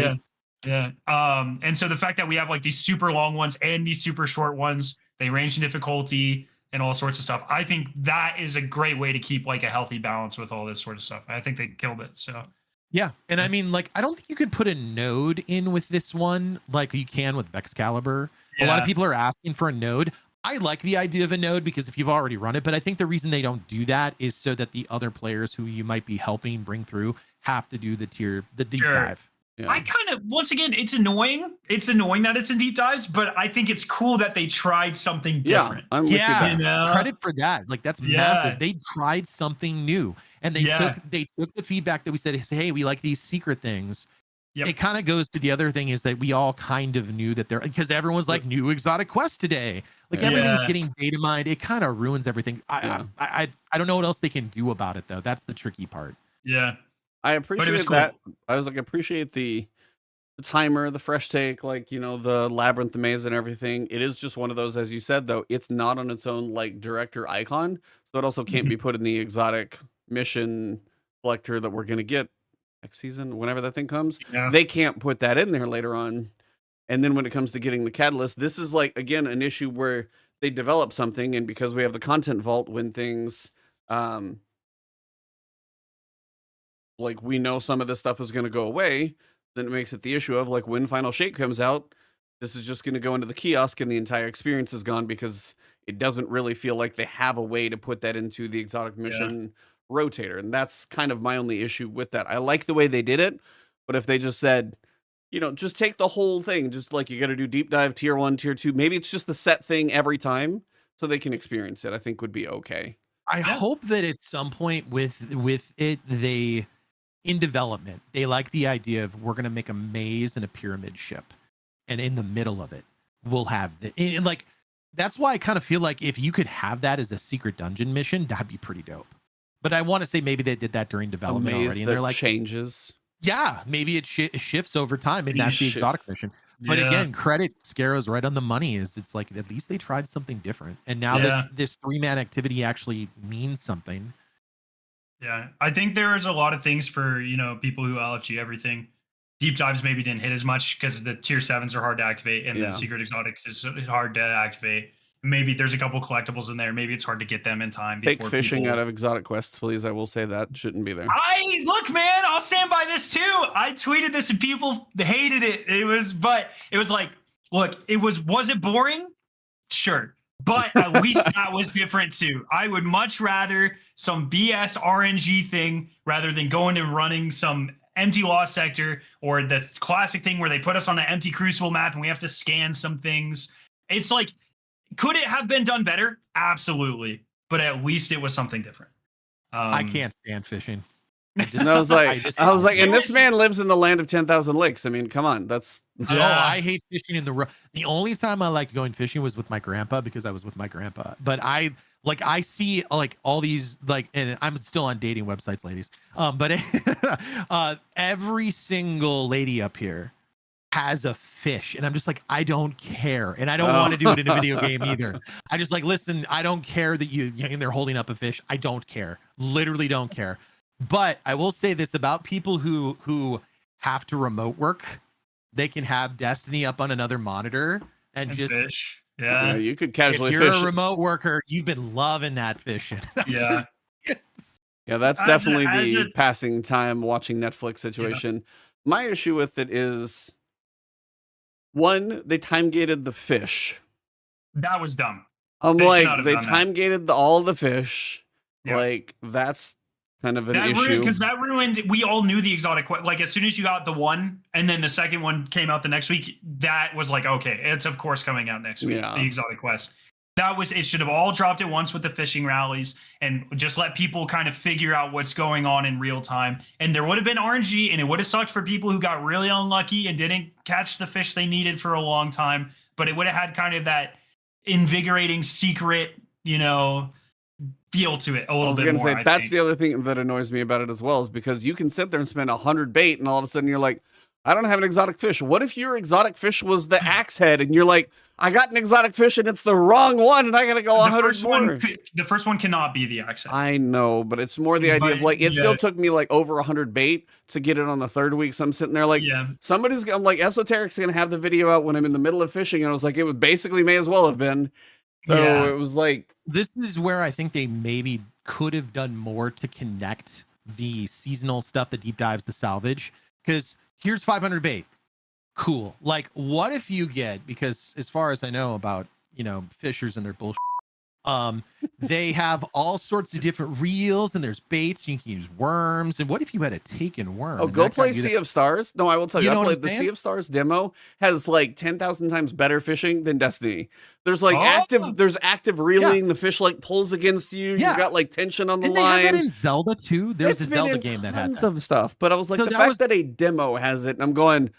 And so the fact that we have like these super long ones and these super short ones, they range in difficulty and all sorts of stuff. I think that is a great way to keep like a healthy balance with all this sort of stuff. I think they killed it. So yeah, and I mean, like, I don't think you could put a node in with this one like you can with Vexcalibur. A lot of people are asking for a node. I like the idea of a node because if you've already run it, but I think the reason they don't do that is so that the other players who you might be helping bring through have to do the deep dive. Yeah. I kind of, once again, it's annoying. It's annoying that it's in deep dives, but I think it's cool that they tried something different. I'm with you there. Credit for that. Like, that's massive. They tried something new, and they took the feedback that we said, hey, we like these secret things. It kind of goes to the other thing is that we all kind of knew that because everyone was like, new exotic quest today. Like, everything's getting data mined. It kind of ruins everything. I don't know what else they can do about it, though. That's the tricky part. Yeah. I appreciate that. I was like, appreciate the timer, the fresh take, like, the labyrinth, the maze and everything. It is just one of those, as you said, though, it's not on its own like director icon. So it also can't be put in the exotic mission collector that we're going to get next season, whenever that thing comes. They can't put that in there later on. And then when it comes to getting the catalyst, this is like, again, an issue where they develop something, and because we have the content vault, when things like we know some of this stuff is going to go away, then it makes it the issue of like when Final Shape comes out, this is just going to go into the kiosk and the entire experience is gone, because it doesn't really feel like they have a way to put that into the exotic mission rotator. And that's kind of my only issue with that. I like the way they did it, but if they just said, just take the whole thing, just like you got to do deep dive tier 1, tier 2, maybe it's just the set thing every time so they can experience it, I think would be okay. I hope that at some point with it, they, in development, they like the idea of we're going to make a maze and a pyramid ship, and in the middle of it we'll have like, that's why I kind of feel like if you could have that as a secret dungeon mission, that'd be pretty dope. But I want to say maybe they did that during development already, and they're like changes. Yeah, maybe it shifts over time, and that's the exotic mission. But again, credit Scarrow's right on the money. It's like at least they tried something different, and now this 3-man activity actually means something. Yeah, I think there's a lot of things for people who LFG everything. Deep dives maybe didn't hit as much because the tier 7s are hard to activate, and the secret exotic is hard to activate. Maybe there's a couple collectibles in there. Maybe it's hard to get them in time. Take fishing out of exotic quests, please. I will say that shouldn't be there. Look, man, I'll stand by this too. I tweeted this and people hated it. It was like, look, was it boring? Sure. But at least that was different too. I would much rather some BS RNG thing rather than going and running some empty lost sector or the classic thing where they put us on an empty crucible map and we have to scan some things. It's like, could it have been done better? Absolutely. But at least it was something different. I can't stand fishing. I was like, and this man lives in the land of 10,000 lakes. I mean, come on, that's. No, I hate fishing in the only time I liked going fishing was with my grandpa because I was with my grandpa. But I see like all these and I'm still on dating websites, ladies. But every single lady up here has a fish, and I'm just like, I don't care, and I don't want to do it in a video game either. I just like, listen, I don't care that they're holding up a fish. I don't care, literally don't care. But I will say this about people who have to remote work. They can have Destiny up on another monitor and just fish. Yeah, you could casually fish. If you're fish. a remote worker, you've been loving that fishing. Yeah, that's definitely the passing time watching Netflix situation. Yeah. My issue with it is, one, they time gated the fish. That was dumb. I'm like, they time gated all the fish. Yep. Like, that's kind of an issue. Because that ruined, we all knew the exotic, like as soon as you got the one and then the second one came out the next week, that was like, okay, it's of course coming out next week, the exotic quest. It should have all dropped at once with the fishing rallies and just let people kind of figure out what's going on in real time. And there would have been RNG, and it would have sucked for people who got really unlucky and didn't catch the fish they needed for a long time. But it would have had kind of that invigorating secret, feel to it a little bit more. That's the other thing that annoys me about it as well, is because you can sit there and spend 100 bait, and all of a sudden you're like, I don't have an exotic fish. What if your exotic fish was the axe head, and you're like, I got an exotic fish and it's the wrong one, and I gotta go 100 more. The first one cannot be the axe head. I know, but it's more the idea of like, it still took me like over 100 bait to get it on the third week. So I'm sitting there like, I'm like, Esoteric's gonna have the video out when I'm in the middle of fishing, and I was like, it would basically may as well have been. So it was like, this is where I think they maybe could have done more to connect the seasonal stuff, the deep dives, the salvage. Because here's 500 bait. Cool. Like, what if you get, because as far as I know about, fishers and their bullshit, they have all sorts of different reels, and there's baits. You can use worms. And what if you had a taken worm? Oh, go play Sea of Stars. No, I will tell you, I played the Sea of Stars demo. Has like 10,000 times better fishing than Destiny. There's like active reeling. The fish like pulls against you. You got like tension on the line. They have that in Zelda too. There's a Zelda game that had tons of stuff. But I was like, the fact that a demo has it, and I'm going,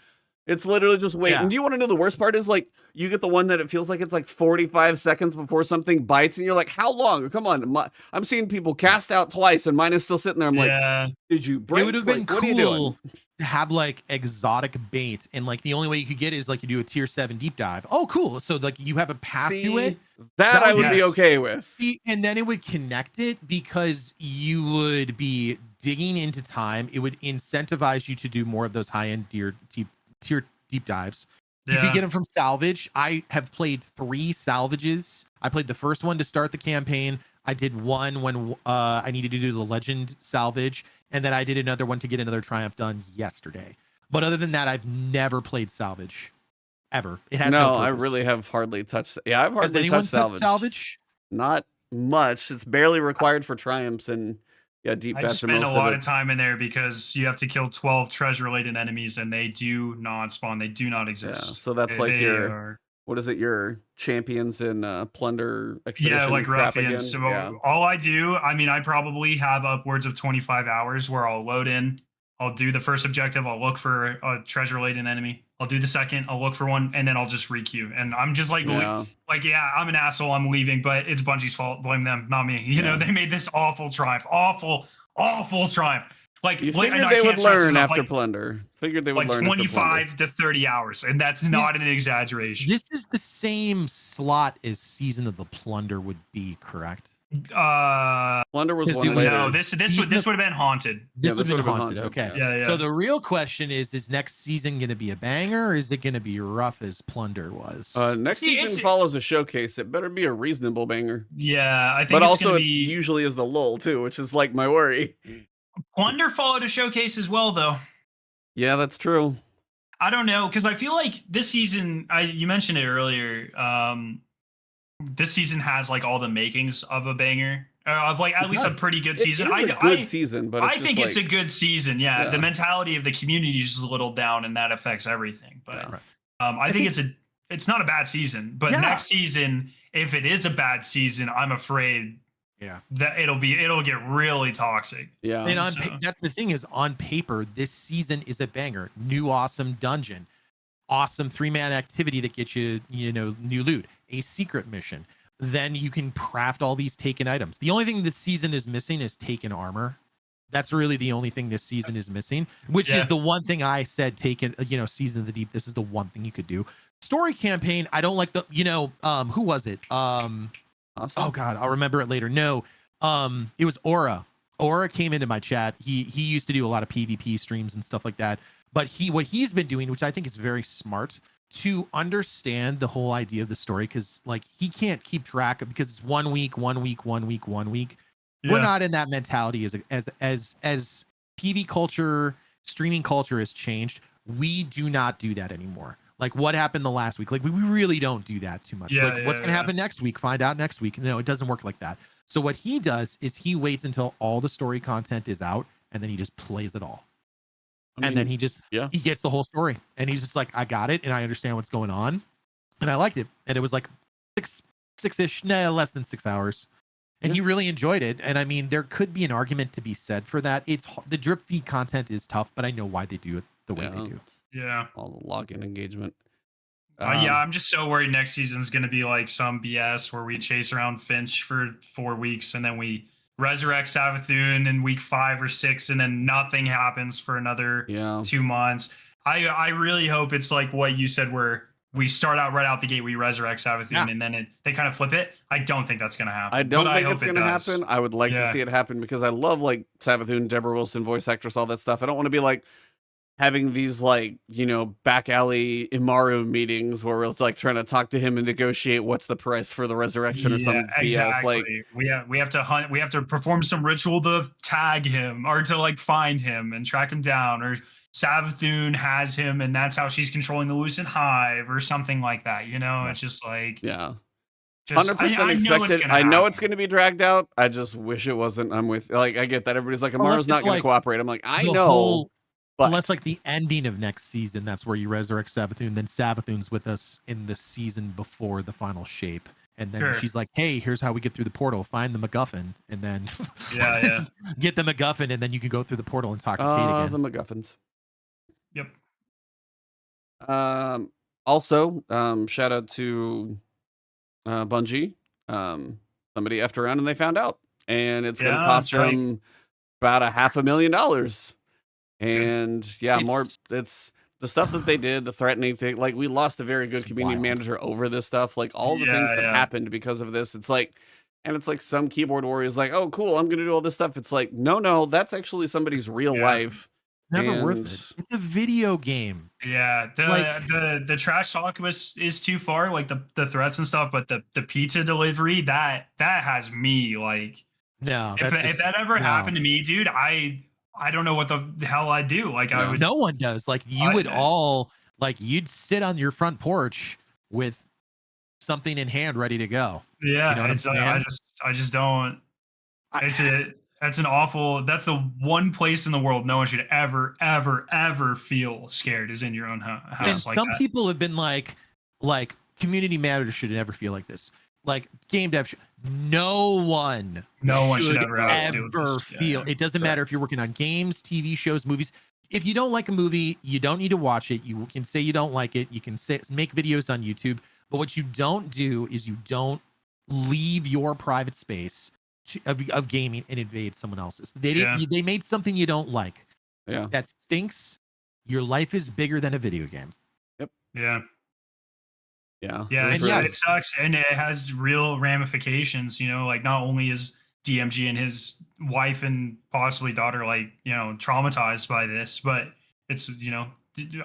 it's literally just wait. And do you want to know the worst part is, like, you get the one that it feels like it's like 45 seconds before something bites, and you're like, how long? Come on. I'm seeing people cast out twice, and mine is still sitting there. I'm like, did you break? It would have been cool to have like exotic bait, and like the only way you could get it is like you do a tier 7 deep dive. Oh, cool. So like you have a path to it. That I would be okay with. And then it would connect it because you would be digging into time. It would incentivize you to do more of those high-end tier deep dives. You could get them from salvage. I have played 3 salvages. I played the first one to start the campaign. I did one when I needed to do the legend salvage, and then I did another one to get another triumph done yesterday. But other than that, I've never played salvage ever. It has no I really have hardly touched. Yeah, I've hardly touched salvage. Not much. It's barely required for triumphs, and deep I spend a lot of time in there because you have to kill 12 treasure-laden enemies, and they do not spawn. They do not exist. Yeah, so that's like what is it? Your champions in plunder expedition? Yeah, like ruffians. So all I do, I probably have upwards of 25 hours where I'll load in. I'll do the first objective. I'll look for a treasure-laden enemy. I'll do the second, I'll look for one, and then I'll just requeue. And I'm just like, Yeah. yeah, I'm an asshole, I'm leaving, but it's Bungie's fault. Blame them, not me. You know, they made this awful triumph. Awful triumph. Like, You figured and I they can't would stress this learn enough, after like, Plunder. Figured they would learn after 25 to 30 hours, and that's not an exaggeration. This is the same slot as Season of the Plunder would be, correct? Plunder was one later. No, this would have been Haunted. This would have been Haunted. Haunted. Okay. Yeah. So the real question is next season going to be a banger, or is it going to be rough as Plunder was? Next season follows a showcase. It better be a reasonable banger. Yeah, I think. But it's also, gonna it usually is the lull too, which is like my worry. Plunder followed a showcase as well, though. Yeah, that's true. I don't know, because I feel like this season, you mentioned it earlier. This season has like all the makings of a banger, of like at least a pretty good season. It's a good season, but I think it's a good season. Yeah, the mentality of the community is just a little down, and that affects everything. But I think it's not a bad season. But next season, if it is a bad season, I'm afraid that it'll get really toxic. Yeah, and that's the thing is, on paper, this season is a banger. New awesome dungeon, awesome 3-man activity that gets you new loot, a secret mission. Then you can craft all these taken items. The only thing this season is missing is taken armor. That's really the only thing this season is missing, which is the one thing I said, taken, Season of the Deep. This is the one thing you could do. Story campaign, I don't like the, who was it? Awesome. Oh God, I'll remember it later. No, it was Aura. Aura came into my chat. He used to do a lot of PvP streams and stuff like that. But what he's been doing, which I think is very smart, to understand the whole idea of the story, because like he can't keep track of, because it's 1 week. We're not in that mentality as PV culture, streaming culture has changed. We do not do that anymore. Like what happened the last week? Like we really don't do that too much. What's gonna happen next week? Find out next week. No, it doesn't work like that. So what he does is he waits until all the story content is out, and then he just plays it all. And then he just he gets the whole story, and he's just like, I got it, and I understand what's going on, and I liked it. And it was like six-ish, less than 6 hours, and he really enjoyed it. And I mean, there could be an argument to be said for that. It's the drip feed content is tough, but I know why they do it the way they do. Yeah, all the login engagement. I'm just so worried next season's going to be like some BS where we chase around Finch for 4 weeks, and then we resurrect Savathun in week 5 or 6, and then nothing happens for another 2 months. I really hope it's like what you said, where we start out right out the gate, we resurrect Savathun, and then they kind of flip it. I don't think that's going to happen. I don't think it's going to happen. I would like to see it happen, because I love like Savathun, Deborah Wilson, voice actress, all that stuff. I don't want to be like having these like, back alley Imaru meetings where we're like trying to talk to him and negotiate what's the price for the resurrection or some BS. Like we have to hunt, we have to perform some ritual to tag him or to like find him and track him down, or Savathun has him and that's how she's controlling the Lucent Hive or something like that. It's just like 100% expected. I know it's going to be dragged out. I just wish it wasn't. I'm with, like, I get that everybody's like, Amaru's not going to cooperate. I'm like, I know. But unless like the ending of next season, that's where you resurrect Savathun. Then Savathun's with us in the season before the final shape. And then she's like, hey, here's how we get through the portal. Find the MacGuffin. And then get the MacGuffin. And then you can go through the portal and talk to Kate again. The MacGuffins. Yep. Also, shout out to Bungie. Somebody effed around and they found out. And it's going to cost them about $500,000. And it's the stuff that they did, the threatening thing. Like, we lost a very good community manager over this stuff. Like, all the things that happened because of this. It's like some keyboard warrior is like, oh, cool, I'm gonna do all this stuff. It's like, no, that's actually somebody's real life. Never worth it. It's a video game. Yeah, the trash talk is too far, like the threats and stuff. But the pizza delivery, that has me like, no. If that ever happened to me, dude, I don't know what the hell I'd do. Like, no one does. Like, you would all, like, you'd sit on your front porch with something in hand ready to go. Yeah, I just don't. That's the one place in the world no one should ever feel scared is in your own house. And like some that. people have been like community managers should never feel like this. Like, game dev, no one should ever feel. It doesn't matter if you're working on games, TV shows, movies. if you don't like a movie, you don't need to watch it. You can say you don't like it. You can say make videos on YouTube. But what you don't do is you don't leave your private space of gaming and invade someone else's. They made something you don't like. Yeah. That stinks. Your life is bigger than a video game. Yep. Yeah. Yeah. Yeah. It sucks. And it has real ramifications, you know, like not only is DMG and his wife and possibly daughter, like, you know, traumatized by this, but it's, you know,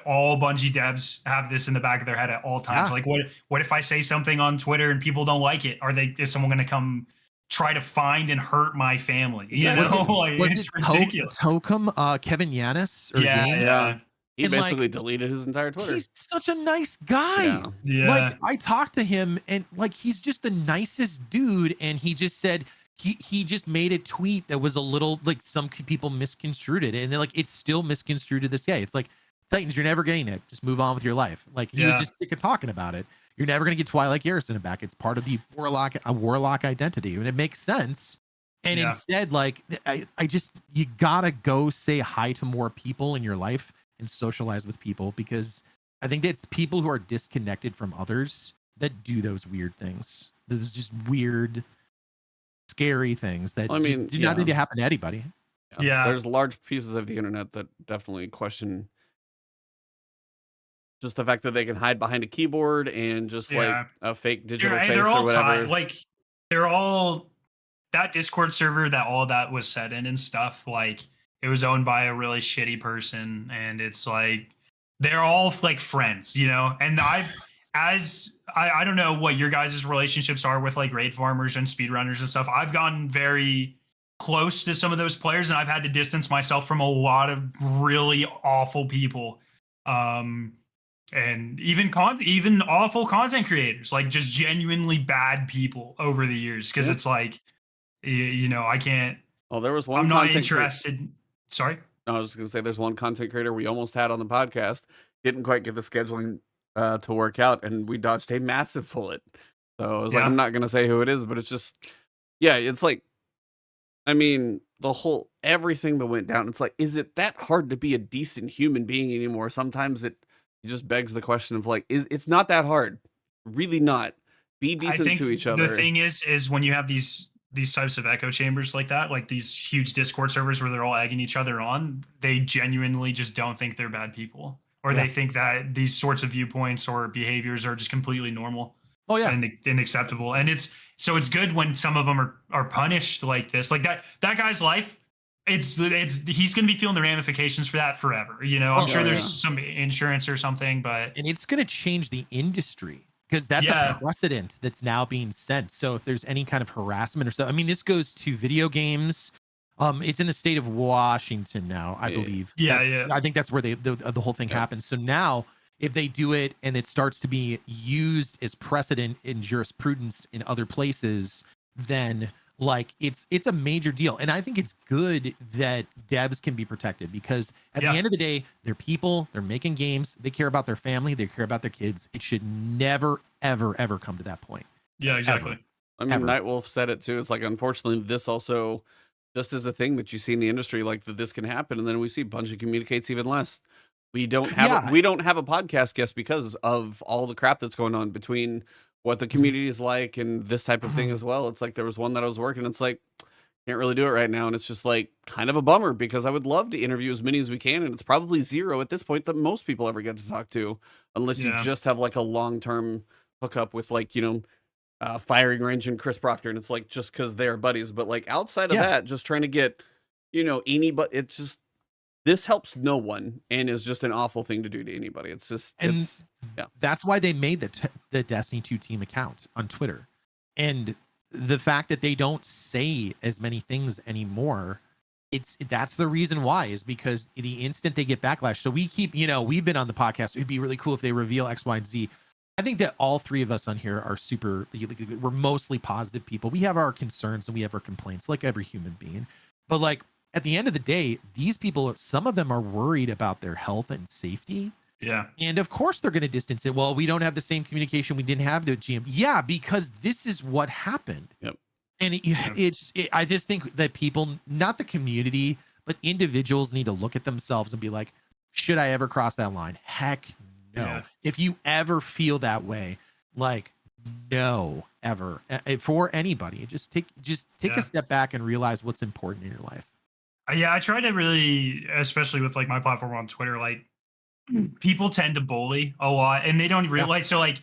all Bungie devs have this in the back of their head at all times. Like, what if I say something on Twitter and people don't like it? Is someone going to come try to find and hurt my family? You know, it's ridiculous. Tokum, Kevin Yanis? Yeah. He basically deleted his entire Twitter. He's such a nice guy. Yeah. Like, I talked to him and like he's just the nicest dude. And he just said he just made a tweet that was a little like some people misconstrued it, and they're like it's still misconstrued to this day. It's like, Titans, you're never getting it. Just move on with your life. Like he was just sick of talking about it. You're never gonna get Twilight Garrison back. It's part of the warlock identity, and it makes sense. And instead, like I just you gotta go say hi to more people in your life and socialize with people, because I think it's people who are disconnected from others that do those weird things. Those just weird, scary things that do not need to happen to anybody. Yeah. There's large pieces of the internet that definitely question just the fact that they can hide behind a keyboard and just like a fake digital face they're all or whatever. Like they're all that Discord server that all that was set in and stuff. Like it was owned by a really shitty person, and it's like they're all like friends, you know. And I don't know what your guys' relationships are with like raid farmers and speedrunners and stuff. I've gotten very close to some of those players, and I've had to distance myself from a lot of really awful people. And even awful content creators, like just genuinely bad people over the years, because it's like, you know, I can't. Oh, there was one. I'm not interested. Sorry. No, I was just gonna say there's one content creator we almost had on the podcast. Didn't quite get the scheduling to work out, and we dodged a massive bullet. So I was like, I'm not gonna say who it is, but it's just, it's like, I mean, everything that went down. It's like, is it that hard to be a decent human being anymore? Sometimes it just begs the question of like, it's not that hard, really not. Be decent to each other. The thing is when you have these types of echo chambers like that, like these huge Discord servers where they're all egging each other on, they genuinely just don't think they're bad people, or they think that these sorts of viewpoints or behaviors are just completely normal. Oh yeah, and acceptable. And it's good when some of them are punished like this, like that guy's life. He's going to be feeling the ramifications for that forever. You know, I'm sure there's some insurance or something, and it's going to change the industry, because that's a precedent that's now being set. So if there's any kind of harassment or so, I mean, this goes to video games. It's in the state of Washington now, I believe. I think that's where the whole thing happens. So now, if they do it and it starts to be used as precedent in jurisprudence in other places, then like it's a major deal. And I think it's good that devs can be protected, because at the end of the day, they're people, they're making games, they care about their family, they care about their kids. It should never, ever, ever come to that point. Yeah, exactly. Ever. I mean, Nightwolf said it too. It's like, unfortunately, this also just is a thing that you see in the industry, like that this can happen. And then we see Bungie communicates even less. We don't have we don't have a podcast guest because of all the crap that's going on between what the community is like and this type of thing as well. It's like there was one that I was working. It's like, can't really do it right now. And it's just like kind of a bummer, because I would love to interview as many as we can. And it's probably zero at this point that most people ever get to talk to, unless you just have like a long-term hookup with like, Firing Range and Chris Proctor. And it's like, just because they're buddies, but like outside of that, just trying to get, anybody, it's just, this helps no one and is just an awful thing to do to anybody. It's just, that's why they made the Destiny 2 team account on Twitter. And the fact that they don't say as many things anymore, that's the reason why, is because the instant they get backlash. So we keep, we've been on the podcast. It'd be really cool if they reveal X, Y, and Z. I think that all three of us on here are we're mostly positive people. We have our concerns and we have our complaints, like every human being. But like, at the end of the day, these people, some of them are worried about their health and safety. Yeah. And of course they're going to distance it. Well, we don't have the same communication we didn't have to GM. Yeah, because this is what happened. Yep. And I just think that people, not the community, but individuals need to look at themselves and be like, should I ever cross that line? Heck no. Yeah. If you ever feel that way, like, no, ever, for anybody, just take a step back and realize what's important in your life. Yeah, I try to really, especially with like my platform on Twitter, like people tend to bully a lot and they don't realize. So like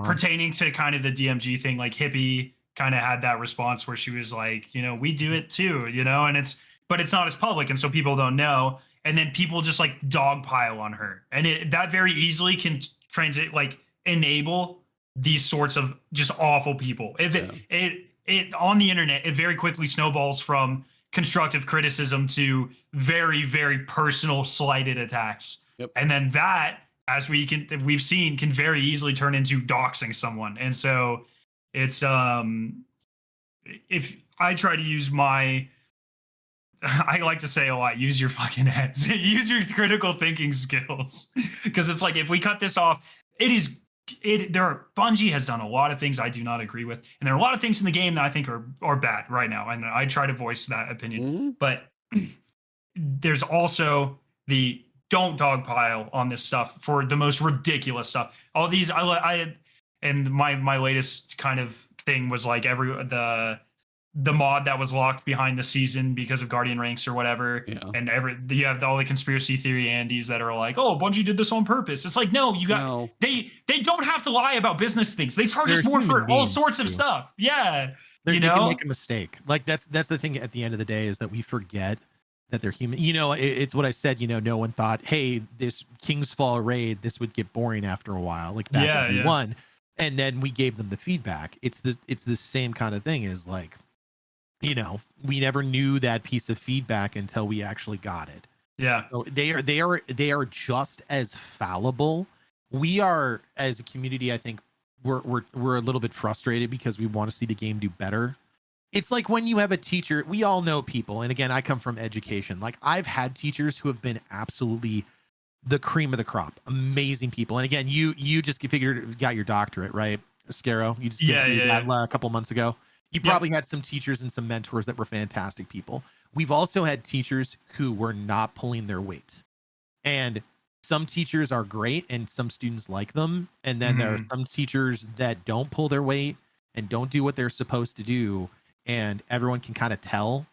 pertaining to kind of the DMG thing, like Hippie kind of had that response where she was like, you know, we do it too, you know, and but it's not as public. And so people don't know. And then people just like dogpile on her. And that very easily can like enable these sorts of just awful people. If it on the internet, it very quickly snowballs from constructive criticism to very, very personal slighted attacks. Yep. And then that, as we've seen, can very easily turn into doxing someone. And so it's if I try to use I like to say a lot, use your fucking heads, use your critical thinking skills. Because it's like, if we cut this off, Bungie has done a lot of things I do not agree with. And there are a lot of things in the game that I think are bad right now. And I try to voice that opinion. But there's also the don't dogpile on this stuff for the most ridiculous stuff. All these, and my latest kind of thing was like the mod that was locked behind the season because of Guardian ranks or whatever. Yeah. And you have all the conspiracy theory Andes that are like, oh, Bungie did this on purpose. It's like, no, they don't have to lie about business things. They charge us more for all sorts of stuff. Yeah. They can make a mistake. Like that's the thing at the end of the day, is that we forget that they're human. You know, it's what I said, you know, no one thought, hey, this King's Fall raid, this would get boring after a while, like back in V1. And then we gave them the feedback. It's the same kind of thing, is like, you know, we never knew that piece of feedback until we actually got it. Yeah. So they are just as fallible. We are, as a community, I think we're a little bit frustrated because we want to see the game do better. It's like when you have a teacher, we all know people. And again, I come from education. Like, I've had teachers who have been absolutely the cream of the crop, amazing people. And again, you just got your doctorate, right, Scaro? You just that a couple months ago. You probably had some teachers and some mentors that were fantastic people. We've also had teachers who were not pulling their weight. And some teachers are great and some students like them. And then there are some teachers that don't pull their weight and don't do what they're supposed to do. And everyone can kind of tell.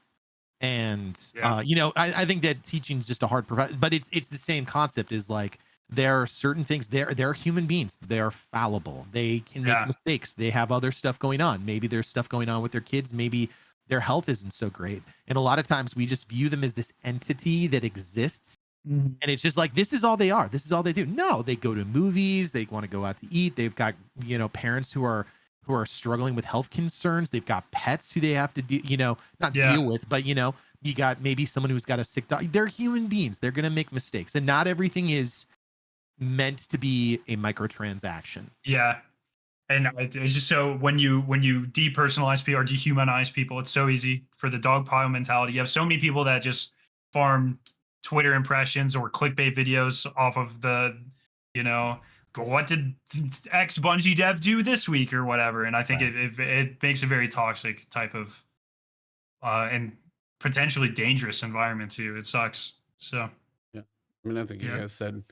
And, you know, I think that teaching is just a hard profession, but it's the same concept. Is like, there are certain things, they're human beings. They're fallible. They can make mistakes. They have other stuff going on. Maybe there's stuff going on with their kids. Maybe their health isn't so great. And a lot of times we just view them as this entity that exists. And it's just like, this is all they are. This is all they do. No, they go to movies. They want to go out to eat. They've got, you know, parents who are struggling with health concerns. They've got pets who they have to deal with, but you know, you got maybe someone who's got a sick dog. They're human beings. They're going to make mistakes, and not everything is meant to be a microtransaction. Yeah. And it's just, so when you depersonalize people or dehumanize people, it's so easy for the dogpile mentality. You have so many people that just farm Twitter impressions or clickbait videos off of the, you know, what did X Bungie dev do this week or whatever. And I think it makes a very toxic type of and potentially dangerous environment too. It sucks. So yeah, I mean, I think you guys said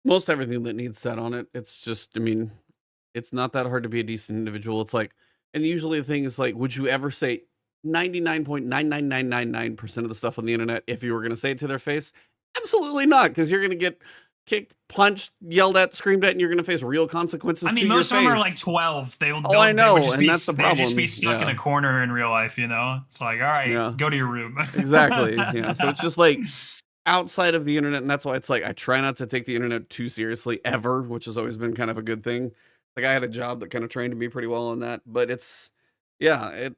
most everything that needs said on it. It's just, I mean, it's not that hard to be a decent individual. It's like, and usually the thing is like, would you ever say 99.99999% of the stuff on the internet if you were going to say it to their face? Absolutely not, because you're going to get kicked, punched, yelled at, screamed at, and you're going to face real consequences. I mean, most of them are like 12. I know, and that's the problem. They'd just be stuck in a corner in real life, you know? It's like, all right, go to your room. Exactly. Yeah. So it's just like outside of the internet, and that's why it's like I try not to take the internet too seriously ever, which has always been kind of a good thing. Like, I had a job that kind of trained me pretty well on that, but it's, as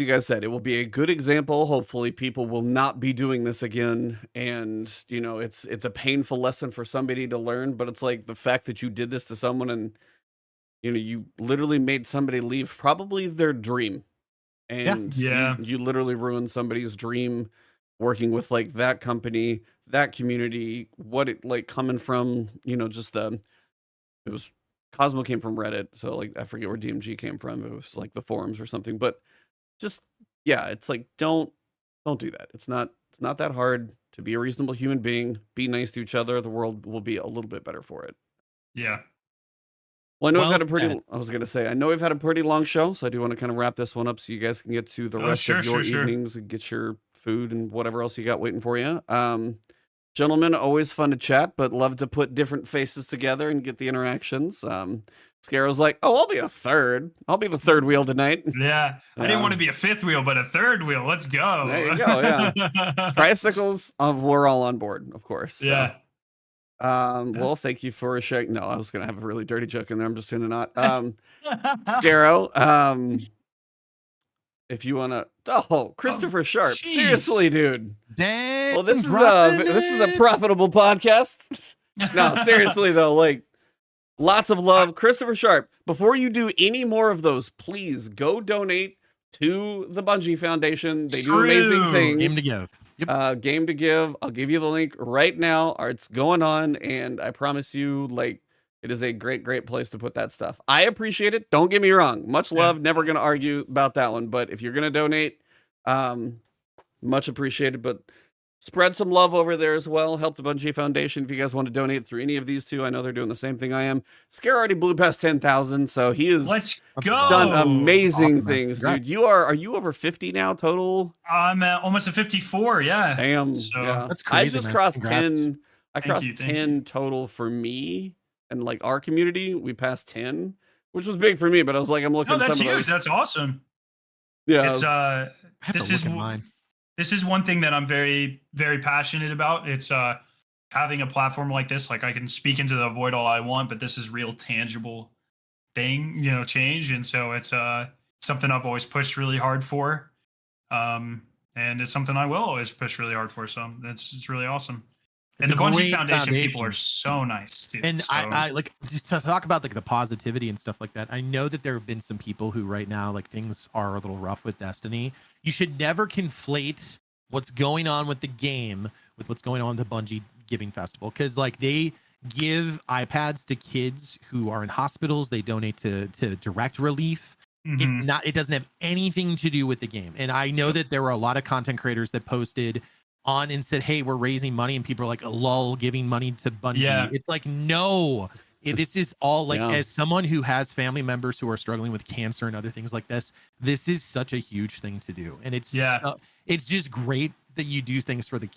you guys said, it will be a good example. Hopefully people will not be doing this again. And, you know, it's a painful lesson for somebody to learn, but it's like the fact that you did this to someone and, you know, you literally made somebody leave probably their dream. And you literally ruined somebody's dream working with like that company, that community, what it like coming from, you know, just it was Cosmo came from Reddit. So like, I forget where DMG came from. It was like the forums or something, but just yeah, it's like don't do that. It's not that hard to be a reasonable human being. Be nice to each other. The world will be a little bit better for it. Yeah. Well, I know Well we've had a pretty. said. I was gonna say I know we've had a pretty long show, so I do want to kind of wrap this one up so you guys can get to the rest of your evenings and get your food and whatever else you got waiting for you. Gentlemen, always fun to chat, but love to put different faces together and get the interactions. Scaro's like, oh, I'll be a third. I'll be the third wheel tonight. Yeah. I didn't want to be a fifth wheel, but a third wheel. Let's go. There you go. Yeah. Tricycles, we're all on board, of course. So. Yeah. Well, thank you for sharing. No, I was gonna have a really dirty joke in there. I'm just gonna not. Scaro, if you wanna. Oh, Christopher Sharp. Geez. Seriously, dude. Dang. Well, this is a profitable podcast. No, seriously though, like lots of love, Christopher Sharp. Before you do any more of those, please go donate to the Bungie Foundation. They do amazing things. Game to give. Yep. Game to give. I'll give you the link right now. It's going on, and I promise you, like, it is a great, great place to put that stuff. I appreciate it. Don't get me wrong. Much love. Never going to argue about that one. But if you're going to donate, much appreciated. But spread some love over there as well. Help the Bungie Foundation if you guys want to donate through any of these two. I know they're doing the same thing I am. Scare already blew past 10,000, so he has done amazing things, dude. Are you over 50 now total? I'm at almost at 54. Yeah. Damn. So, yeah. That's crazy. I just crossed 10. I crossed Thank 10 total for me and like our community. We passed 10, which was big for me. But I was like, I'm looking. No, that's some huge. of those. That's awesome. Yeah. It's this is one thing that I'm very, very passionate about. It's having a platform like this. Like I can speak into the void all I want, but this is real tangible thing, change. And so it's something I've always pushed really hard for. And it's something I will always push really hard for. So it's really awesome. And the Bungie Foundation people are so nice too. And I like just to talk about like the positivity and stuff like that. I know that there have been some people who right now like things are a little rough with Destiny. You should never conflate what's going on with the game with what's going on with the Bungie Giving Festival, because like they give iPads to kids who are in hospitals. They donate to direct relief. Mm-hmm. It doesn't have anything to do with the game. And I know that there were a lot of content creators that posted on and said, hey, we're raising money, and people are like, lol, giving money to Bungie. Yeah. It's like, no, this is all like, as someone who has family members who are struggling with cancer and other things like this is such a huge thing to do. And it's just great that you do things for the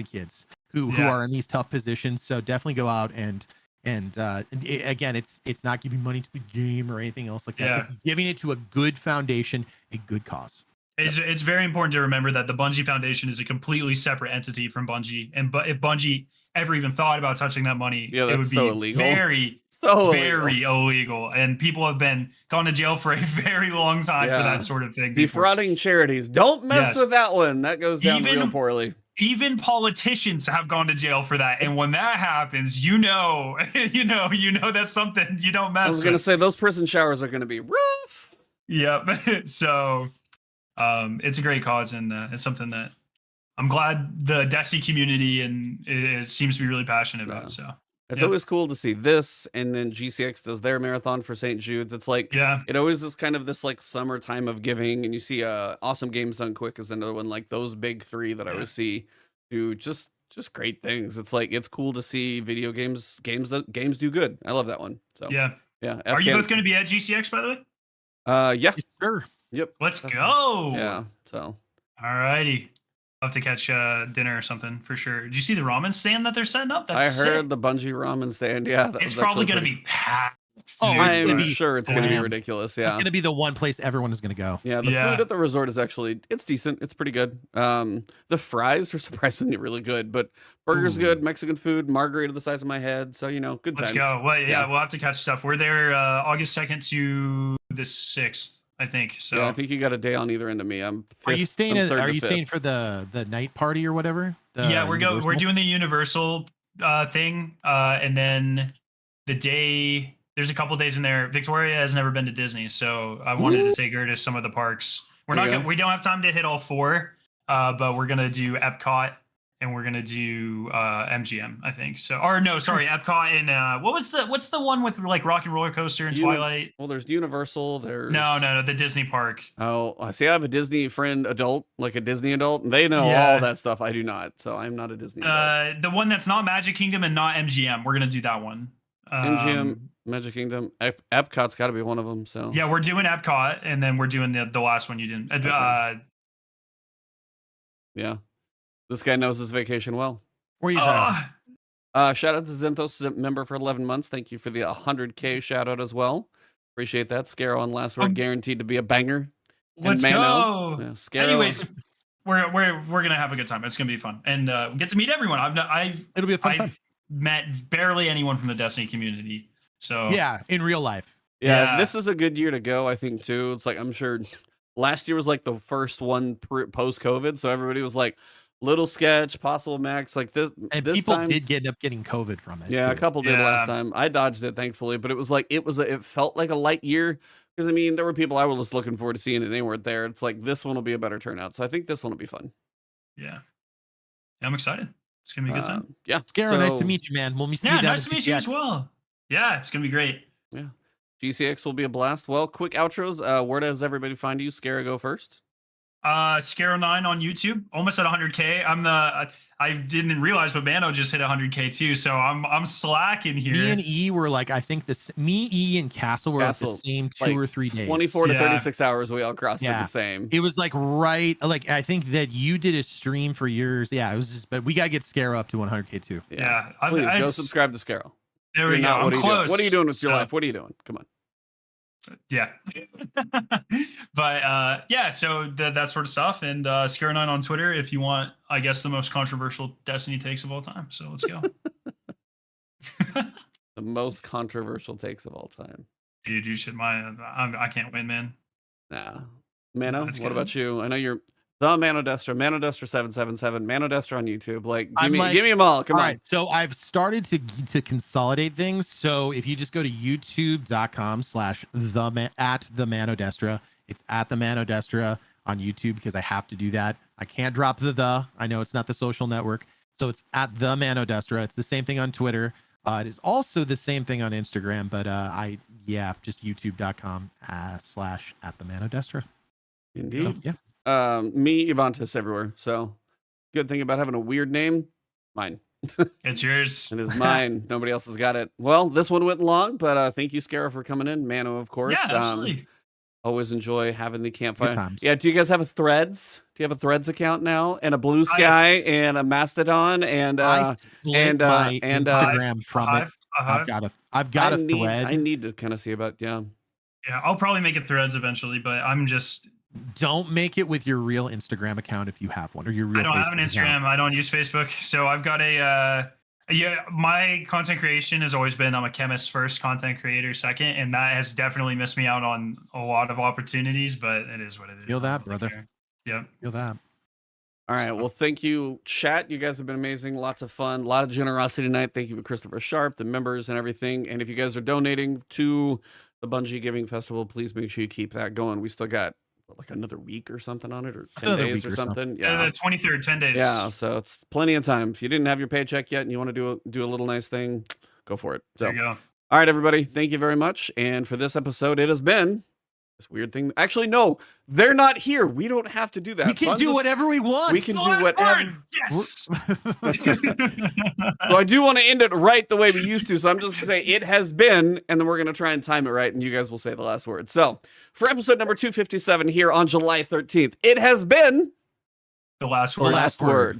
kids who are in these tough positions. So definitely go out and again, it's not giving money to the game or anything else like that. Yeah. It's giving it to a good foundation, a good cause. It's very important to remember that the Bungie Foundation is a completely separate entity from Bungie. And if Bungie ever even thought about touching that money, it would be illegal. very illegal. And people have been gone to jail for a very long time for that sort of thing. Defrauding charities. Don't mess with that one. That goes down real poorly. Even politicians have gone to jail for that. And when that happens, you know that's something you don't mess with. I was going to say those prison showers are going to be rough. Yep. So it's a great cause, and it's something that I'm glad the Destiny community and it seems to be really passionate about. So it's always cool to see this, and then GCX does their marathon for St. Jude's. It's like it always is kind of this like summertime of giving, and you see Awesome Games Done Quick is another one. Like those big three that I always see do just great things. It's like it's cool to see video games do good. I love that one. So yeah. Are you both going to be at GCX, by the way? Yeah. Yes, sir. Yep. Let's go. Yeah. So. All righty. I'll have to catch dinner or something for sure. Did you see the ramen stand that they're setting up? I heard the Bungie ramen stand. Yeah. It's probably going to be packed. I'm sure it's going to be ridiculous. Yeah. It's going to be the one place everyone is going to go. Yeah. The food at the resort is it's decent. It's pretty good. The fries are surprisingly really good, but burger's good. Mexican food, margarita the size of my head. So, good times. Let's go. Well, we'll have to catch stuff. We're there August 2nd to the 6th. I think so. Yeah, I think you got a day on either end of me. Are you staying for the night party or whatever? We're doing the Universal thing, and then the day there's a couple days in there. Victoria has never been to Disney, so I wanted to take her to some of the parks. We don't have time to hit all four, but we're gonna do Epcot and we're gonna do MGM, I think. So, or no, sorry, Epcot and what's the one with like Rocky Roller Coaster and Twilight? Well, there's Universal. There's no, the Disney park. Oh, I see. I have a Disney friend, adult, like a Disney adult, and they know all that stuff. I do not, so I'm not a Disney adult. The one that's not Magic Kingdom and not MGM. We're gonna do that one. MGM, Magic Kingdom, Epcot's got to be one of them. So yeah, we're doing Epcot, and then we're doing the last one you didn't. Okay. Yeah, this guy knows his vacation well. Where are you talking? Shout out to Zenthos, member for 11 months. Thank you for the 100K shout out as well. Appreciate that. Scaro on last word, guaranteed to be a banger. Let's Mano, go. Yeah, Scaro. Anyways, we're gonna have a good time. It's gonna be fun, and get to meet everyone. It'll be a fun time. Met barely anyone from the Destiny community. So yeah, in real life. Yeah, this is a good year to go, I think, too. It's like, I'm sure last year was like the first one post-COVID, so everybody was like, little sketch, possible max, like this. And this people time, did end up getting COVID from it. Yeah, too. a couple did last time. I dodged it, thankfully, but it was like, it felt like a light year. Because, I mean, there were people I was looking forward to seeing and they weren't there. It's like, this one will be a better turnout. So I think this one will be fun. Yeah, I'm excited. It's going to be a good time. Yeah. Scaro, nice to meet you, man. We'll see you down nice to meet you as well. Yeah, it's going to be great. Yeah. GCX will be a blast. Well, quick outros. Where does everybody find you? Scaro, go first. Scaro9 on YouTube, almost at 100K. I didn't realize, but Mano just hit 100K too, so I'm slacking here. Me and E were like, I think E and Castle were at the same 2 or 3 days. 24 to 36 hours, we all crossed the same. It was like I think that you did a stream for yours. Yeah, it was just, but we gotta get Scaro up to 100K too. Yeah. Please go subscribe to Scaro. There we go. I'm close. What are you doing with your life? What are you doing? Come on. Yeah. But yeah, so that sort of stuff. And Scaro9 on Twitter if you want, I guess, the most controversial Destiny takes of all time. So let's go. The most controversial takes of all time. Dude, you should I can't win, man. Nah. Mano, what about you? I know you're the Manodestra, Manodestra777, Manodestra on YouTube. Like, give me them all. Come on. Right, so I've started to consolidate things. So if you just go to youtube.com/@themanodestra, it's at the Manodestra on YouTube because I have to do that. I can't drop the. I know it's not the social network. So it's at the Manodestra. It's the same thing on Twitter. It is also the same thing on Instagram, but just youtube.com/@themanodestra. Indeed. So, yeah. Me, Ebontis everywhere. So good thing about having a weird name, mine. It's yours. It is mine. Nobody else has got it. Well, this one went long, but thank you, Scaro, for coming in. Mano, of course. Yeah, absolutely. Always enjoy having the campfire. Good times. Yeah. Do you guys have a Threads? Do you have a Threads account now? And a Blue Sky and a Mastodon and my Instagram from it. I've got a thread. I need to kind of see about Yeah, I'll probably make it Threads eventually, but I'm just. Don't make it with your real Instagram account if you have one, or your real. I don't have an Instagram. Account. I don't use Facebook, so I've got my content creation has always been I'm a chemist first, content creator second, and that has definitely missed me out on a lot of opportunities. But it is what it is. Feel that, brother. Yep. Feel that. All right. Well, thank you, chat. You guys have been amazing. Lots of fun. A lot of generosity tonight. Thank you to Christopher Sharp, the members, and everything. And if you guys are donating to the Bungie Giving Festival, please make sure you keep that going. We still got like another week or something on it, or 10 days or something. Yeah, the 23rd, 10 days. Yeah, so it's plenty of time. If you didn't have your paycheck yet and you want to do a little nice thing, go for it. So, there you go. All right, everybody, thank you very much. And for this episode, it has been this weird thing. Actually, no, they're not here. We don't have to do that. We can do whatever we want. We can do whatever. Yes. So I do want to end it right the way we used to. So I'm just going to say it has been, and then we're going to try and time it right, and you guys will say the last word. So for episode number 257 here on July 13th, it has been the last word. The last word.